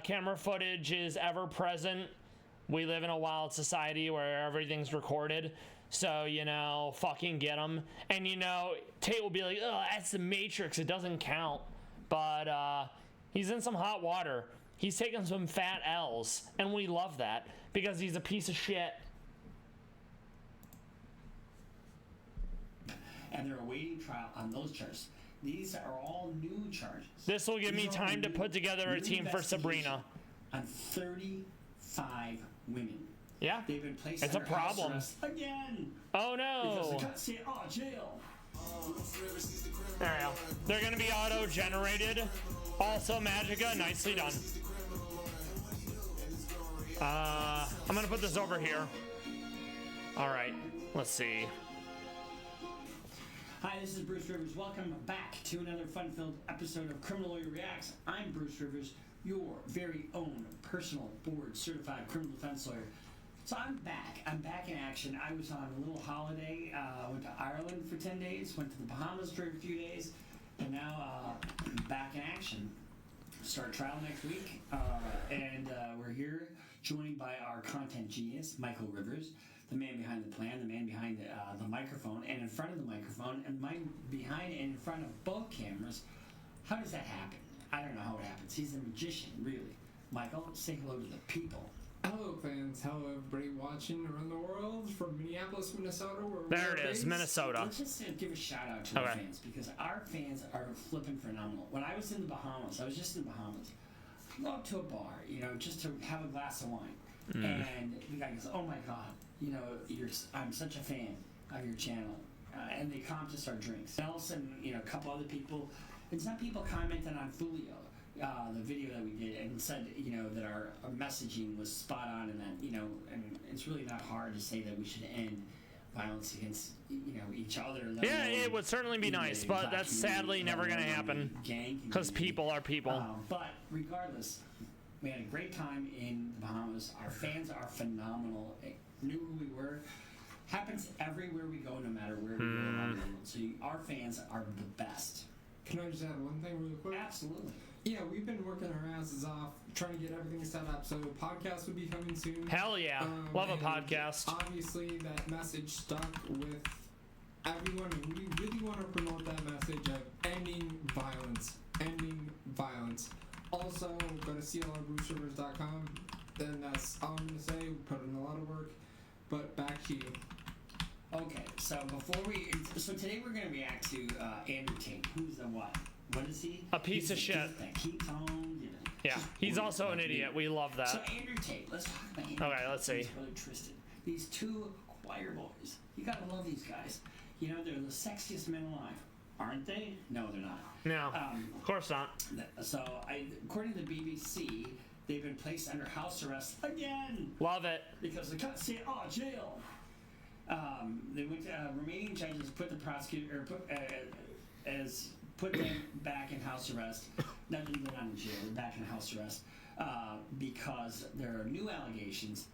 A: Camera footage is ever present. We live in a wild society where everything's recorded. So, you know, fucking get them. And, you know, Tate will be like, oh, that's the Matrix. It doesn't count. But he's in some hot water. He's taking some fat L's. And we love that because he's a piece of shit.
C: And they're awaiting trial on those charges. These are all new charges.
A: This will give me time to put together a team for Sabrina.
C: On 35 women.
A: Yeah,
C: they've been placed
A: it's a
C: under house
A: problem.
C: arrest again.
A: Oh no!
C: Because they can't say, oh, jail.
A: There we go. They're gonna be auto-generated. Also, Magica, nicely done. I'm gonna put this over here. All right, let's see.
C: Hi, this is Bruce Rivers. Welcome back to another fun-filled episode of Criminal Lawyer Reacts. I'm Bruce Rivers, your very own personal board-certified criminal defense lawyer. So I'm back. I'm back in action. I was on a little holiday. Went to Ireland for 10 days, went to the Bahamas for a few days, and now back in action. Start trial next week, and we're here joined by our content genius, Michael Rivers, the man behind the plan, the man behind the microphone, and in front of the microphone, and behind and in front of both cameras. How does that happen? I don't know how it happens. He's a magician, really. Michael, say hello to the people.
D: Hello, fans. Hello, everybody watching around the world from Minneapolis, Minnesota. Where
A: There it is, Minnesota.
C: Let's just give a shout out to our fans, because our fans are flipping phenomenal. When I was in the Bahamas, I was just in the Bahamas. I go up to a bar, you know, just to have a glass of wine. And the guy goes, oh my God, you know, I'm such a fan of your channel. And they come to start drinks. And all of a sudden, you know, a couple other people, and some people commented on Fulio. The video that we did, and said, you know, that our messaging was spot on, and that, you know, and it's really not hard to say that we should end violence against, you know, each other.
A: Yeah, it would certainly be nice, but that's sadly never going to happen because people are people.
C: But regardless, we had a great time in the Bahamas. Our fans are phenomenal. They knew who we were. Happens everywhere we go, no matter where we go around the world. So our fans are the best.
D: Can I just add one thing really quick?
C: Absolutely.
D: Yeah, we've been working our asses off trying to get everything set up, so podcast will be coming soon.
A: Hell yeah. Love a podcast.
D: Obviously, that message stuck with everyone, and we really want to promote that message of ending violence. Ending violence. Also, go to clrbrucerivers.com. Then that's all I'm going to say. We put in a lot of work, but back to you.
C: Okay, so today we're going to react to Andrew Tate. Who's the what? What is he?
A: A piece of shit. Yeah, he's also an idiot. We love that.
C: So Andrew Tate, let's talk about Andrew Tate.
A: Okay, let's see.
C: Brother Tristan. These two choir boys. You gotta love these guys. You know, they're the sexiest men alive. Aren't they? No, they're not.
A: No, of course not.
C: So, according to the BBC, they've been placed under house arrest again.
A: Love it.
C: Because they can't say, oh, jail. They went to remaining judges put the prosecutor, put them back in house arrest. They're not in jail, they're back in house arrest because there are new allegations,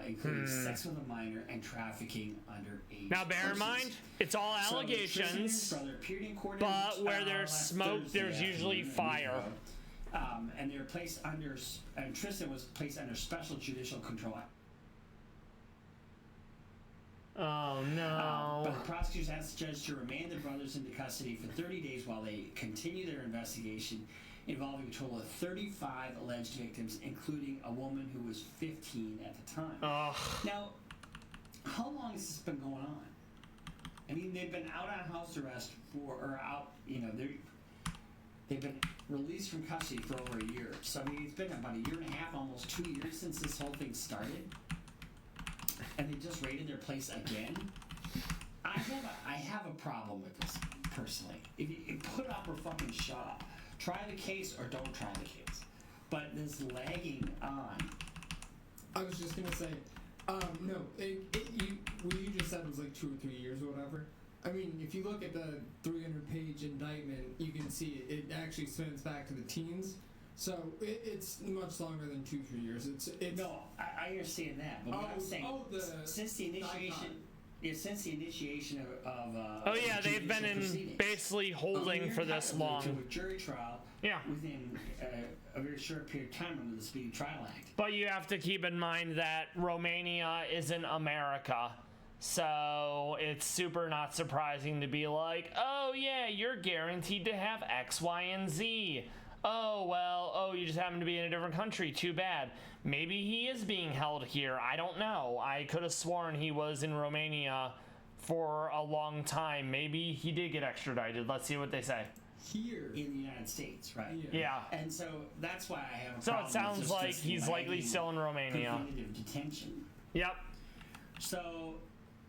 C: including sex with a minor and trafficking underage.
A: Now, bear in mind, it's all allegations,
C: so brother appeared in court
A: but where there's smoke, there's usually fire.
C: And they were placed under, and Tristan was placed under special judicial control.
A: Oh no.
C: But the prosecutors asked the judge to remand the brothers into custody for 30 days while they continue their investigation involving a total of 35 alleged victims, including a woman who was 15 at the time. Now, how long has this been going on? I mean, they've been out on house arrest they've been released from custody for over a year. So, I mean, it's been about a year and a half, almost 2 years since this whole thing started. And they just raided their place again. I have a problem with this. personally. If you put up or fucking shut up. Try the case or don't try the case. But this lagging on.
D: I was just gonna say, no, what you just said was like 2 or 3 years or whatever. I mean, if you look at the 300-page indictment, you can see it actually spans back to the teens. So it's much longer than 2-3 years. It's
C: no, I understand that, but what I'm saying, since the initiation. Yeah, since the initiation of
A: oh yeah, they've been in basically holding for this long.
C: To a jury trial.
A: Yeah.
C: Within a very short period of time under the Speedy Trial Act.
A: But you have to keep in mind that Romania isn't America. So it's super not surprising to be like, oh yeah, you're guaranteed to have X, Y, and Z. Oh, well, oh, you just happen to be in a different country. Too bad. Maybe he is being held here. I don't know. I could have sworn he was in Romania for a long time. Maybe he did get extradited. Let's see what they say.
C: Here in the United States, right?
A: Yeah.
C: And so that's why I have a
A: so
C: problem.
A: It sounds like he's likely still in Romania.
C: Preventative detention.
A: Yep.
C: So,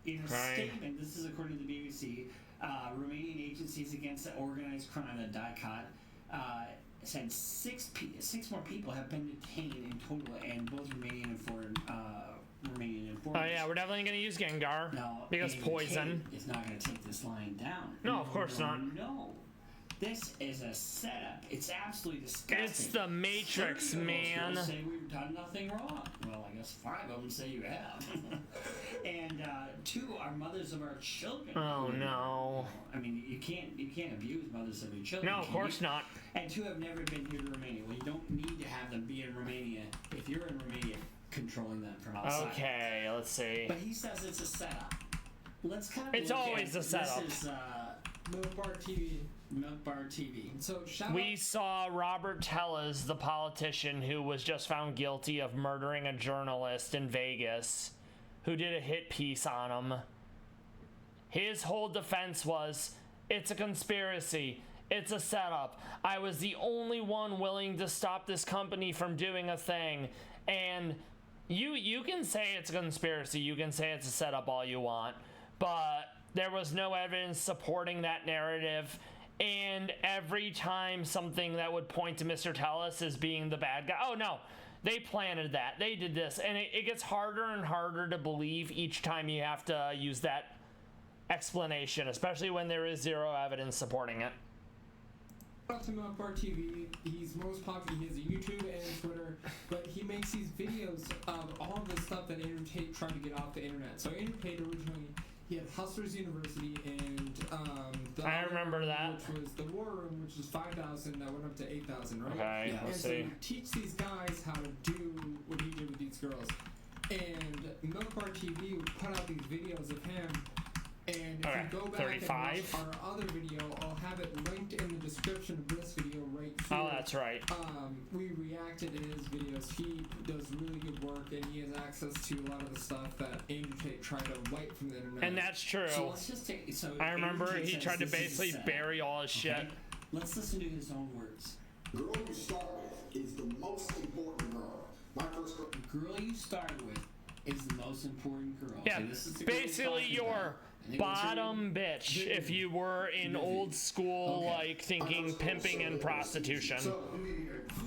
C: in a statement, this is according to the BBC, Romanian agencies against organized crime, the DICOT, said six more people have been detained in total, and both Romanian and foreign.
A: Oh yeah, we're definitely going to use Gengar because poison.
C: Is not going to take this line down.
A: No, of course not.
C: No. This is a setup. It's absolutely disgusting.
A: It's the Matrix, man.
C: Say we've done nothing wrong. Well, I guess 5 of them say you have. And 2 are mothers of our children.
A: Oh no.
C: I mean, you can't abuse mothers of your children.
A: No, of course not.
C: And 2 have never been here to Romania. Well, you don't need to have them be in Romania if you're in Romania controlling them from outside.
A: Okay, let's see.
C: But he says it's a setup. Let's kind of.
A: It's always a setup.
C: This is
D: Milk Bar TV.
C: Milk Bar TV.
D: So
A: we saw Robert Tellez, the politician who was just found guilty of murdering a journalist in Vegas, who did a hit piece on him. His whole defense was, it's a conspiracy. It's a setup. I was the only one willing to stop this company from doing a thing. And you can say it's a conspiracy. You can say it's a setup all you want. But there was no evidence supporting that narrative. And every time something that would point to Mr. Tellez as being the bad guy, oh no, they planted that, they did this, and it gets harder and harder to believe each time you have to use that explanation, especially when there is zero evidence supporting it.
D: To Milk Bar TV, he's most popular. He has a YouTube and Twitter, but he makes these videos of all the stuff that Andrew Tate tried to get off the internet. So Andrew Tate originally, he had Hustlers University and
A: I remember that,
D: which was the War Room, which was 5,000 that went up to 8,000, right?
A: Okay,
D: yeah.
A: let's
D: and
A: see.
D: So he teach these guys how to do what he did with these girls. And Milk Bar TV would put out these videos of him. And if you go back
A: 35?
D: and watch our other video, I'll have it linked in the description of this video right here.
A: Oh, that's right.
D: We reacted to his videos. He does really good work, and he has access to a lot of the stuff that Andrew Tate tried to wipe from the internet.
A: And that's true.
C: So let's just take. So
A: I remember
C: Andrew Tate
A: he
C: says
A: tried to
C: this is
A: basically
C: a setup.
A: bury all his shit.
C: Okay? Let's listen to his own words.
B: The girl you start with is the most important girl. My first girl.
C: The girl you started with is the most important girl.
A: Yeah,
C: So this is the girl he's
A: basically
C: talking
A: your
C: about. And what's her
A: bottom
C: name?
A: bitch if you were in old school, like thinking pimping and prostitution.
B: So,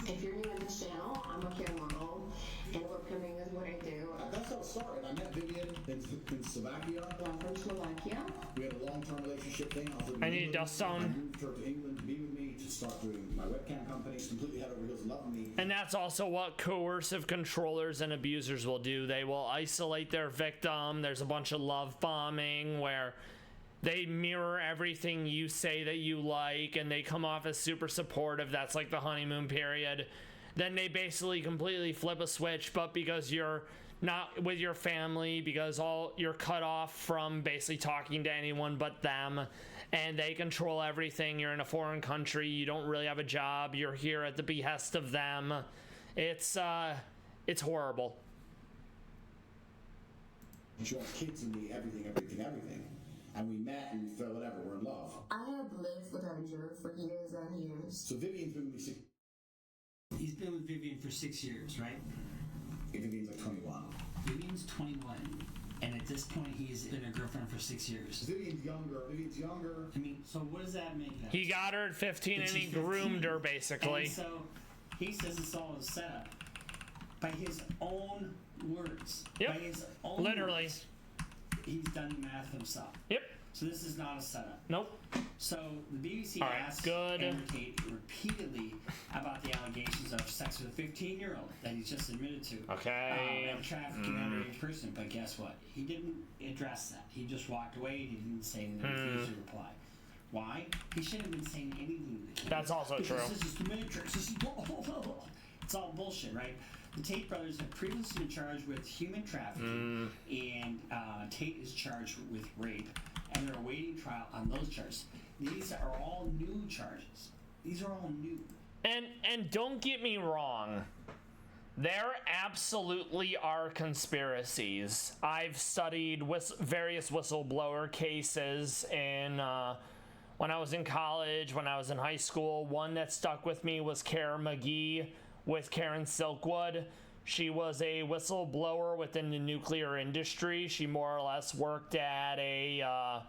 E: If you're new to this channel, I'm a care model, and lip pimping is what I do.
B: that's how it started. I met Vivian in Slovakia.
E: I'm from Slovakia.
B: We had a long-term relationship thing. I was living
A: I
B: in
A: need
B: England.
A: dust zone.
B: I moved her to England to be with me to start doing my webcam company. She's completely head over heels in love with me.
A: And that's also what coercive controllers and abusers will do. They will isolate their victim. There's a bunch of love bombing where they mirror everything you say that you like, and they come off as super supportive. That's like the honeymoon period. Then they basically completely flip a switch, but because you're not with your family, because you're cut off from basically talking to anyone but them, and they control everything. You're in a foreign country, you don't really have a job, you're here at the behest of them. It's horrible.
B: She wants kids and me, everything. And we met and we fell whatever, we're in love.
E: I have lived with Andrew for years and years.
B: So Vivian's been with me
C: He's been with Vivian for 6 years, right?
B: Vivian's like 21.
C: Vivian's 21, and at this point he's been a girlfriend for 6 years.
F: Vivian's younger.
C: I mean, so what does that make that?
A: He got her at 15 and
C: She's
A: he
C: 15.
A: groomed her, basically.
C: And so he says it's all a setup. By his own words.
A: Yep.
C: By his own
A: Literally.
C: words, he's done the math himself.
A: Yep.
C: So this is not a setup.
A: Nope.
C: So the BBC
A: All right,
C: asked
A: good.
C: Andrew Tate repeatedly about the allegations of sex with a 15-year-old that he's just admitted to.
A: Okay.
C: And trafficking an underage person. But guess what? He didn't address that. He just walked away and he didn't say anything. He refused to reply. Why? He shouldn't have been saying anything to the kid.
A: That's also
C: because
A: true.
C: This is the Matrix. This is it's all bullshit, right? The Tate brothers have previously been charged with human trafficking, and Tate is charged with rape, and they're awaiting trial on those charges. These are all new charges. These are all new.
A: And don't get me wrong. There absolutely are conspiracies. I've studied various whistleblower cases in when I was in college, when I was in high school. One that stuck with me was Kara McGee with Karen Silkwood. She was a whistleblower within the nuclear industry. She more or less worked at a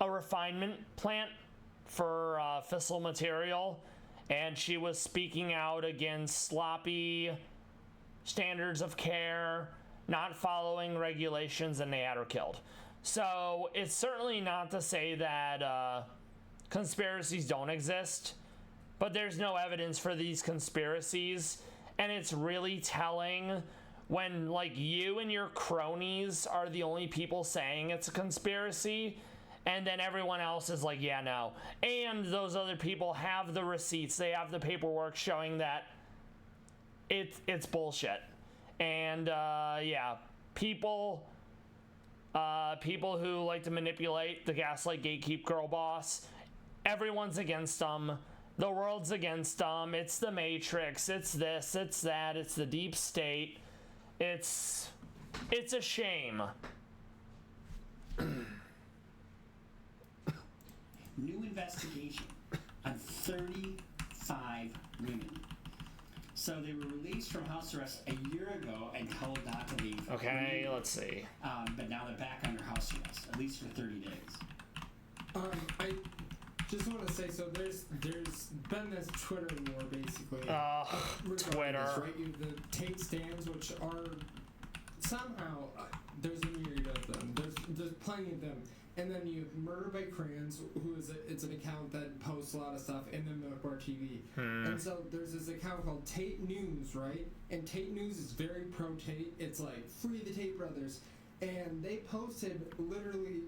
A: refinement plant for fissile material, and she was speaking out against sloppy standards of care, not following regulations, and they had her killed. So it's certainly not to say that conspiracies don't exist, but there's no evidence for these conspiracies, and it's really telling when, like, you and your cronies are the only people saying it's a conspiracy, and then everyone else is like, yeah, no. And those other people have the receipts, they have the paperwork showing that it's bullshit. And yeah, people who like to manipulate the gaslight gatekeep girl boss, everyone's against them. The world's against them. It's the Matrix. It's this. It's that. It's the deep state. It's a shame.
C: New investigation on 35 women. So they were released from house arrest a year ago and told not to leave.
A: Okay, let's see.
C: But now they're back under house arrest, at least for 30 days.
D: I just want to say, so there's been this Twitter war, basically. regarding
A: Twitter.
D: this, right? You have the Tate stands, which are somehow, there's a myriad of them. There's plenty of them. And then you have Murder by Crayons, who is it's an account that posts a lot of stuff, and then Milk Bar TV. And so there's this account called Tate News, right? And Tate News is very pro Tate. It's like, free the Tate brothers. And they posted literally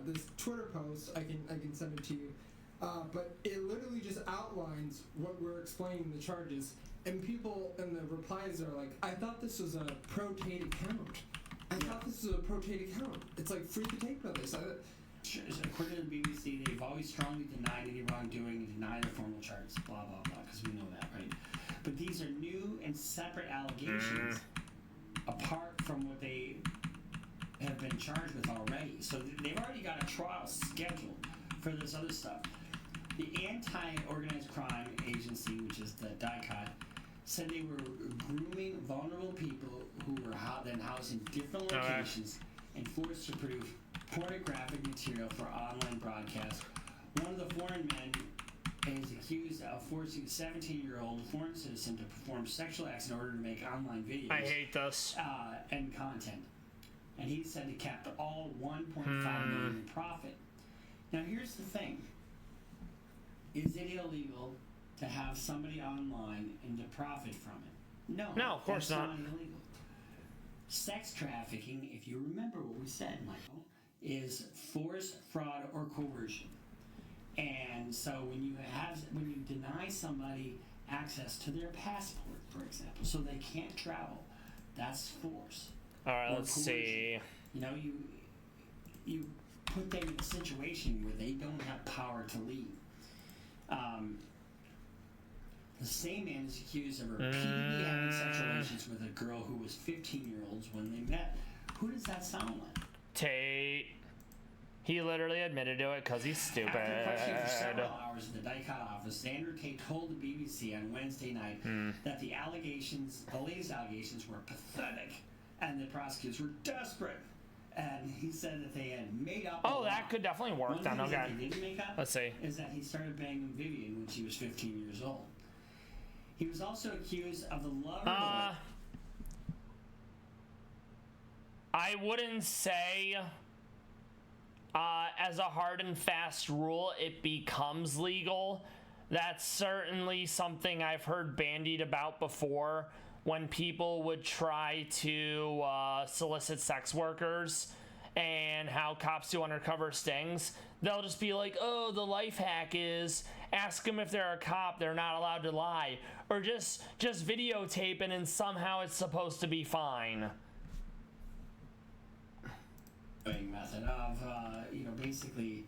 D: this Twitter post. I can send it to you. But it literally just outlines what we're explaining the charges. And people in the replies are like, I thought this was a pro Tate account. I thought this was a pro Tate account. It's like, free the Tate brothers.
C: According to the BBC, they've always strongly denied any wrongdoing and denied their formal charges, blah, blah, blah, because we know that, right? But these are new and separate allegations apart from what they have been charged with already. So they've already got a trial scheduled for this other stuff. The Anti-Organized Crime Agency, which is the DICOT, said they were grooming vulnerable people who were then housed in different locations and forced to produce pornographic material for online broadcast. One of the foreign men is accused of forcing a 17-year-old foreign citizen to perform sexual acts in order to make online videos.
A: I hate this.
C: And content. And he said he kept all 1.5 million in profit. Now here's the thing. Is it illegal to have somebody online and to profit from it? No,
A: of course
C: that's
A: not.
C: illegal. Sex trafficking, if you remember what we said, Michael, is force, fraud, or coercion. And so when you deny somebody access to their passport, for example, so they can't travel, that's force.
A: All right,
C: Or
A: let's
C: coercion.
A: see.
C: You know, you put them in a situation where they don't have power to leave. The same man is accused of repeatedly having sexual relations with a girl who was 15-year-olds when they met. Who does that sound like?
A: Tate. He literally admitted to it because he's stupid.
C: After questioning for several hours at the DICOT office, Andrew Tate told the BBC on Wednesday night that the latest allegations were pathetic and the prosecutors were desperate. And he said that they had made up.
A: Oh, that could definitely work then.
C: One thing
A: Okay.
C: that they didn't make up
A: Let's see.
C: is that he started banging Vivian when she was 15 years old. He was also accused of the lover boy.
A: I wouldn't say as a hard and fast rule it becomes legal. That's certainly something I've heard bandied about before when people would try to solicit sex workers and how cops do undercover stings. They'll just be like, oh, the life hack is ask them if they're a cop, they're not allowed to lie. Or just videotape it and somehow it's supposed to be fine.
C: Method of, basically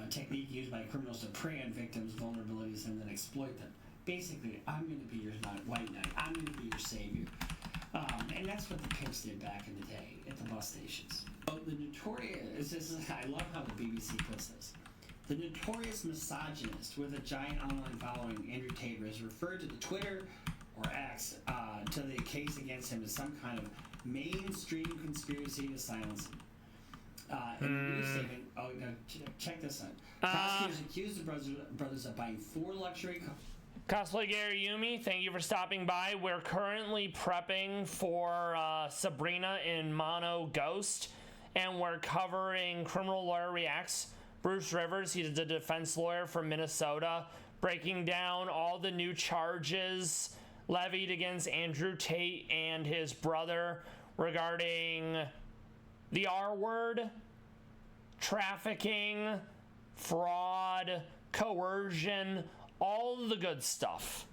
C: technique used by criminals to prey on victims' vulnerabilities and then exploit them. Basically, I'm going to be your white knight. I'm going to be your savior. And that's what the pimps did back in the day at the bus stations. Oh, the notorious, I love how the BBC puts this. The notorious misogynist with a giant online following, Andrew Tabor, has referred to the Twitter or X to the case against him as some kind of mainstream conspiracy to silence him. In the news statement, check this out. Prosecutors accused the brothers of buying 4 luxury
A: Cosplay Gary Yumi, thank you for stopping by. We're currently prepping for Sabrina in Mono Ghost, and we're covering Criminal Lawyer Reacts. Bruce Rivers, he's a defense lawyer from Minnesota, breaking down all the new charges levied against Andrew Tate and his brother regarding the R word, trafficking, fraud, coercion, all the good stuff.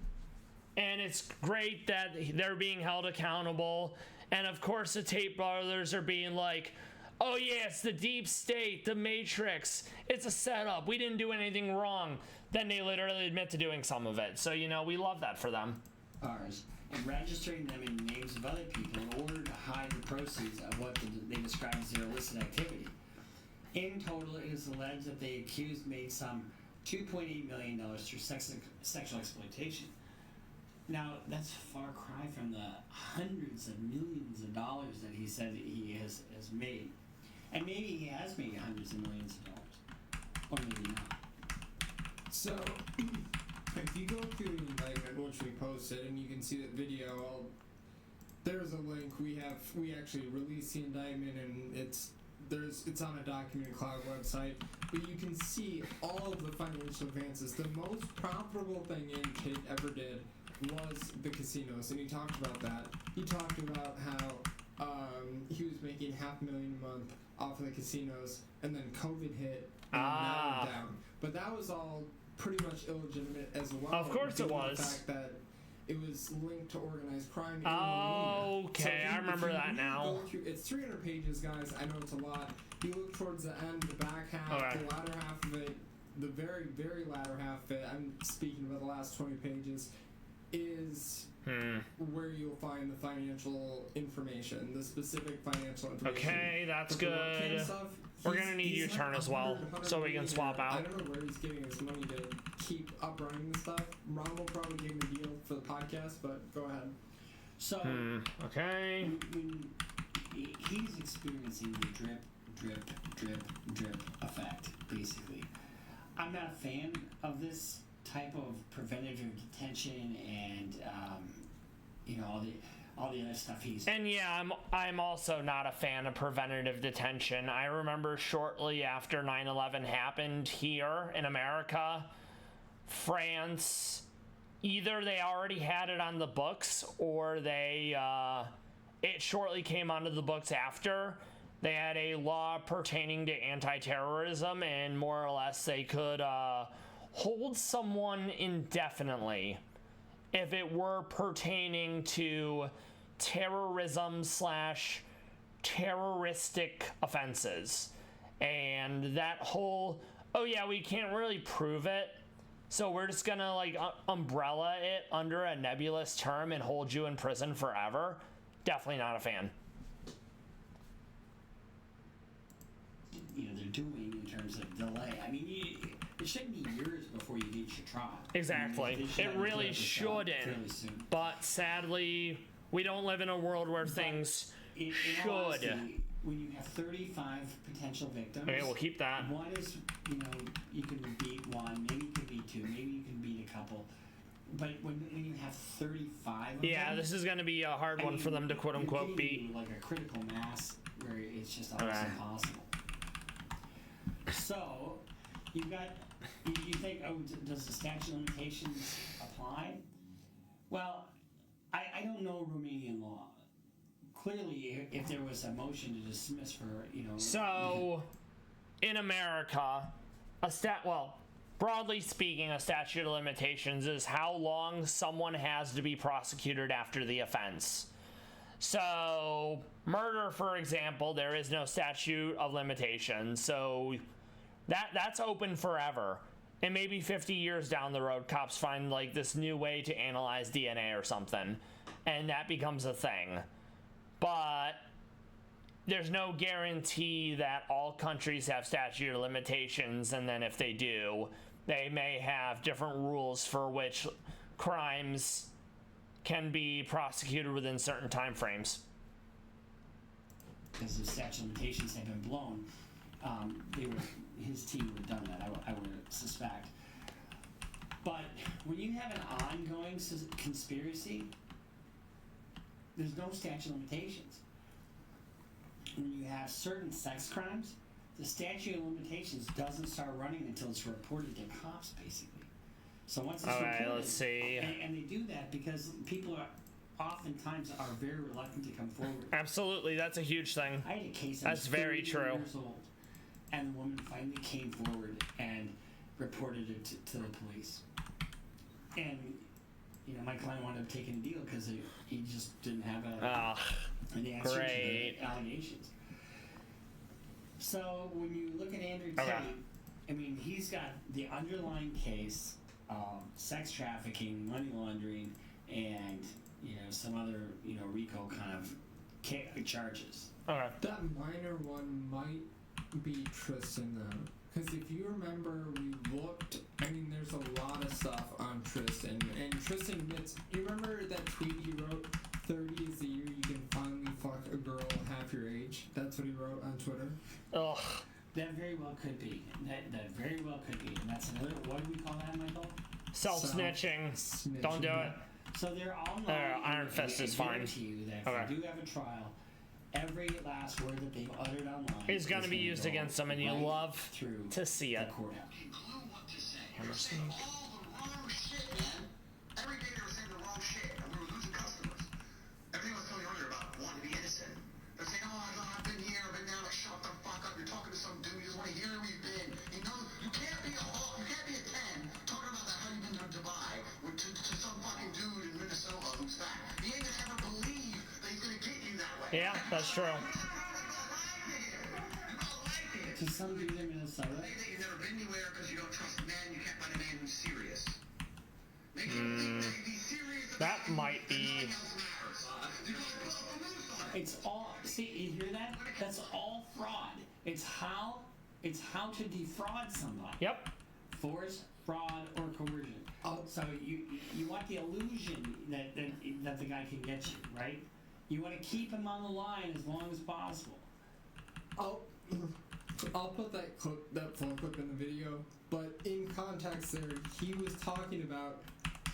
A: And it's great that they're being held accountable. And of course the Tate brothers are being like, oh yeah, it's the deep state, the Matrix, it's a setup, we didn't do anything wrong. Then they literally admit to doing some of it. So, we love that for them.
C: Ours, and registering them in names of other people in order to hide the proceeds of what they describe as their illicit activity. In total, it is alleged that the accused made some $2.8 million through sexual exploitation. Now, that's a far cry from the hundreds of millions of dollars that he said he has made. And maybe he has made hundreds of millions of dollars. Or maybe not.
D: So, if you go through the indictment, which we posted, and you can see that video, there's a link. We actually released the indictment, and it's on a Document Cloud website. But you can see all of the financial advances. The most profitable thing Tate ever did was the casinos, and he talked about that. He talked about how he was making $500,000 a month off of the casinos, and then COVID hit, and that went down. But that was all pretty much illegitimate as well.
A: Of course it was.
D: The fact that it was linked to organized crime.
A: Okay, I remember that now.
D: It's 300 pages, guys. I know it's a lot. You look towards the end, the back half, the latter half of it, the very, very latter half of it, I'm speaking about the last 20 pages, is where you'll find the financial information, the specific financial information.
A: Okay, that's good. We're going to need your turn as well, so we can swap out.
D: I don't know where he's getting his money to keep up running the stuff. Ron will probably give him a deal for the podcast, but go ahead.
C: So,
A: okay.
C: when he's experiencing the drip, drip, drip, drip effect, basically. I'm not a fan of this type of preventative detention and, all the other stuff he's...
A: And yeah, I'm also not a fan of preventative detention. I remember shortly after 9/11 happened here in America, France, either they already had it on the books or it shortly came onto the books after. They had a law pertaining to anti-terrorism, and more or less they could hold someone indefinitely if it were pertaining to terrorism / terroristic offenses. And that whole, oh yeah, we can't really prove it, so we're just gonna umbrella it under a nebulous term and hold you in prison forever. Definitely not a fan.
C: They're doing in terms of delay. I mean, it shouldn't be years before you get your trial.
A: Exactly. It really shouldn't. But sadly, we don't live in a world where things
C: in
A: Should.
C: all honesty, when you have 35 potential victims,
A: Okay, we'll keep that.
C: one is, you can beat one, maybe you can beat two, maybe you can beat a couple. But when you have 35 of
A: Yeah,
C: them,
A: this is going to be a hard one for them to quote unquote
C: you're
A: beat.
C: getting like a critical mass where it's just almost
A: Okay.
C: impossible. So, you think, does the statute of limitations apply? Well, I don't know Romanian law. Clearly, if there was a motion to dismiss for,
A: So, in America, broadly speaking, a statute of limitations is how long someone has to be prosecuted after the offense. So, murder, for example, there is no statute of limitations. So, that's open forever. And maybe 50 years down the road, cops find like this new way to analyze DNA or something, and that becomes a thing. But there's no guarantee that all countries have statute of limitations, and then if they do, they may have different rules for which crimes can be prosecuted within certain time frames.
C: Because the statute of limitations had been blown, his team would have done that, I would suspect. But when you have an ongoing conspiracy, there's no statute of limitations. When you have certain sex crimes, the statute of limitations doesn't start running until it's reported to cops, basically. So once it's
A: Alright,
C: reported,
A: let's see.
C: And they do that because people oftentimes are very reluctant to come forward.
A: Absolutely, that's a huge thing.
C: I had a case.
A: That's very true.
C: Years old, and the woman finally came forward and reported it to the police. And my client wound up taking a deal because he just didn't have an answer to the allegations. So when you look at Andrew Tate, he's got the underlying case of sex trafficking, money laundering, and some other RICO kind of charges.
A: Okay.
D: That minor one might be Tristan though, because if you remember, we looked. There's a lot of stuff on Tristan, and Tristan admits. You remember that tweet he wrote? 30 is the year you can finally fuck a girl half your age. That's what he wrote on Twitter.
A: Ugh.
C: That very well could be. That very well could be, and that's another. What do we call that, Michael?
A: Self-snitching. Don't do it.
C: So they're all
A: Iron Fist is fine.
C: To you that if you do have a trial, every last word that they've uttered online
A: is going to be used against them, and you love to see it.
B: Emerson. All the wrong shit, man. Every day they were saying the wrong shit, and we were losing customers. Everything I was telling you earlier about wanting to be innocent. They're saying, I've been here, I've been there, like, shut the fuck up. You're talking to some dude, you just want to hear where you've been. You can't be a hawk, you can't be a 10 talking about that how you've been to Dubai to some fucking dude in Minnesota who's fat. He ain't gonna ever believe that he's gonna get you that way.
A: Yeah, that's true.
C: To some dude in Minnesota.
B: Say that you've never been anywhere because you don't trust men, you can't find a man who's serious. Make you think that he's serious.
A: That might be.
C: It's all. See, you hear that? That's all fraud. It's how to defraud somebody.
A: Yep.
C: Force, fraud, or coercion. So you want the illusion that the guy can get you, right? You want to keep him on the line as long as possible.
D: I'll put that full clip in the video, but in context there, he was talking about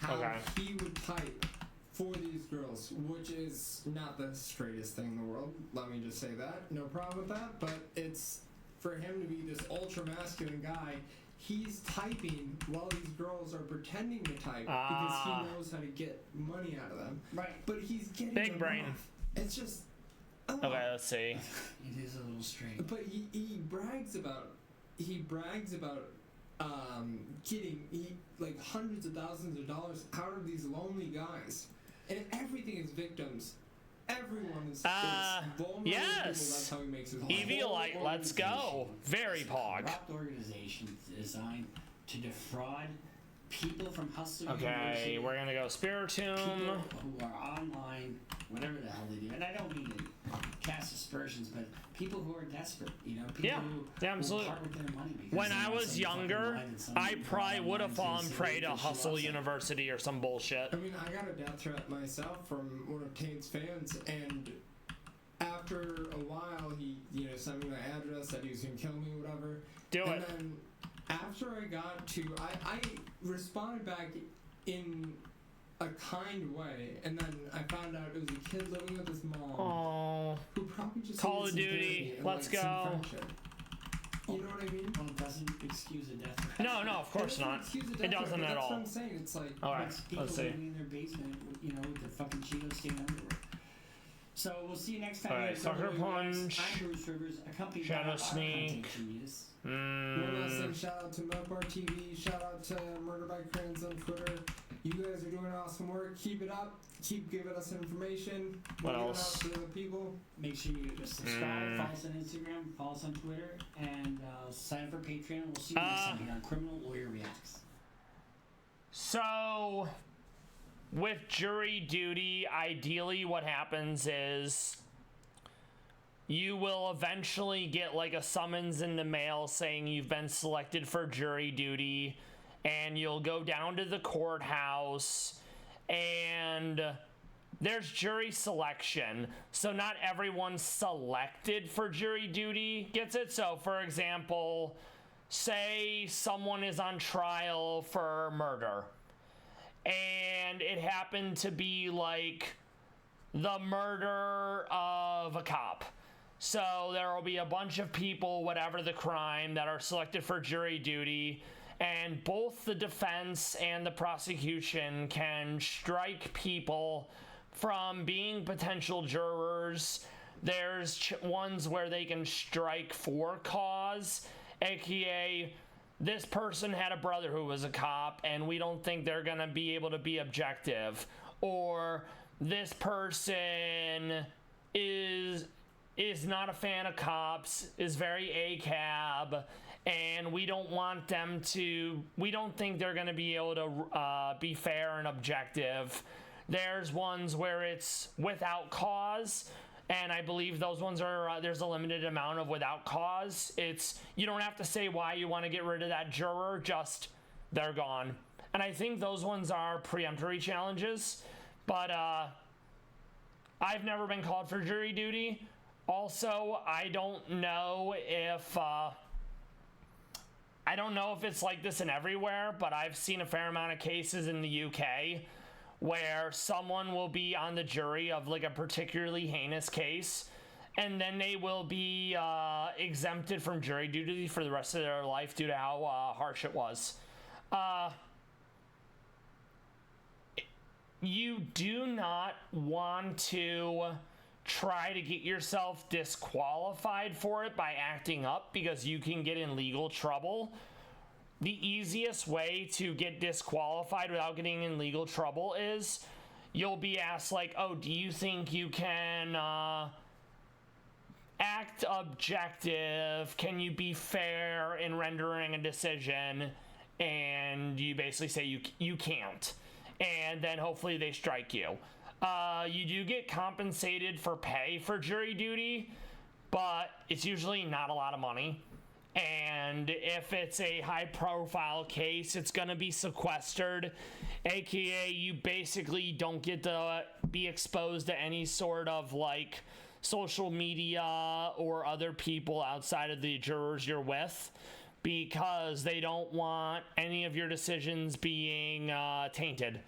D: how he would type for these girls, which is not the straightest thing in the world. Let me just say that. No problem with that, but it's for him to be this ultra-masculine guy. He's typing while these girls are pretending to type because he knows how to get money out of them.
C: Right.
D: But he's getting
A: Big
D: them
A: brain.
D: off. It's just...
A: Okay, let's see.
C: It is a little strange.
D: But he brags about getting like hundreds of thousands of dollars out of these lonely guys, and everything is victims. Everyone is vulnerable
A: yes.
D: people. That's how he makes his money.
A: Eviolite, let's go. Very
C: It's a
A: pog.
C: corrupt organization designed to defraud people from hustling.
A: Okay, we're gonna go Spiritomb.
C: People who are online, whatever the hell they do, and I don't mean to cast aspersions, but people who are desperate, people
A: Yeah,
C: who
A: absolutely.
C: part with their money. because
A: When
C: they
A: I
C: have
A: was
C: some fucking
A: younger,
C: line and some
A: I
C: people
A: probably
C: online
A: would have
C: to
A: fallen
C: say
A: prey to
C: that she
A: Hustle
C: lost it.
A: University or some bullshit.
D: I mean, I got a death threat myself from one of Taint's fans, and after a while, he, sent me my address, said he was gonna kill me, whatever. And then after I got to, I responded back in a kind way, and then I found out it was a kid living with his mom who probably just
A: Call of Duty, let's go.
D: You know what I mean?
C: Well, it doesn't excuse a death.
A: No, of course not. It doesn't at all.
D: That's what I'm saying. It's like,
A: all right,
C: people
A: let's see.
C: living in their basement, with the fucking Cheeto stained underwear. So we'll see you next time.
A: All right, Sucker Punch.
C: I'm Bruce Rivers, accompanied
A: Shadow
C: by our
A: Sneak.
C: content genius.
D: One last thing, shout out to Melbar TV, shout out to Murder by Crayons on Twitter. You guys are doing awesome work. Keep it up. Keep giving us information.
A: What else?
D: To other people.
C: Make sure you subscribe, follow us on Instagram, follow us on Twitter, and sign up for Patreon. We'll see you next time here on Criminal Lawyer Reacts.
A: So, with jury duty, ideally what happens is you will eventually get like a summons in the mail saying you've been selected for jury duty, and you'll go down to the courthouse, and there's jury selection. So not everyone selected for jury duty gets it. So for example, say someone is on trial for murder, and it happened to be like the murder of a cop. So there will be a bunch of people, whatever the crime, that are selected for jury duty, and both the defense and the prosecution can strike people from being potential jurors. There's ones where they can strike for cause, aka this person had a brother who was a cop and we don't think they're gonna be able to be objective, or this person is not a fan of cops, is very ACAB, and we don't think they're going to be able to be fair and objective. There's ones where it's without cause, and I believe those ones are, there's a limited amount of without cause. You don't have to say why you want to get rid of that juror, just they're gone. And I think those ones are preemptory challenges, but I've never been called for jury duty. Also, I don't know if it's like this in everywhere, but I've seen a fair amount of cases in the UK where someone will be on the jury of like a particularly heinous case, and then they will be exempted from jury duty for the rest of their life due to how harsh it was. You do not want to try to get yourself disqualified for it by acting up, because you can get in legal trouble. The easiest way to get disqualified without getting in legal trouble is you'll be asked like, oh, do you think you can act objective? Can you be fair in rendering a decision? And you basically say you can't. And then hopefully they strike you. You do get compensated for pay for jury duty, but it's usually not a lot of money. And if it's a high profile case, it's going to be sequestered, aka you basically don't get to be exposed to any sort of like social media or other people outside of the jurors you're with, because they don't want any of your decisions being tainted.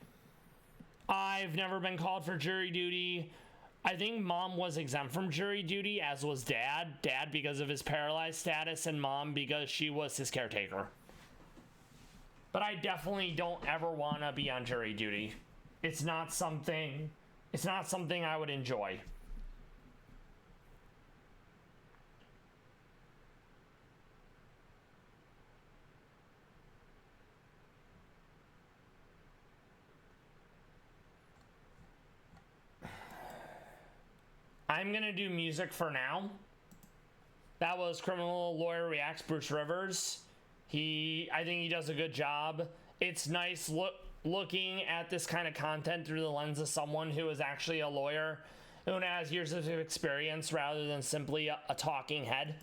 A: I've never been called for jury duty. I think mom was exempt from jury duty, as was dad. Dad because of his paralyzed status, and mom because she was his caretaker. But I definitely don't ever want to be on jury duty. It's not something I would enjoy. I'm gonna do music for now. That was Criminal Lawyer Reacts Bruce Rivers. I think he does a good job. It's nice looking at this kind of content through the lens of someone who is actually a lawyer, who has years of experience rather than simply a talking head.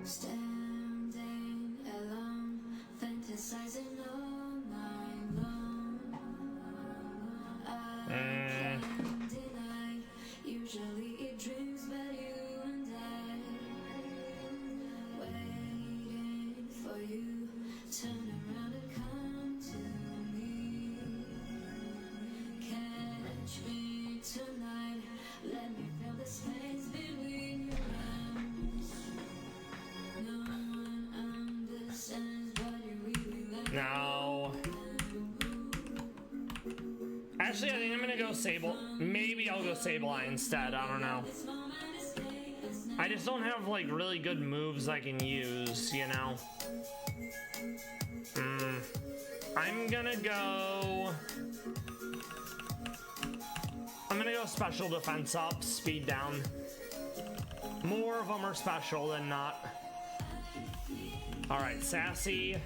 F: Standing alone, fantasizing all night long. I can't deny, usually it dreams about you and I. Waiting for you, turn around and come to me. Catch me tonight, let me feel the space between your arms. No one understands what you really like.
A: No. Actually, I think I'm gonna go Sable. Maybe I'll go Sableye instead. I don't know. I just don't have like really good moves I can use, you know? I'm gonna go special defense up, speed down. More of them are special than not. Alright, Sassy,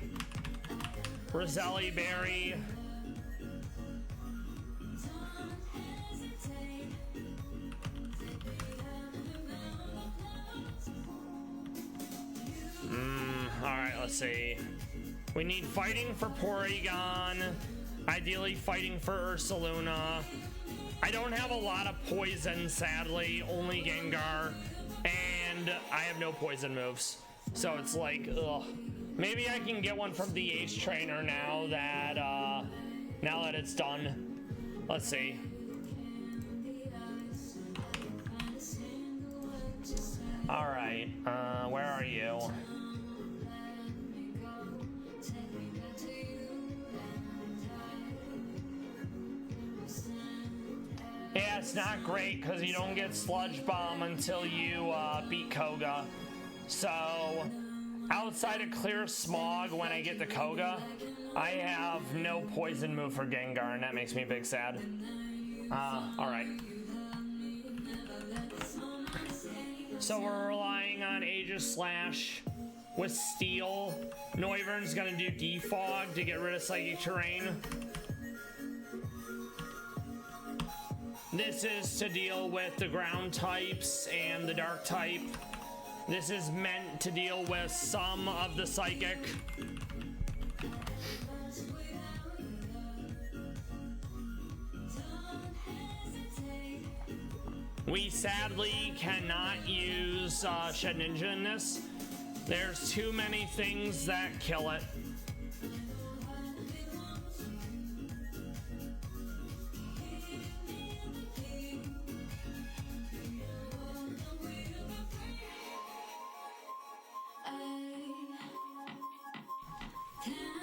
A: Roselli Berry. Alright, let's see. We need fighting for Porygon. Ideally fighting for Ursaluna. I don't have a lot of poison, sadly. Only Gengar. And I have no poison moves. So it's like, ugh. Maybe I can get one from the Ace Trainer now that it's done. Let's see. Alright, where are you? Yeah, it's not great because you don't get Sludge Bomb until you beat Koga. So, outside of Clear Smog, when I get the Koga, I have no poison move for Gengar, and that makes me big sad. Alright. So we're relying on Aegis Slash with Steel. Noivern's gonna do Defog to get rid of Psychic Terrain. This is to deal with the ground types and the dark type. This is meant to deal with some of the psychic. We sadly cannot use Shed Ninja in this. There's too many things that kill it.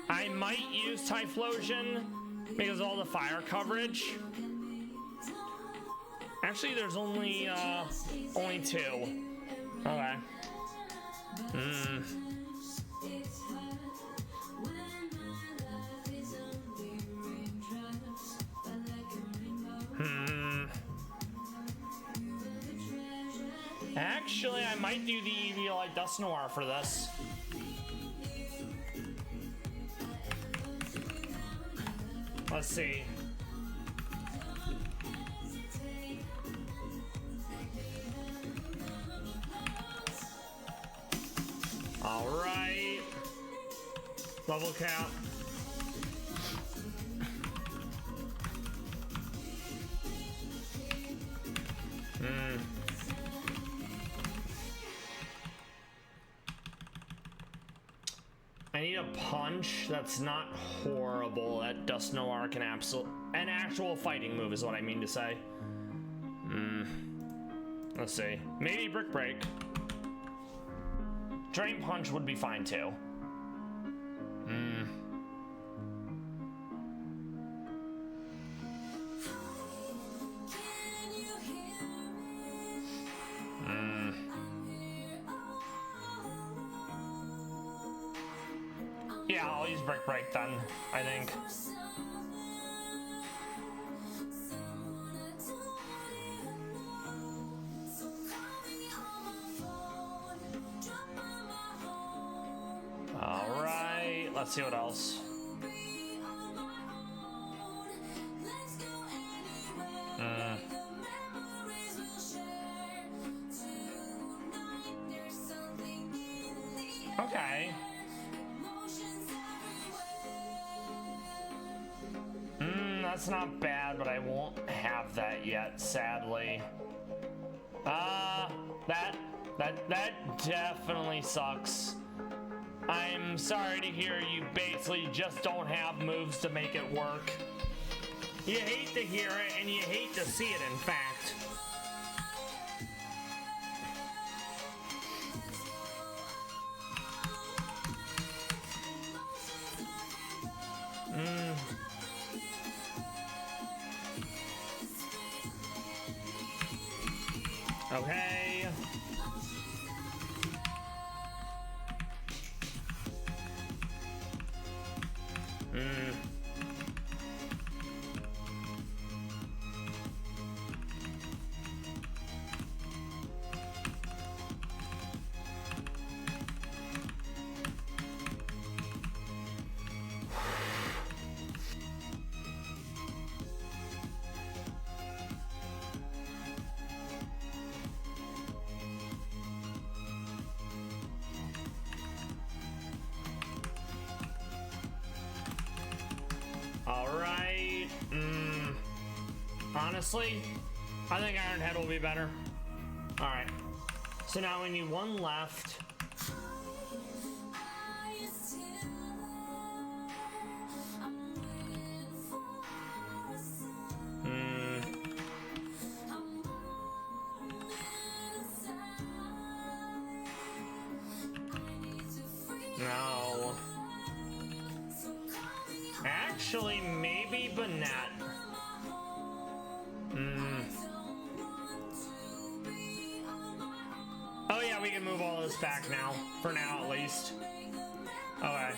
A: I might use Typhlosion because of all the fire coverage. Actually, there's only two. Okay. Actually, I might do the Eviolite Dust Noir for this. Let's see. All right. Level cap. I need a punch that's not horrible. That Dust Noir can an actual fighting move is what I mean to say. Let's see. Maybe Brick Break. Drain Punch would be fine too. Yeah, I'll use Brick Break then, I think. Alright, let's see what else. Okay. That's not bad, but I won't have that yet, sadly. That definitely sucks. I'm sorry to hear you basically just don't have moves to make it work. You hate to hear it, and you hate to see it, in fact. Okay. Alright. Honestly, I think Iron Head will be better. Alright. So now we need one left. No. Actually, maybe Banette. Oh yeah, we can move all this back now. For now, at least. Okay.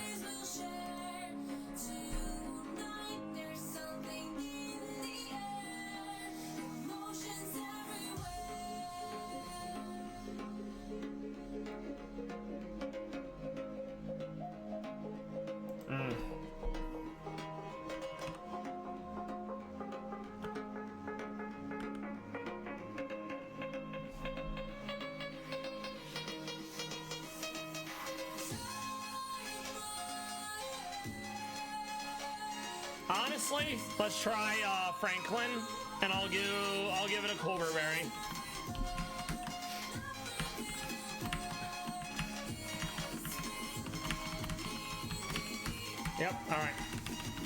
A: Honestly, let's try Franklin, and I'll give it a Culverberry. Yep. All right.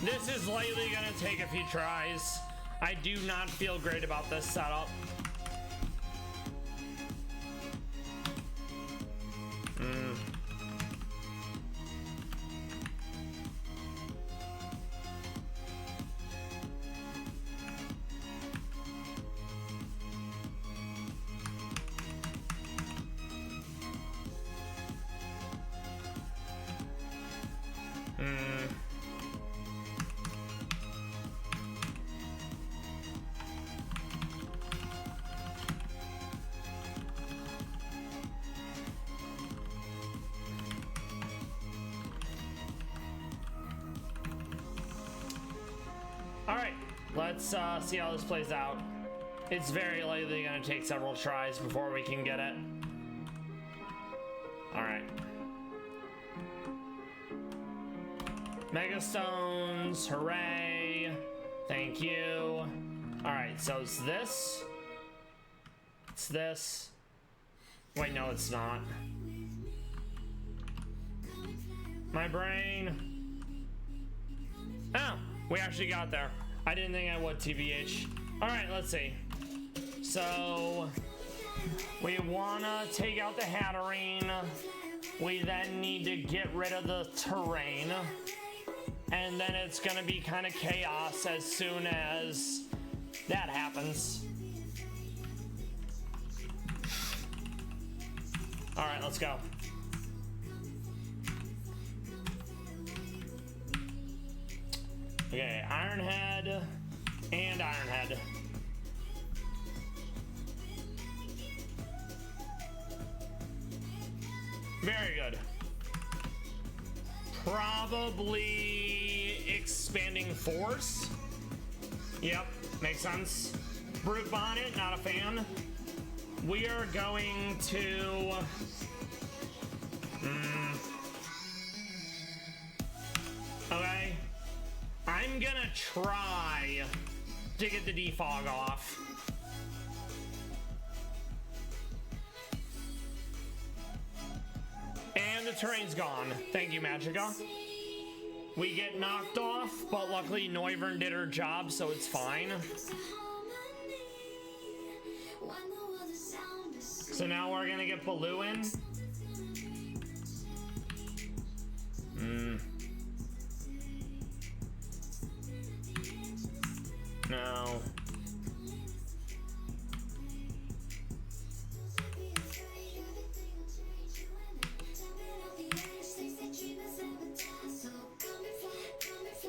A: This is likely gonna take a few tries. I do not feel great about this setup. Alright, let's see how this plays out. It's very likely going to take several tries before we can get it. Alright. Mega Stones, hooray. Thank you. Alright, so it's this. It's this. Wait, no, it's not. My brain. Oh, we actually got there. I didn't think I would, TBH. Alright, let's see. So, we wanna take out the Hatterene. We then need to get rid of the terrain. And then it's gonna be kind of chaos as soon as that happens. Alright, let's go. Okay, Ironhead and Ironhead. Very good. Probably expanding force. Yep, makes sense. Brute Bonnet, not a fan. We are going to Okay. I'm gonna try to get the defog off. And the terrain's gone. Thank you, Magica. We get knocked off, but luckily Noivern did her job, so it's fine. So now we're gonna get Baloo in. No.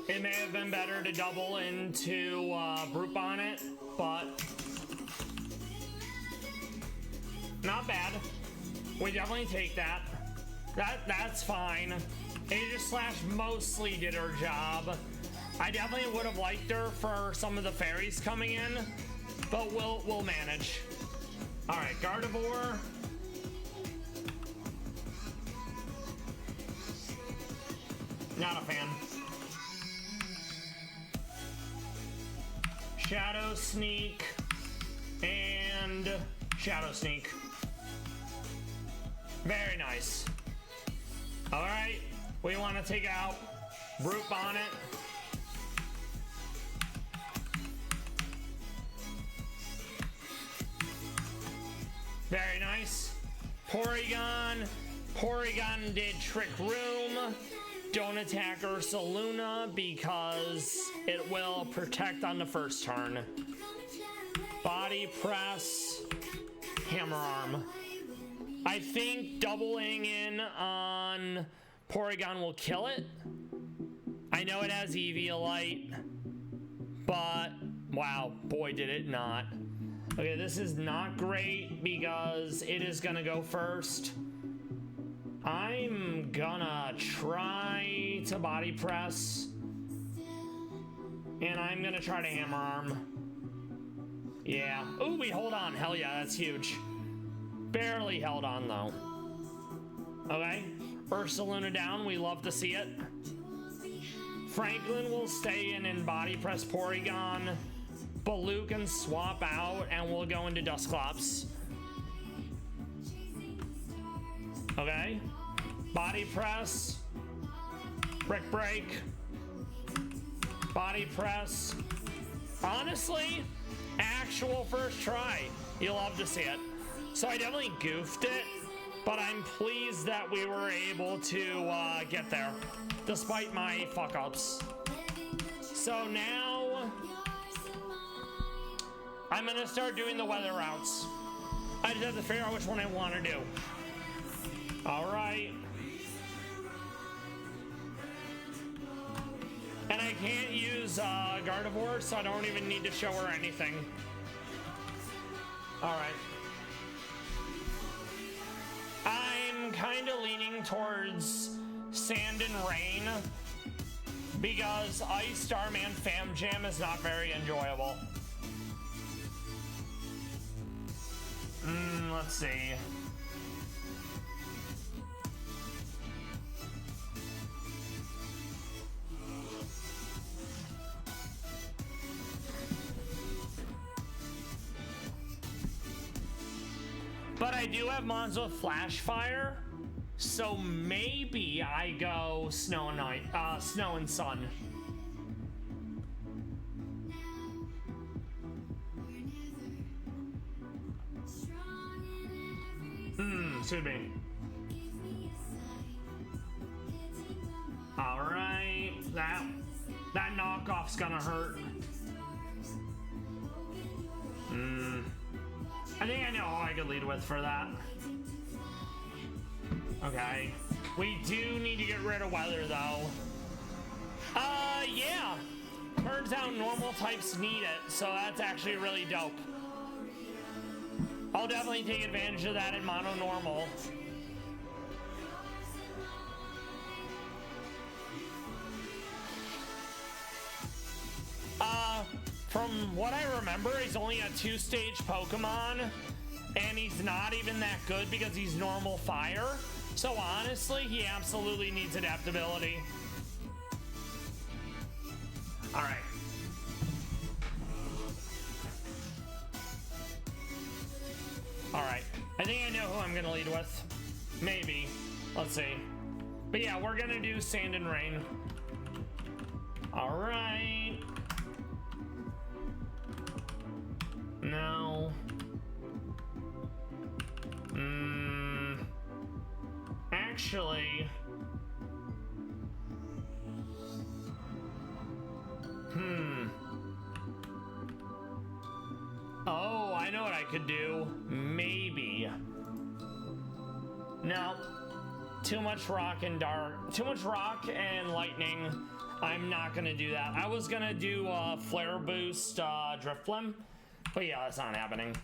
A: It may have been better to double into Brute Bonnet, but not bad. We definitely take that. That's fine. Aegis Slash mostly did her job. I definitely would have liked her for some of the fairies coming in, but we'll manage. All right, Gardevoir. Not a fan. Shadow Sneak and Shadow Sneak. Very nice. All right, we want to take out Brute Bonnet. Very nice. Porygon. Porygon did Trick Room. Don't attack Ursaluna because it will protect on the first turn. Body Press. Hammer Arm. I think doubling in on Porygon will kill it. I know it has Eviolite, but wow, boy did it not. Okay, this is not great because it is gonna go first. I'm gonna try to Body Press, and I'm gonna try to Hammer Arm. Yeah. Ooh, we hold on. Hell yeah, that's huge. Barely held on though. Okay, Ursaluna down. We love to see it. Franklin will stay in and Body Press Porygon. Baloo can swap out and we'll go into Dusclops. Okay. Body Press. Brick Break. Body Press. Honestly, actual first try. You'll love to see it. So I definitely goofed it, but I'm pleased that we were able to get there, despite my fuck-ups. So now, I'm gonna start doing the weather routes. I just have to figure out which one I want to do. All right. And I can't use Gardevoir, so I don't even need to show her anything. All right. I'm kind of leaning towards Sand and Rain because Ice Starman Fam Jam is not very enjoyable. Let's see. But I do have mons with Flash Fire, so maybe I go Snow and Night, Snow and Sun. Excuse me. All right, that knockoff's gonna hurt. I think I know who I could lead with for that. Okay. We do need to get rid of weather though. Yeah. Turns out normal types need it, so that's actually really dope. I'll definitely take advantage of that in mono normal. From what I remember, he's only a 2-stage Pokemon, and he's not even that good because he's normal fire. So honestly, he absolutely needs adaptability. All right. All right. I think I know who I'm gonna lead with. Maybe. Let's see. But yeah, we're gonna do Sand and Rain. All right. Now. Actually. Oh, I know what I could do. Maybe. No. Too much rock and lightning. I'm not gonna do that. I was gonna do flare boost drift limb, but yeah, that's not happening.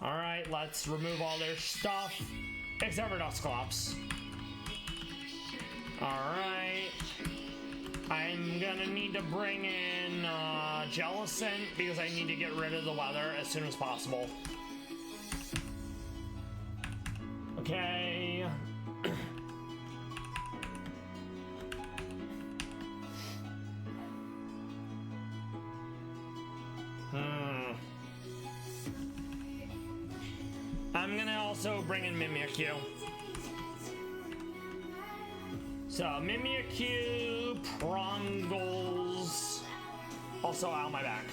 A: All right, let's remove all their stuff except for Dusclops. All right, I'm gonna need to bring in Jellicent because I need to get rid of the weather as soon as possible. Okay. I'm gonna also bring in Mimikyu. So Mimikyu, Prongles, also out my back.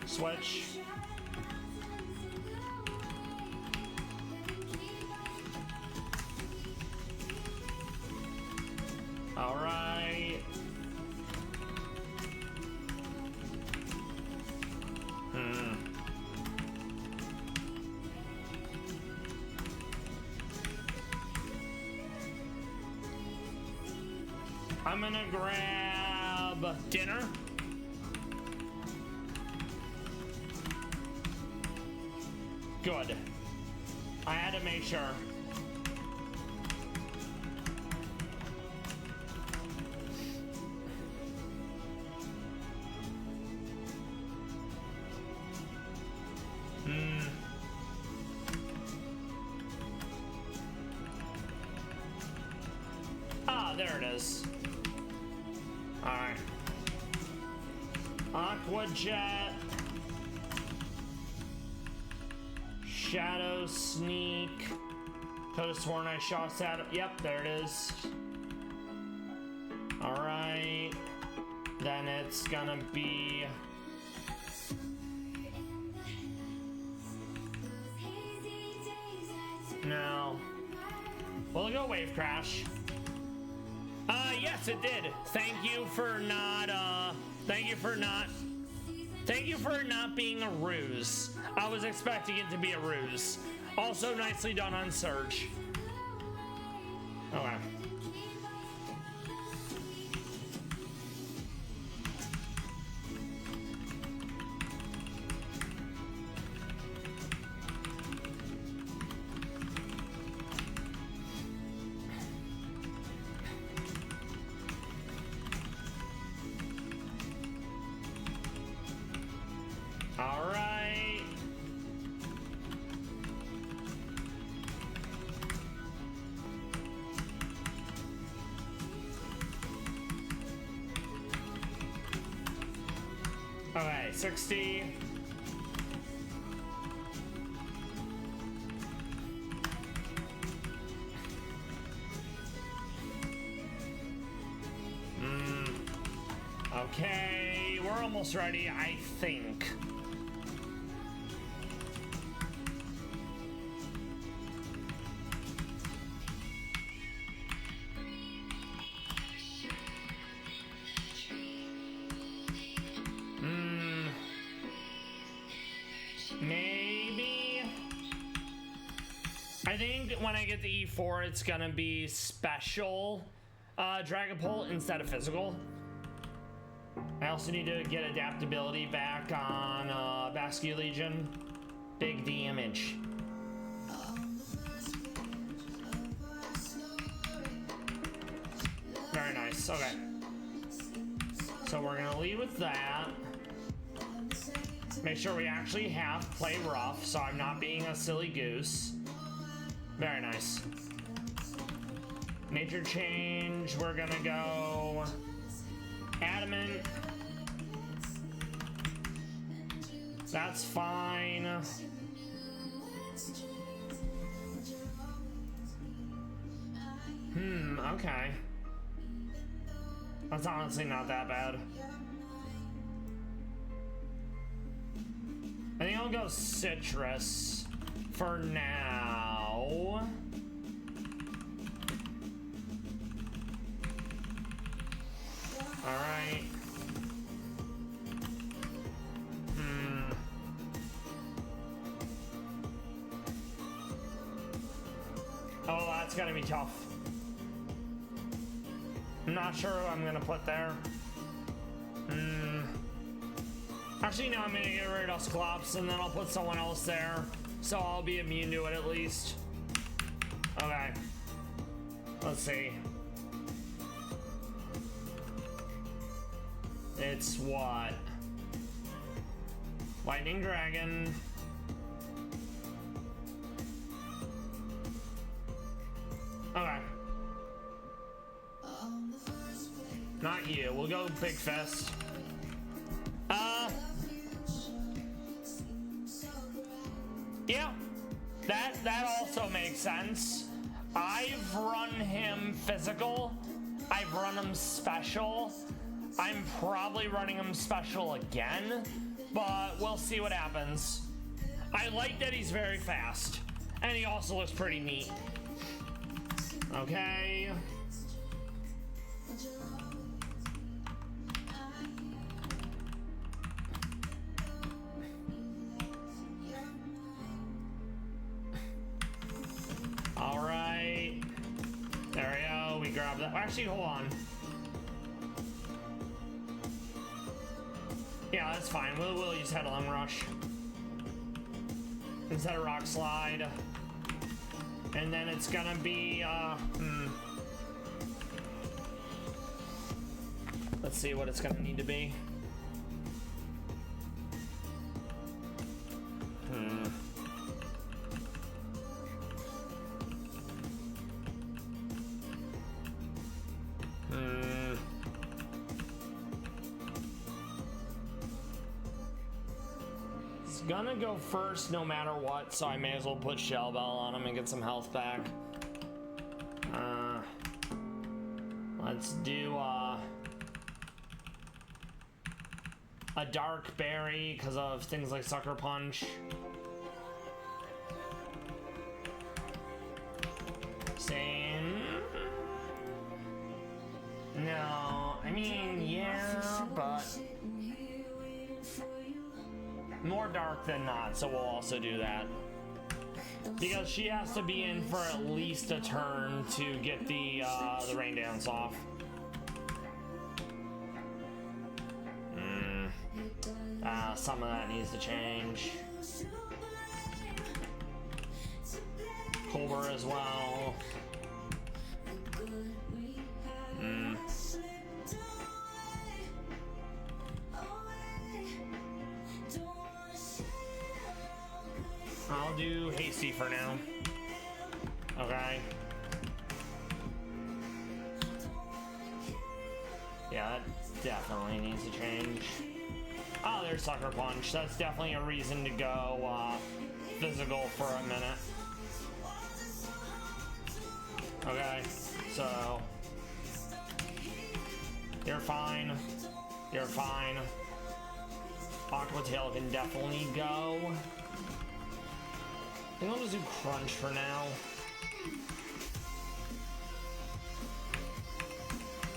A: Switch. All right. I'm gonna grab dinner. Good. I had to make sure. Ah, there it is. Alright. Aqua Jet. Shadow Sneak. Could have sworn I shot Shadow. Yep, there it is. Alright. Then it's gonna be. No. Will it go Wave Crash? Yes, it did. Thank you for not being a ruse. I was expecting it to be a ruse. Also, nicely done on Surge. Okay. All right. Okay, 60. Okay, we're almost ready, I think. Maybe. I think when I get the E4, it's gonna be special Dragapult instead of physical. I also need to get adaptability back on Basque Legion. Big damage. Very nice. Okay. So we're gonna lead with that. Make sure we actually have play rough, so I'm not being a silly goose. Very nice. Nature change, we're gonna go adamant. That's fine. Okay. That's honestly not that bad. I think I'll go citrus for now. Alright. Oh, that's gonna be tough. I'm not sure who I'm gonna put there. Actually, no, I'm gonna get rid of Cyclops and then I'll put someone else there. So I'll be immune to it at least. Okay. Let's see. It's what? Lightning Dragon. Okay. Not you. We'll go Big Fist. Yeah. That also makes sense. I've run him physical. I've run him special. I'm probably running him special again, but we'll see what happens. I like that he's very fast, and he also looks pretty neat. Okay. All right. There we go. We grab that. Actually, hold on. Yeah, that's fine. We'll use Headlong Rush instead of Rock Slide. And then it's gonna be, let's see what it's gonna need to be. It's gonna go first no matter what, so I may as well put Shell Bell on him and get some health back. Let's do a Dark Berry because of things like Sucker Punch. Same. No, I mean, yeah, but more dark than not, so we'll also do that. Because she has to be in for at least a turn to get the rain dance off. Some of that needs to change. Culver as well. I'll do Hasty for now. Okay. Yeah, that definitely needs to change. Oh, there's Sucker Punch. That's definitely a reason to go physical for a minute. Okay, so you're fine. You're fine. Aqua Tail can definitely go. I think I'll just do Crunch for now.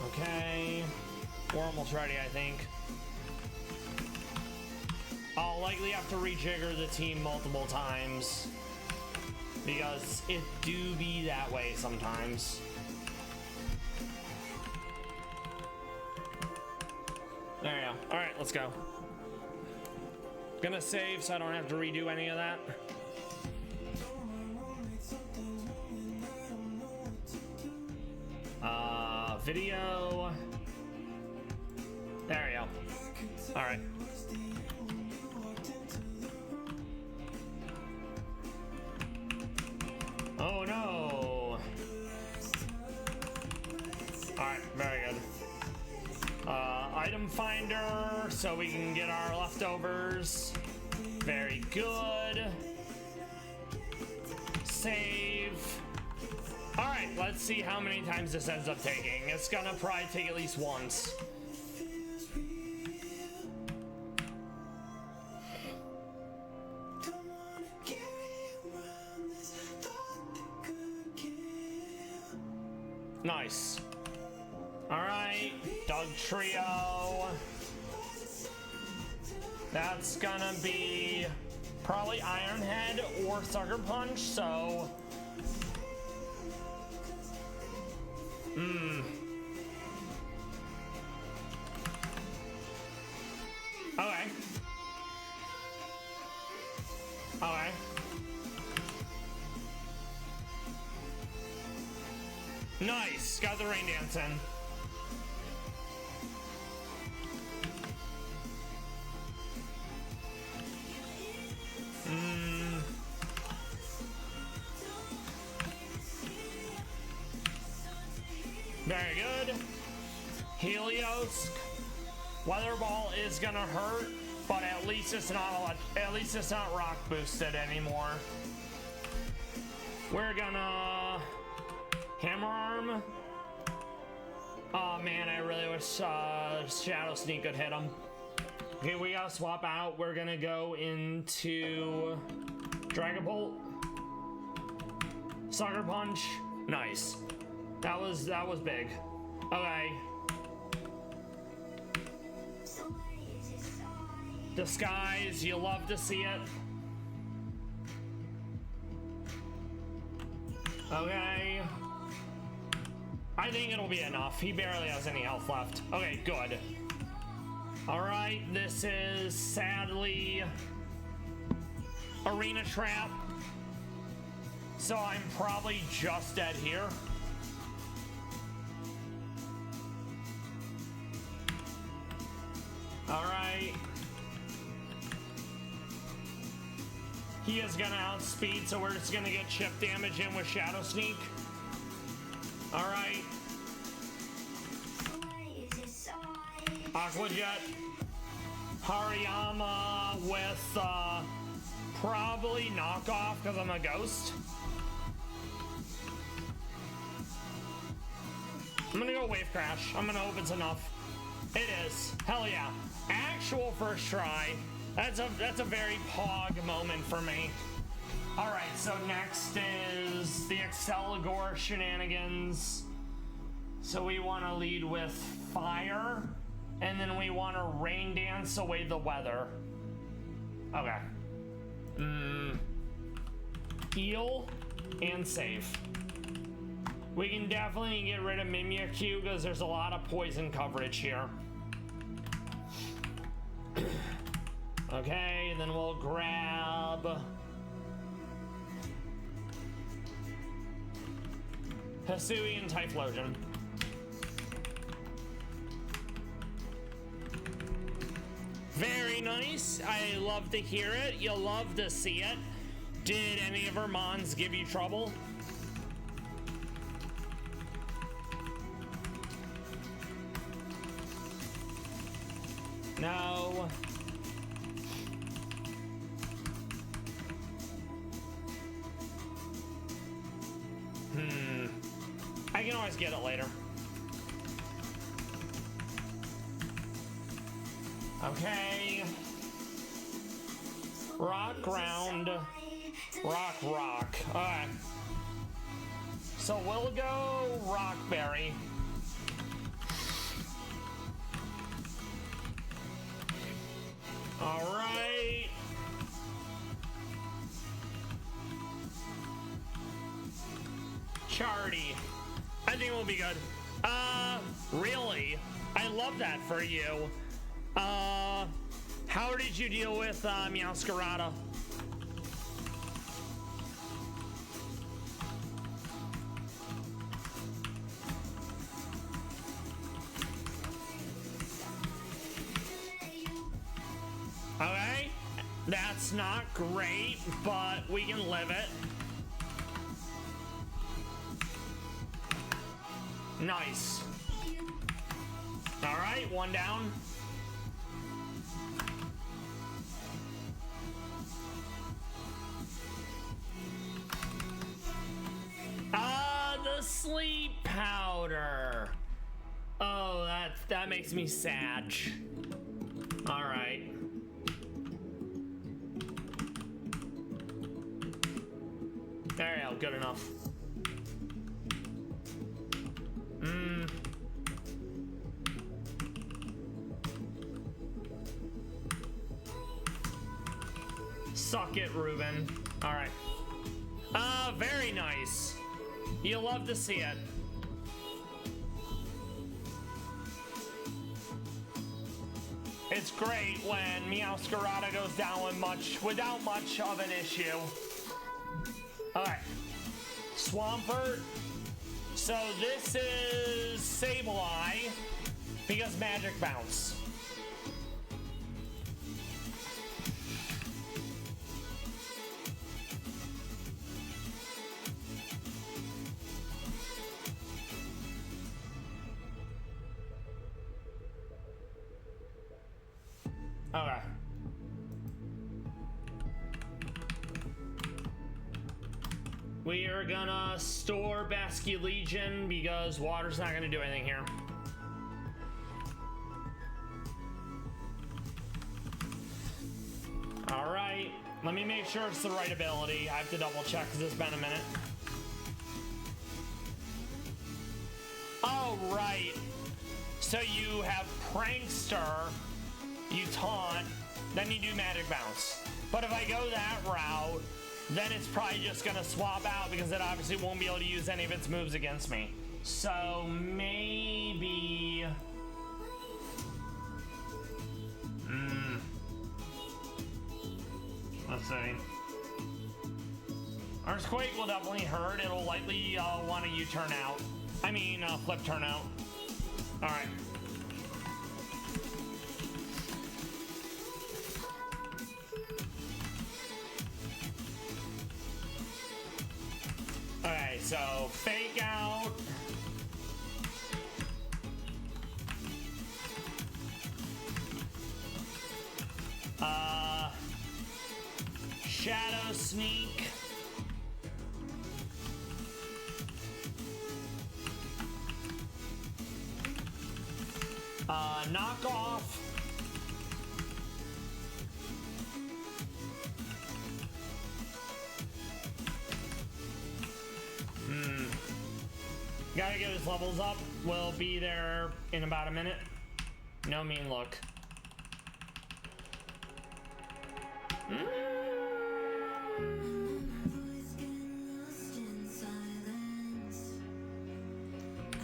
A: Okay. We're almost ready, I think. I'll likely have to rejigger the team multiple times because it do be that way sometimes. There you go. Alright, let's go. Gonna save so I don't have to redo any of that. Video. There we go. Alright. so we can get our leftovers. Very good. Save. Alright, let's see how many times this ends up taking. It's gonna probably take at least once. Nice. Alright, Dog Trio. That's gonna be probably Iron Head or Sucker Punch, so... Okay. Okay. Nice, got the rain dance in. Very good. Helios. Weather Ball is gonna hurt, but at least it's not rock boosted anymore. We're gonna Hammer Arm. Oh man, I really wish Shadow Sneak could hit him. Okay, we gotta swap out. We're gonna go into Dragapult. Sucker Punch. Nice. That was big. Okay. Disguise, you love to see it. Okay. I think it'll be enough. He barely has any health left. Okay, good. Alright, this is sadly Arena Trap. So I'm probably just dead here. Alright. He is gonna outspeed, so we're just gonna get chip damage in with Shadow Sneak. Alright. Aqua Jet. Hariyama with probably knockoff because I'm a ghost. I'm gonna go Wave Crash. I'm gonna hope it's enough. It is. Hell yeah. Actual first try. That's a very pog moment for me. Alright, so next is the Exceligore shenanigans. So we want to lead with fire, and then we want to rain dance away the weather. Okay. Heal and save. We can definitely get rid of Mimikyu because there's a lot of poison coverage here. Okay, and then we'll grab Hisui and Typhlosion. Very nice. I love to hear it. You'll love to see it. Did any of our mons give you trouble? No. I can always get it later. Okay. Rock, ground, rock, rock. Alright. So we'll go Rockberry. Alright. Chardy. I think we'll be good. Really? I love that for you. How did you deal with Meowscarada? Okay, that's not great, but we can live it. Nice. All right, one down. sleep powder. Oh, that makes me sad. All right. There you go, good enough. Suck it, Ruben. All right. Very nice. You'll love to see it. It's great when Meowscarada goes down without much of an issue. Alright. Swampert. So this is Sableye because Magic Bounce. Okay. We are gonna store Basculegion because water's not gonna do anything here. Alright, let me make sure it's the right ability. I have to double check because it's been a minute. Oh, right. So you have Prankster, you taunt, then you do Magic Bounce. But if I go that route, then it's probably just gonna swap out because it obviously won't be able to use any of its moves against me. So maybe... Let's see. Earthquake will definitely hurt. It'll likely want a U-turn out. I mean, flip turn out. Alright. Okay, so fake out. Shadow Sneak. Knock off. Gotta get his levels up. We'll be there in about a minute. No mean look.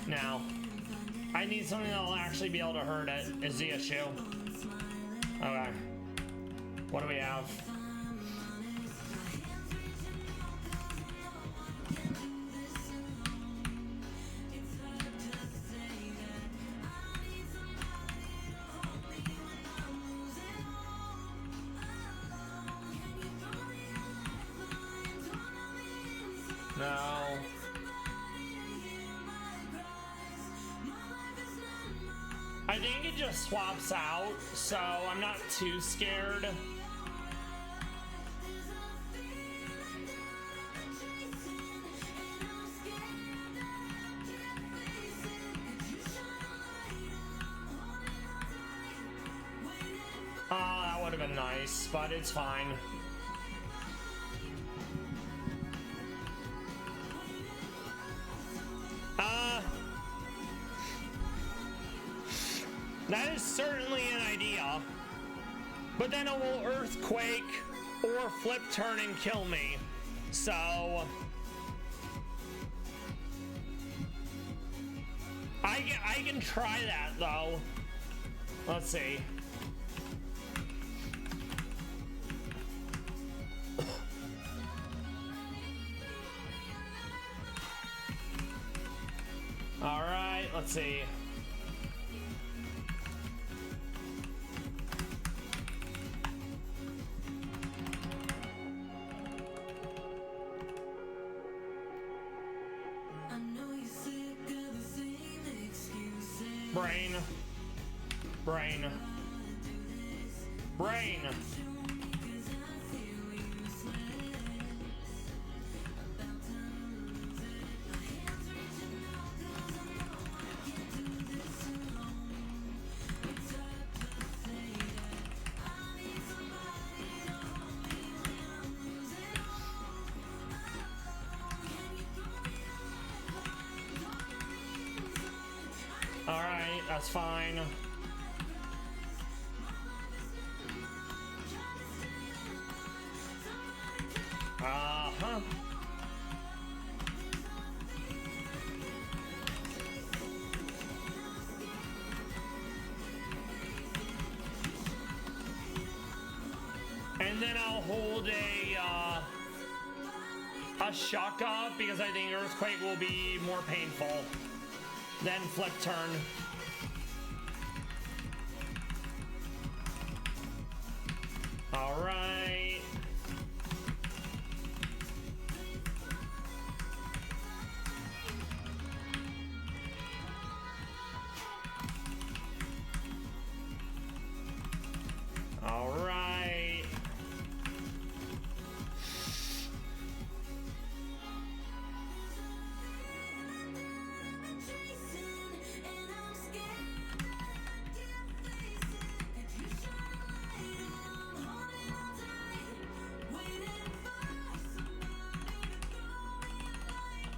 A: Now, I need something that'll actually be able to hurt it, is the issue. Okay. What do we have? No. I think it just swaps out, so I'm not too scared. That would have been nice, but it's fine. That is certainly an idea, but then it will Earthquake or Flip Turn and kill me, so... I can try that, though. Let's see. Alright, let's see. Brain. Brain. Brain. That's fine. Uh-huh. And then I'll hold a shock up because I think Earthquake will be more painful than flip turn. All right. All right.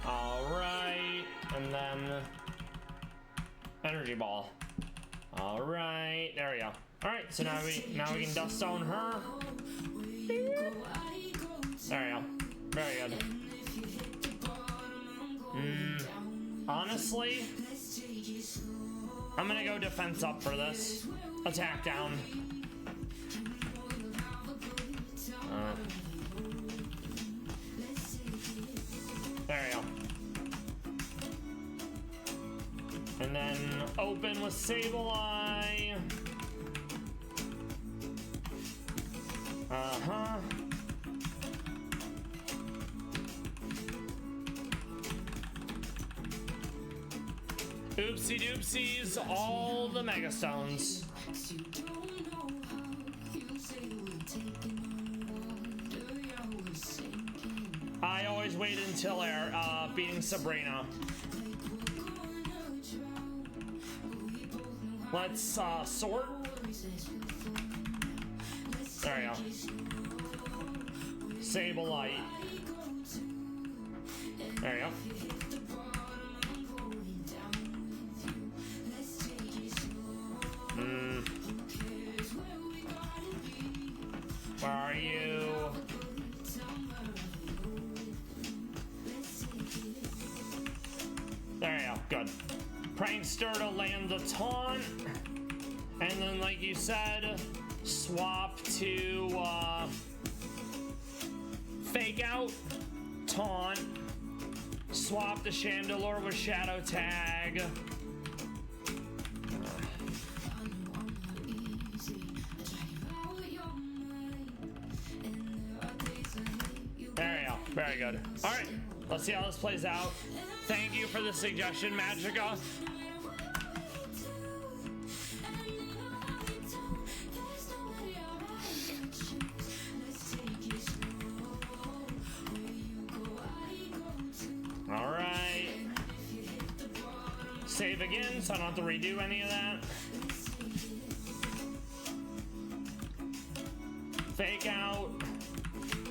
A: All right, and then energy ball. All right, there we go. All right, so now we can dust zone her. There we go. Very good. Honestly, I'm gonna go defense up for this. Attack down. There we go. And then open with Sableye. Uh-huh. Oopsie doopsies, all the Mega Stones. I always wait until they're beating Sabrina. Let's sort. There we go. Sableye. There we go. Where are you? There you go, good. Prankster to land the taunt. And then, like you said, swap to fake out, taunt, swap the Chandelure with Shadow Tag. There you go, very good. All right, let's see how this plays out. Thank you for the suggestion, Magica. All right. Save again, so I don't have to redo any of that. Fake out,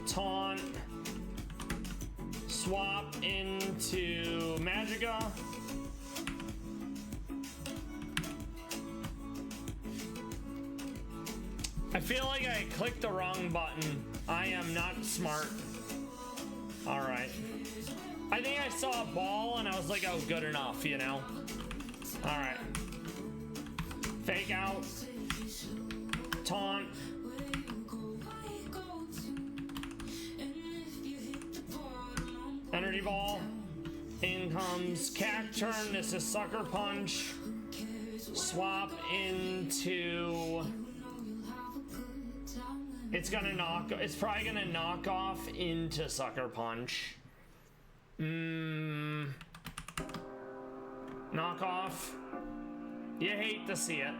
A: taunt, swap into Magica. I feel like I clicked the wrong button. I am not smart. All right. I think I saw a ball and I was like, oh, good enough, you know? All right. Fake out. Taunt. Energy ball. In comes Cacturn. This is Sucker Punch. Swap into... It's probably gonna knock off into Sucker Punch. Knock off. You hate to see it.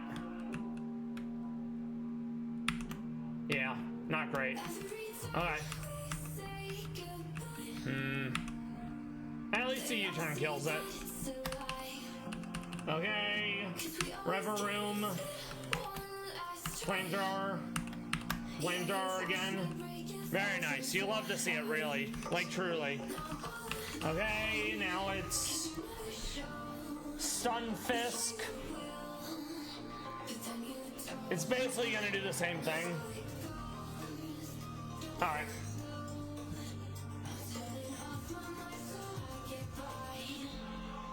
A: Yeah, not great. Okay. At least the U-turn kills it. Okay. Reverum. Flamethrower. Flamethrower again. Very nice. You love to see it, really. Like, truly. Okay, now it's Stun Fisk. It's basically gonna do the same thing. Alright.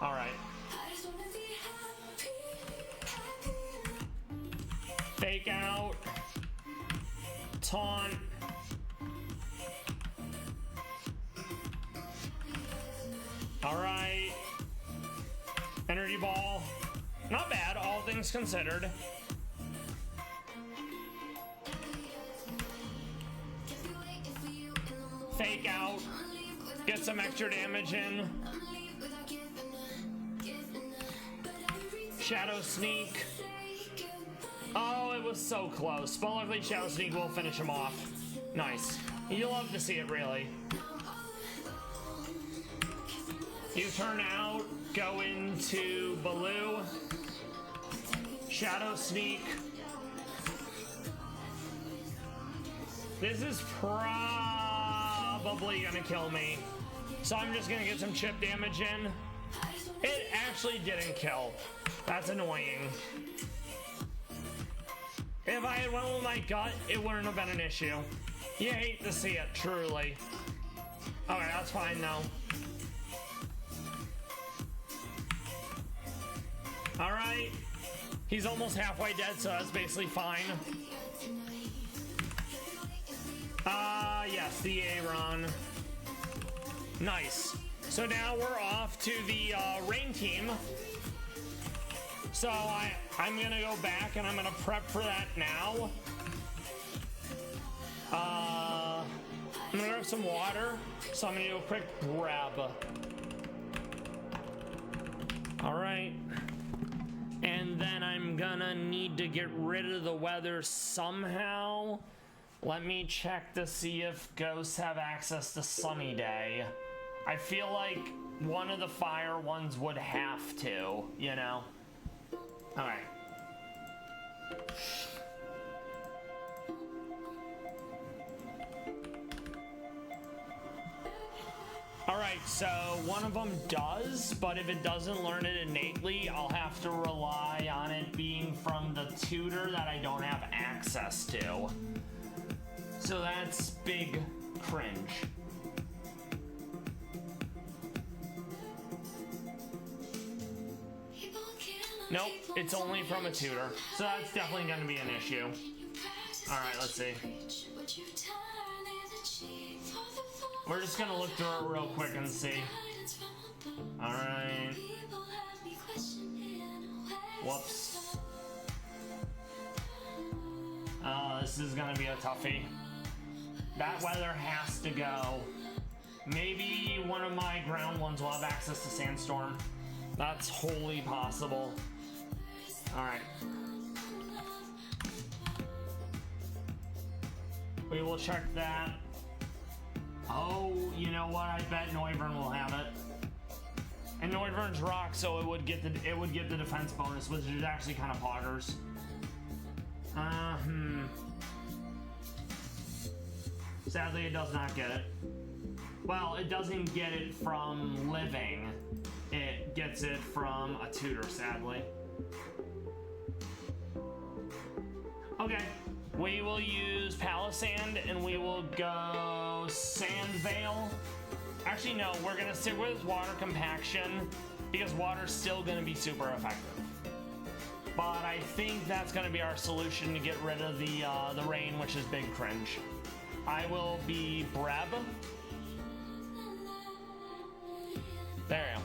A: Alright. Fake out. Taunt. Alright. Energy ball. Not bad, all things considered. Fake out. Get some extra damage in. Shadow Sneak. Oh, it was so close. But luckily Shadow Sneak will finish him off. Nice. You love to see it, really. You turn out, go into Baloo. Shadow Sneak. This is probably gonna kill me. So I'm just gonna get some chip damage in. It actually didn't kill. That's annoying. If I had went with my gut, it wouldn't have been an issue. You hate to see it, truly. Okay, that's fine though. Alright. He's almost halfway dead, so that's basically fine. Yes, the Aaron. Nice. So now we're off to the rain team. So I'm gonna go back and I'm gonna prep for that now. I'm gonna grab some water. So I'm gonna do a quick grab. Alright. And then I'm gonna need to get rid of the weather somehow. Let me check to see if ghosts have access to Sunny Day. I feel like one of the fire ones would have to, you know? Alright. Alright, so one of them does, but if it doesn't learn it innately, I'll have to rely on it being from the tutor that I don't have access to. So that's big cringe. Nope, it's only from a tutor. So that's definitely going to be an issue. Alright, let's see. We're just going to look through it real quick and see. Alright. Whoops. This is going to be a toughie. That weather has to go. Maybe one of my ground ones will have access to Sandstorm. That's wholly possible. Alright. We will check that. Oh, you know what? I bet Noivern will have it. And Noivern's rock, so it would get the defense bonus, which is actually kind of poggers. Sadly, it does not get it. Well, it doesn't get it from living. It gets it from a tutor, sadly. Okay. We will use Pallas Sand, and we will go Sand Veil. Actually, no, we're gonna stick with Water Compaction, because water's still gonna be super effective. But I think that's gonna be our solution to get rid of the rain, which is big cringe. I will be Breb. There you go.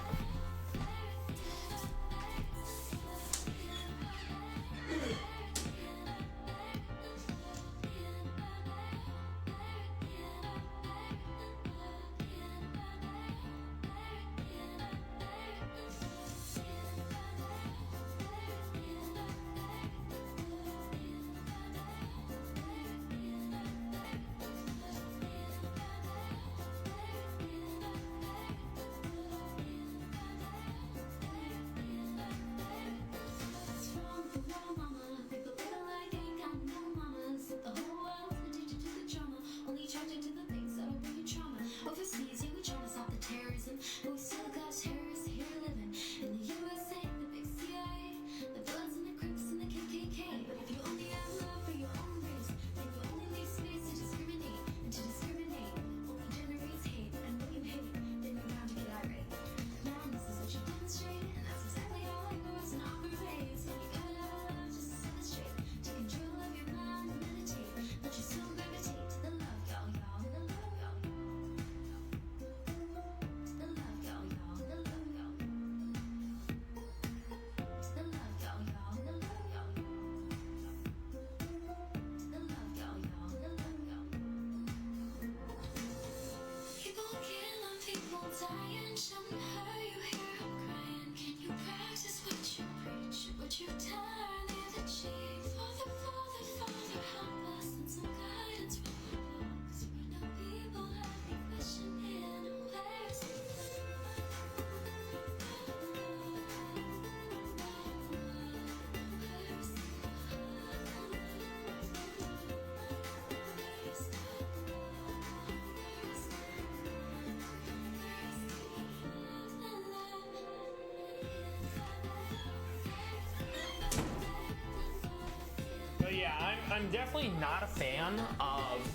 A: I'm definitely not a fan of...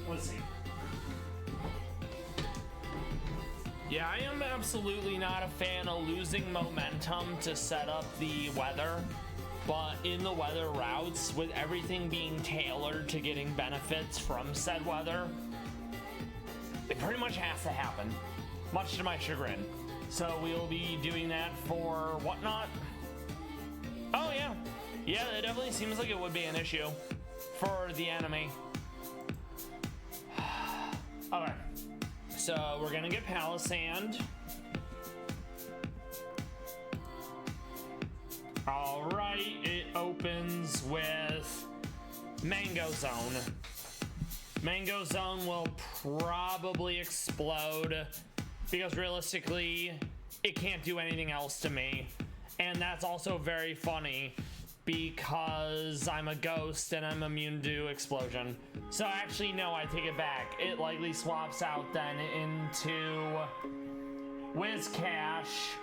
A: Let's see. Yeah, I am absolutely not a fan of losing momentum to set up the weather. But in the weather routes, with everything being tailored to getting benefits from said weather, it pretty much has to happen, much to my chagrin. So we'll be doing that for whatnot. Oh yeah, yeah, it definitely seems like it would be an issue for the enemy. Okay, so we're gonna get Pallas sand. All right, it opens with Mango Zone. Mango Zone will probably explode because realistically, it can't do anything else to me. And that's also very funny because I'm a ghost and I'm immune to explosion. So actually, no, I take it back. It likely swaps out then into Whiscash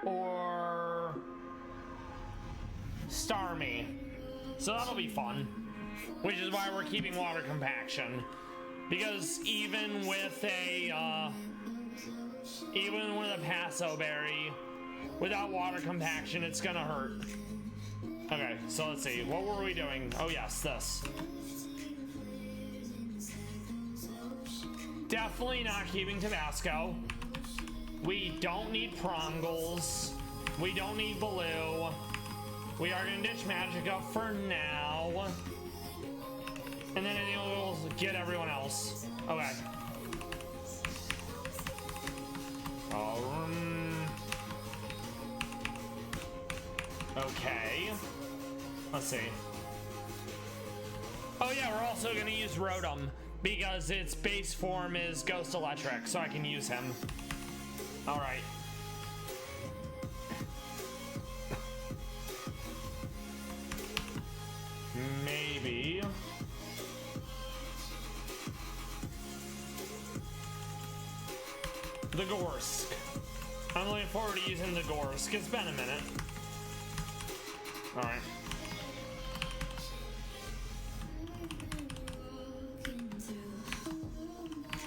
A: or Starmie. So that'll be fun. Which is why we're keeping water compaction. Because even with a Passo Berry, without water compaction, it's gonna hurt. Okay, so let's see. What were we doing? Oh yes, this. Definitely not keeping Tabasco. We don't need Prongles. We don't need Baloo. We are gonna ditch Magica for now. And then we'll get everyone else. Okay. Okay. Let's see. Oh yeah, we're also gonna use Rotom because its base form is Ghost Electric, so I can use him. All right. Maybe. The Gorsk. I'm looking forward to using the Gorsk. It's been a minute. Alright.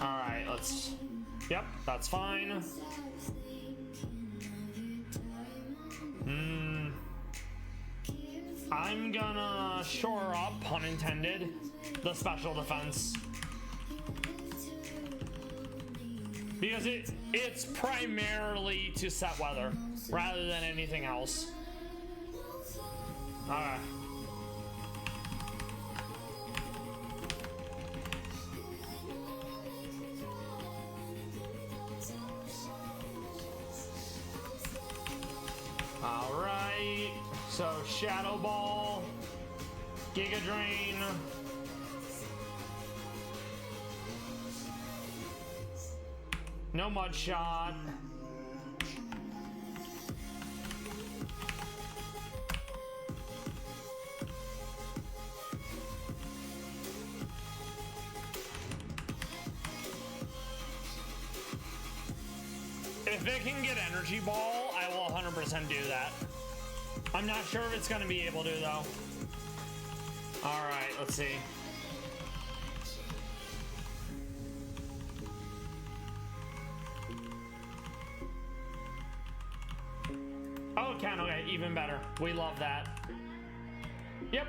A: Alright, let's... Yep, that's fine. I'm gonna shore up, pun intended, the special defense. Because it's primarily to set weather, rather than anything else. Alright. Alright. So, Shadow Ball, Giga Drain. No Mud Shot. If it can get Energy Ball, I will 100% do that. I'm not sure if it's going to be able to, though. Alright, let's see. Oh, it can. Okay, even better. We love that. Yep.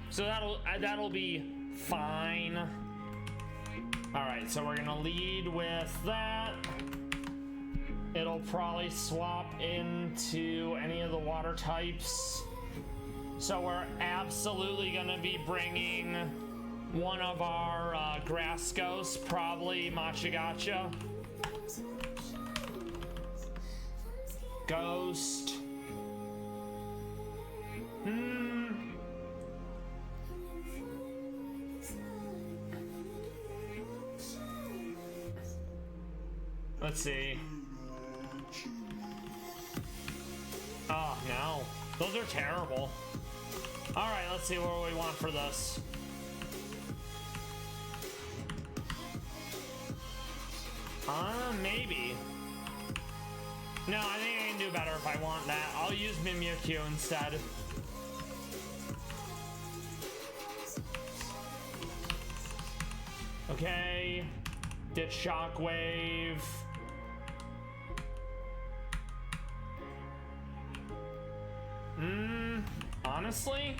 A: So that'll be fine. All right, so we're gonna lead with that. It'll probably swap into any of the water types. So we're absolutely gonna be bringing one of our grass ghosts, probably Machagacha. Ghost. Let's see. Oh, no. Those are terrible. Alright, let's see what we want for this. Maybe. No, I think I can do better if I want that. I'll use Mimikyu instead. Okay. Ditch Shockwave. Honestly,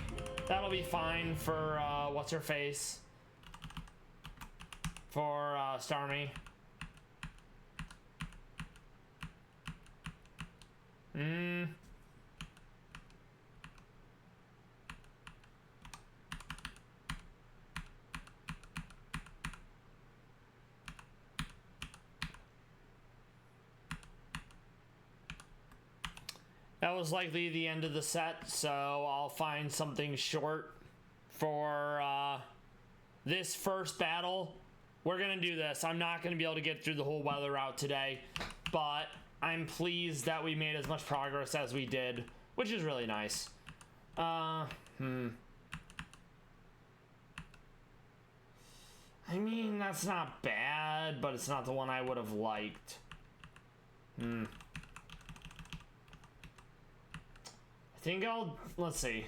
A: that'll be fine for, what's her face? For, Starmie. That was likely the end of the set, so I'll find something short for this first battle. We're gonna do this. I'm not gonna be able to get through the whole weather route today, but I'm pleased that we made as much progress as we did, which is really nice. I mean, that's not bad, but it's not the one I would have liked. I think let's see.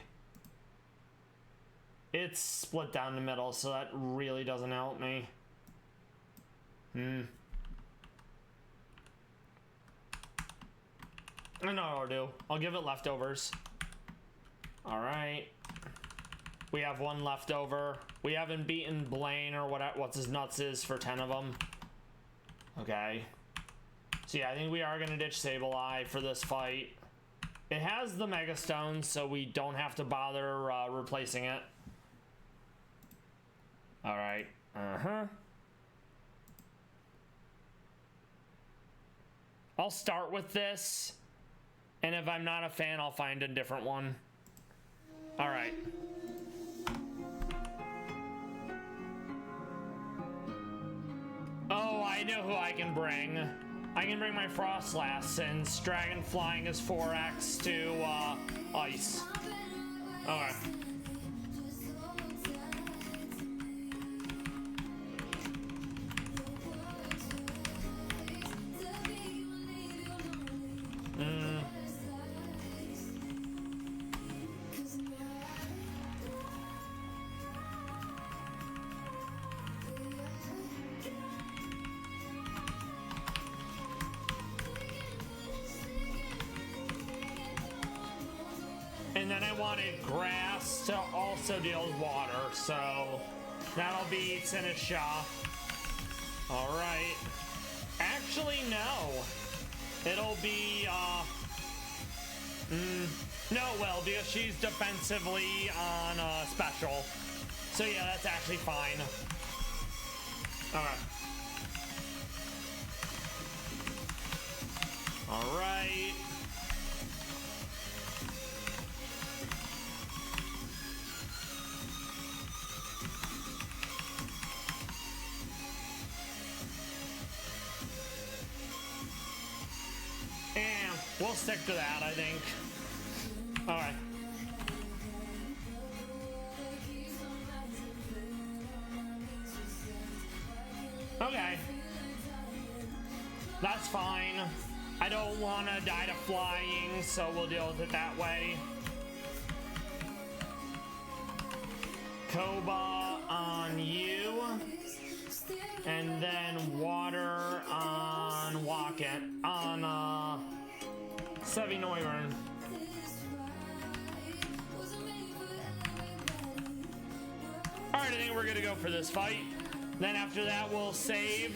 A: It's split down the middle, so that really doesn't help me. I know what I'll do. I'll give it leftovers. Alright. We have one leftover. We haven't beaten Blaine or what's his nuts is for 10 of them. Okay. So yeah, I think we are going to ditch Sableye for this fight. It has the Mega Stones, so we don't have to bother replacing it. Alright. I'll start with this, and if I'm not a fan, I'll find a different one. Alright. Oh, I know who I can bring. I can bring my Frostlass since Dragon Flying is 4x to Ice. Okay. And then I wanted grass to also deal with water, so that'll be Sinisha. Alright. Actually, no. It'll be, no, it will, because she's defensively on special. So yeah, that's actually fine. Okay. Alright. We'll stick to that, I think. Alright. Okay. That's fine. I don't want to die to flying, so we'll deal with it that way. Koba on you. And then water on Wacket. On, Sevi Neuburn. Alright, I think we're gonna go for this fight. Then after that, we'll save,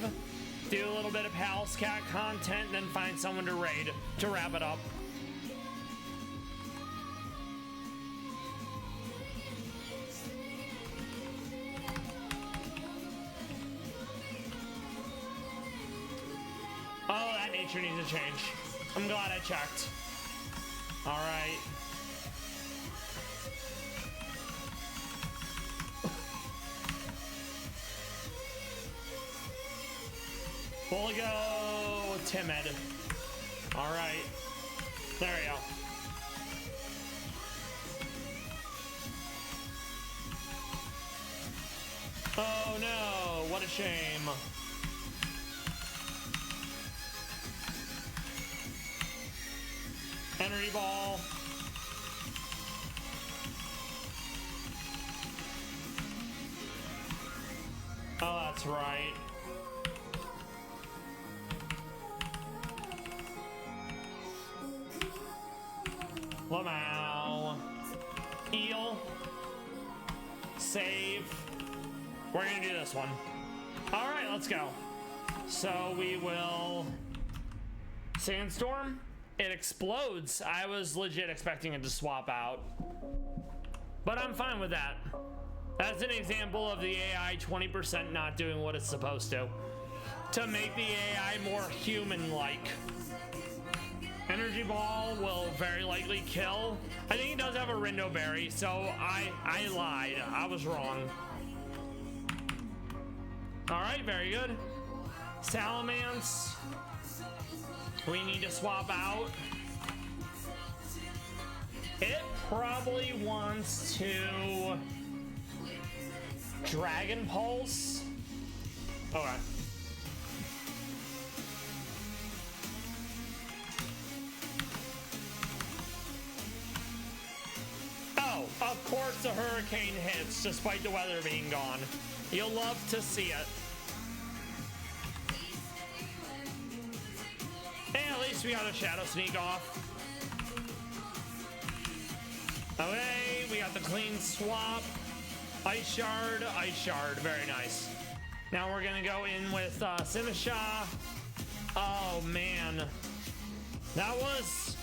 A: do a little bit of Pallas Cat content, then find someone to raid to wrap it up. Oh, that nature needs a change. I'm glad I checked. All right. We'll go timid. All right. There we go. Oh no, what a shame. Energy ball. Oh, that's That's right. Lamau. Eel. Save. We're gonna do this one. All right, let's go. So we will Sandstorm. It explodes. I was legit expecting it to swap out, but I'm fine with that. That's an example of the AI 20% not doing what it's supposed to make the AI more human-like. Energy Ball will very likely kill. I think he does have a Rindo Berry, so I lied. I was wrong. All right, very good. Salamence. We need to swap out. It probably wants to Dragon Pulse. Okay. Oh, of course the hurricane hits despite the weather being gone. You'll love to see it. And at least we got a Shadow Sneak off. Okay, we got the clean swap. Ice Shard, very nice. Now we're gonna go in with Sinisha. Oh man, that was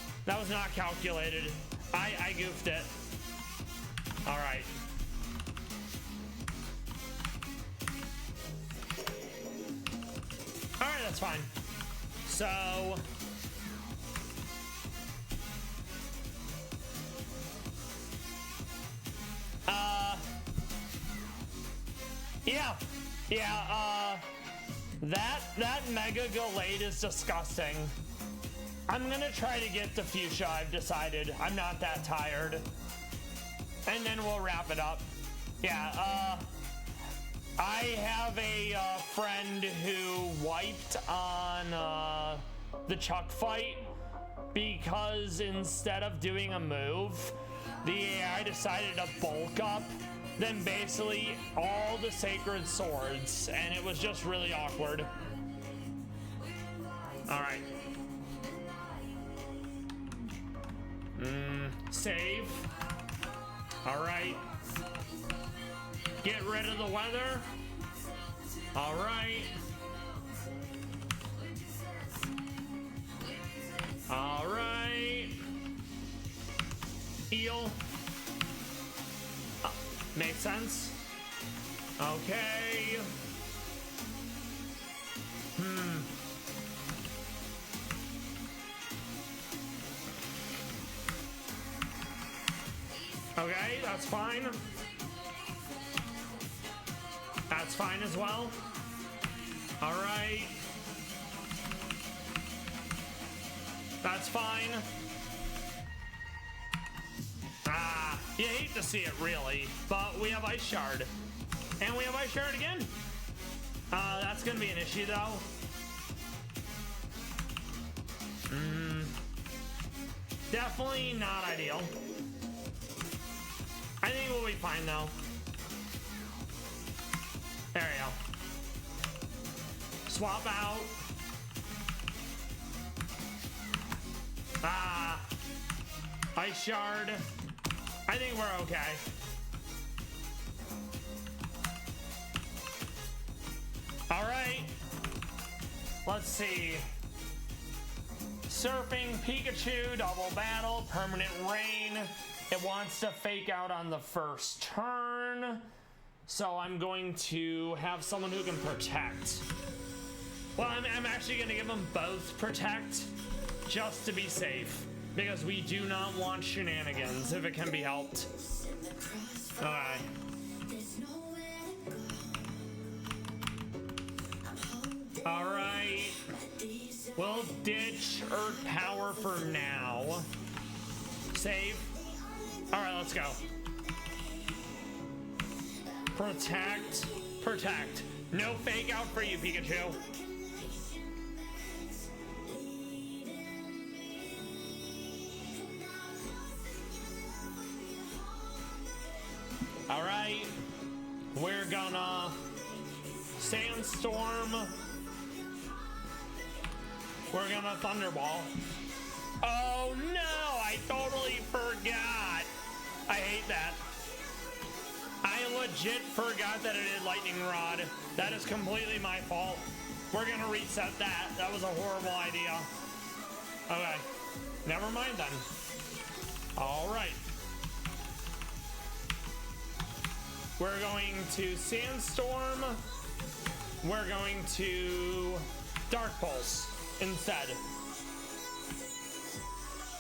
A: not calculated. I goofed it. All right. All right, that's fine. So that Mega Gallade is disgusting. I'm gonna try to get the Fuchsia, I've decided. I'm not that tired. And then we'll wrap it up. Yeah, I have a friend who wiped on the Chuck fight because instead of doing a move, the AI decided to bulk up then basically all the sacred swords, and it was just really awkward. All right. Save. All right. Get rid of the weather. All right. All right. Eel. Makes sense. Okay. Okay, that's fine. That's fine as well. All right. That's fine. You hate to see it really, but we have Ice Shard. And we have Ice Shard again. That's gonna be an issue though. Definitely not ideal. I think we'll be fine though. There we go. Swap out. Ice Shard. I think we're okay. All right. Let's see. Surfing Pikachu, double battle, permanent rain. It wants to fake out on the first turn. So I'm going to have someone who can protect. Well, I'm actually going to give them both protect just to be safe. Because we do not want shenanigans if it can be helped. Alright. Alright. We'll ditch Earth Power for now. Save. Alright, let's go. Protect. Protect. No fake out for you, Pikachu. All right, we're gonna Sandstorm. We're gonna Thunderball. Oh no, I totally forgot. I hate that. I legit forgot that it did Lightning Rod. That is completely my fault. We're gonna reset that. That was a horrible idea. Okay, never mind then. All right. We're going to Sandstorm. We're going to Dark Pulse instead.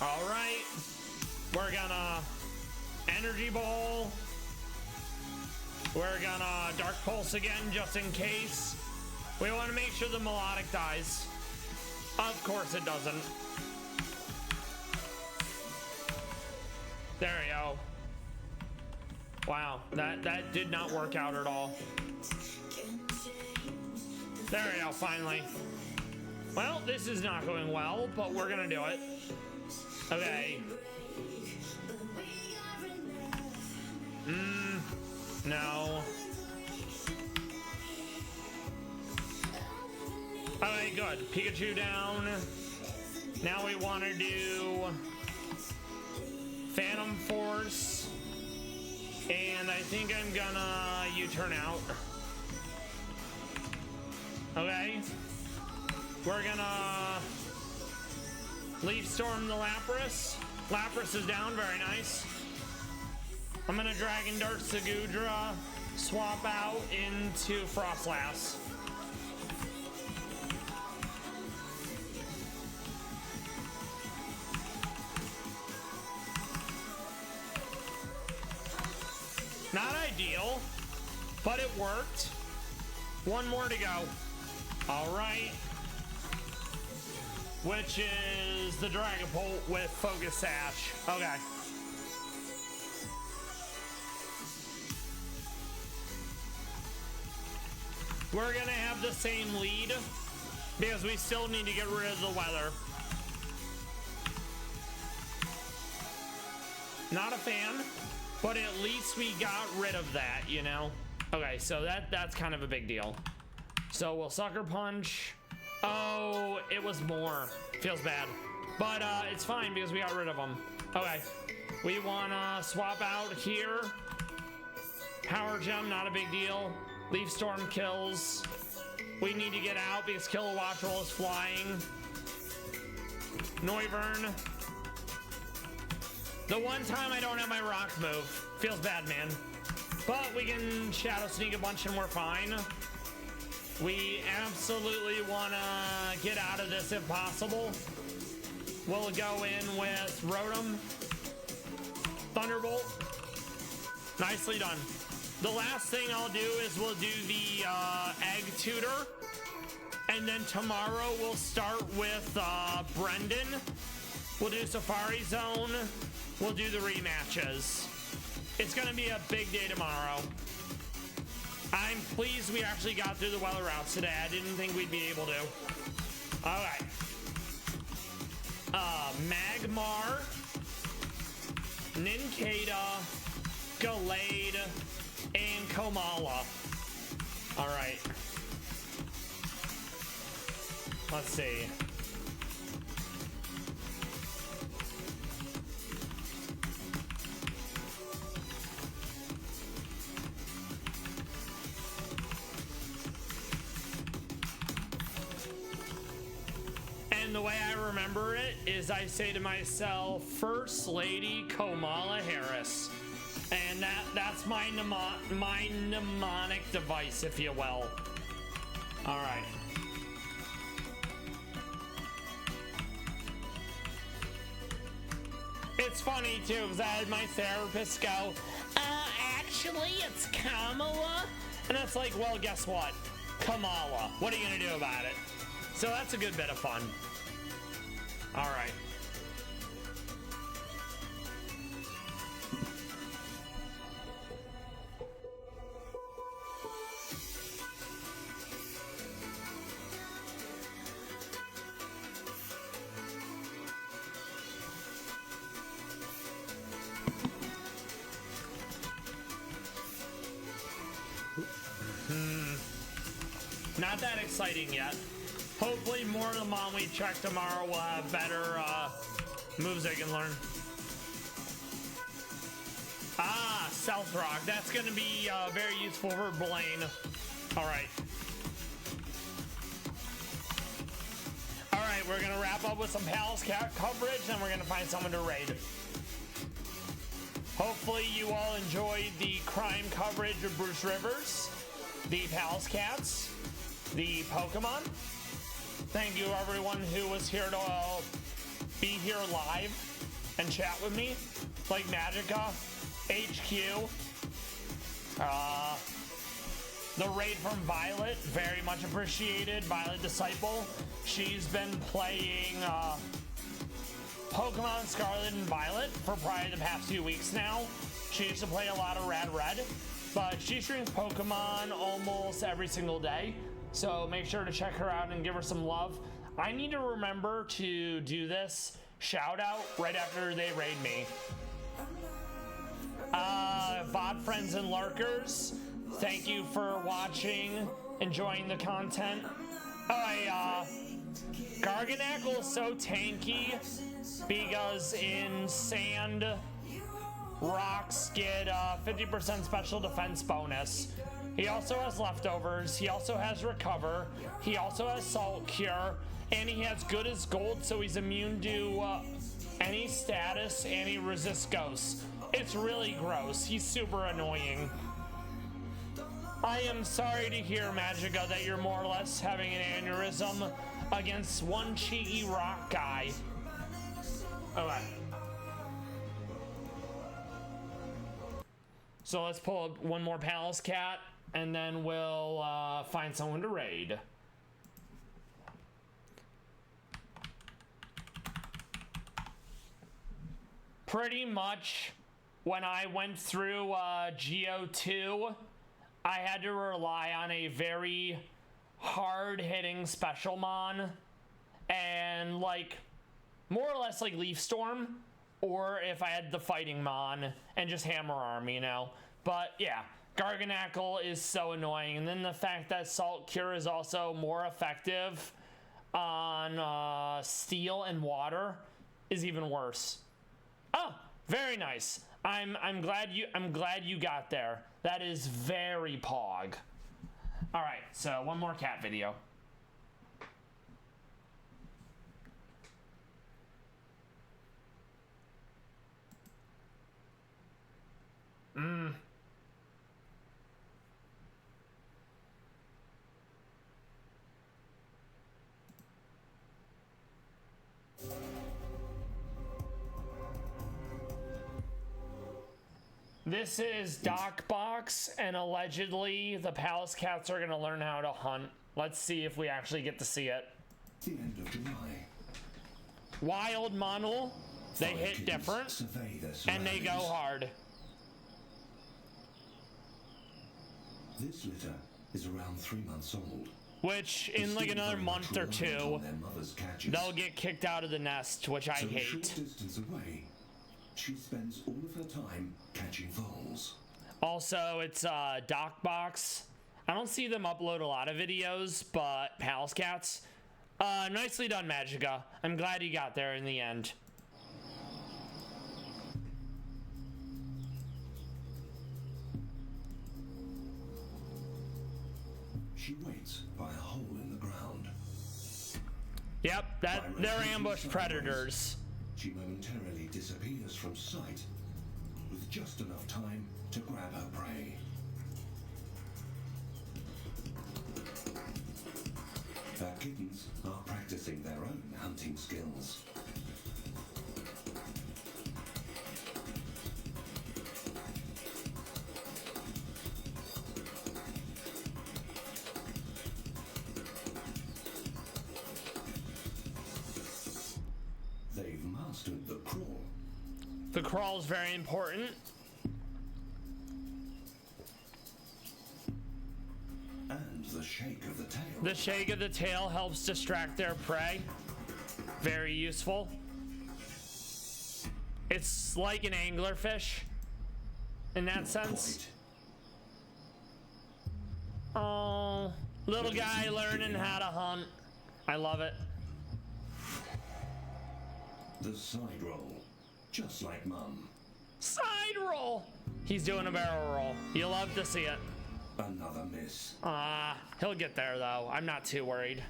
A: All right. We're gonna Energy Ball. We're gonna Dark Pulse again just in case. We want to make sure the Melodic dies. Of course it doesn't. There we go. Wow, that did not work out at all. There we go, finally. Well, this is not going well, but we're gonna do it. Okay. No. Okay, good. Pikachu down. Now we want to do Phantom Force. And I think I'm gonna U-turn out. Okay. We're gonna Leaf Storm the Lapras. Lapras is down, very nice. I'm gonna Dragon Dart Sagudra, swap out into Frostlass. Not ideal, but it worked. One more to go. All right. Which is the Dragapult with Focus Sash. Okay. We're gonna have the same lead because we still need to get rid of the weather. Not a fan, but at least we got rid of that, you know? Okay, so that's kind of a big deal. So we'll Sucker Punch. Oh, it was more. Feels bad. But it's fine because we got rid of them. Okay. We wanna swap out here. Power Gem, not a big deal. Leaf Storm kills. We need to get out because Kilowatt Roll is flying. Noivern. The one time I don't have my rock move. Feels bad, man. But we can Shadow Sneak a bunch and we're fine. We absolutely want to get out of this if possible. We'll go in with Rotom. Thunderbolt. Nicely done. The last thing I'll do is we'll do the Egg Tutor. And then tomorrow we'll start with Brendan. We'll do Safari Zone. We'll do the rematches. It's going to be a big day tomorrow. I'm pleased we actually got through the weather routes today. I didn't think we'd be able to. All right. Magmar, Nincada, Gallade, and Komala. All right. Let's see. And the way I remember it is I say to myself, First Lady Kamala Harris. And that's my mnemonic device, if you will. All right. It's funny, too, because I had my therapist go, actually, it's Kamala. And it's like, well, guess what? Kamala. What are you going to do about it? So that's a good bit of fun. All right. Not that exciting yet. Hopefully more of the Mon we check tomorrow will have better moves I can learn. Ah, Stealth Rock. That's going to be very useful for Blaine. All right. All right, we're going to wrap up with some Pallas Cat coverage, and we're going to find someone to raid. Hopefully you all enjoyed the crime coverage of Bruce Rivers, the Pallas Cats, the Pokemon. Thank you everyone who was here to be here live and chat with me, like Magica, HQ, the raid from Violet, very much appreciated. Violet Disciple, she's been playing Pokemon Scarlet and Violet for probably the past few weeks now. She used to play a lot of Rad Red, but she streams Pokemon almost every single day, so make sure to check her out and give her some love. I need to remember to do this shout out right after they raid me. VOD friends and lurkers, thank you for watching, enjoying the content. Garganackle is so tanky because in sand, rocks get 50% special defense bonus. He also has leftovers, he also has recover, he also has salt cure, and he has good as gold, so he's immune to any status, and he resists ghosts. It's really gross. He's super annoying. I am sorry to hear, Magica, that you're more or less having an aneurysm against one cheeky rock guy. Okay. So let's pull up one more Pallas Cat, and then we'll find someone to raid. Pretty much when I went through GO2, I had to rely on a very hard-hitting special mon, and like more or less like Leaf Storm, or if I had the fighting mon and just Hammer Arm, you know. But yeah, Garganackle is so annoying, and then the fact that Salt Cure is also more effective on Steel and Water is even worse. Oh, very nice. I'm glad you got there. That is very pog. All right, so one more cat video. This is Docbox, and allegedly the Pallas Cats are going to learn how to hunt. Let's see if we actually get to see it.
G: The end of July.
A: Wild Monol, they hit different, and they go hard.
G: This litter is around 3 months old.
A: Which, in like another month or two, they'll get kicked out of the nest, which I hate.
G: A short distance away, she spends all of her time catching voles.
A: Also, it's Docbox. I don't see them upload a lot of videos, but Pallas Cats. Nicely done, Magica. I'm glad you got there in the end.
G: She waits by a hole in the ground.
A: Yep, they're ambush predators.
G: She momentarily disappears from sight with just enough time to grab her prey. Her kittens are practicing their own hunting skills. They've mastered the crawl.
A: The crawl is very important.
G: And the shake of the tail.
A: The shake of the tail helps distract their prey. Very useful. It's like an anglerfish in that sense. Oh, Little guy learning how to hunt. I love it.
G: The side roll, just like Mum.
A: Side roll. He's doing a barrel roll. You love to see it.
G: Another miss.
A: He'll get there though. I'm not too worried.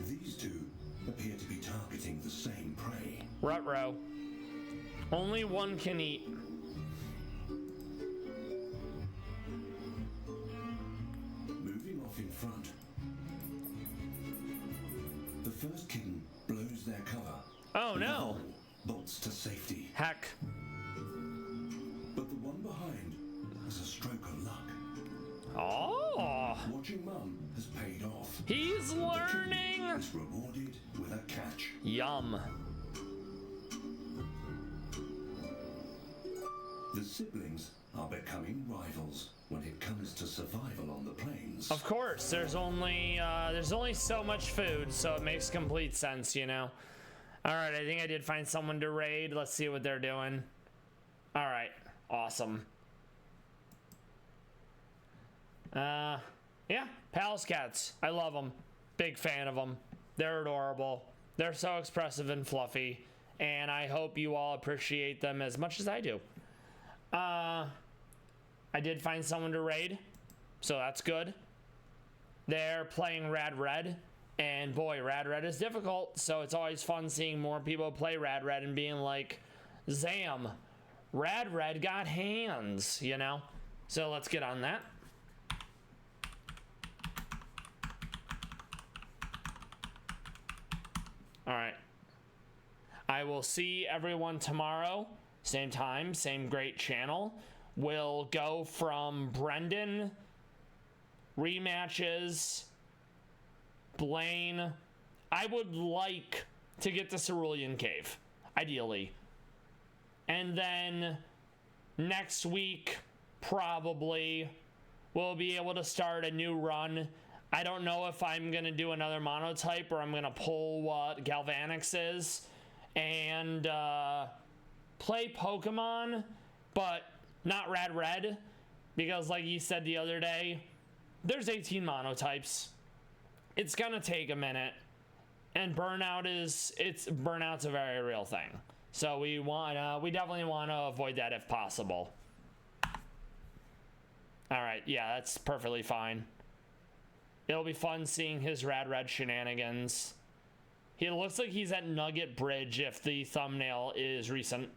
G: These two appear to be targeting the same prey.
A: Ruh-roh. Only one can eat.
G: Moving off in front. The first kitten blows their cover.
A: Oh
G: The
A: no.
G: whole bolts to safety.
A: Heck.
G: But the one behind has a stroke of luck.
A: Oh.
G: Watching Mum has paid off.
A: He's learning.
G: Is rewarded with a catch.
A: Yum.
G: The siblings are becoming rivals when it comes to survival on the plains.
A: Of course, there's only so much food, so it makes complete sense, you know. All right, I think I did find someone to raid. Let's see what they're doing. All right, awesome. Yeah, Pallas cats. I love them. Big fan of them. They're adorable. They're so expressive and fluffy, and I hope you all appreciate them as much as I do. I did find someone to raid, so that's good. They're playing Rad Red, and boy, Rad Red is difficult, so it's always fun seeing more people play Rad Red and being like, Zam, Rad Red got hands, you know? So let's get on that. All right. I will see everyone tomorrow. Same time, same great channel. We'll go from Brendan, rematches, Blaine. I would like to get to Cerulean Cave, ideally. And then next week, probably, we'll be able to start a new run. I don't know if I'm going to do another monotype or I'm going to pull what Galvanix is and play Pokemon, but not Rad Red, because like you said the other day, there's 18 monotypes. It's gonna take a minute, and burnout's a very real thing. So we definitely want to avoid that if possible. All right, yeah, that's perfectly fine. It'll be fun seeing his Rad Red shenanigans. He looks like he's at Nugget Bridge if the thumbnail is recent.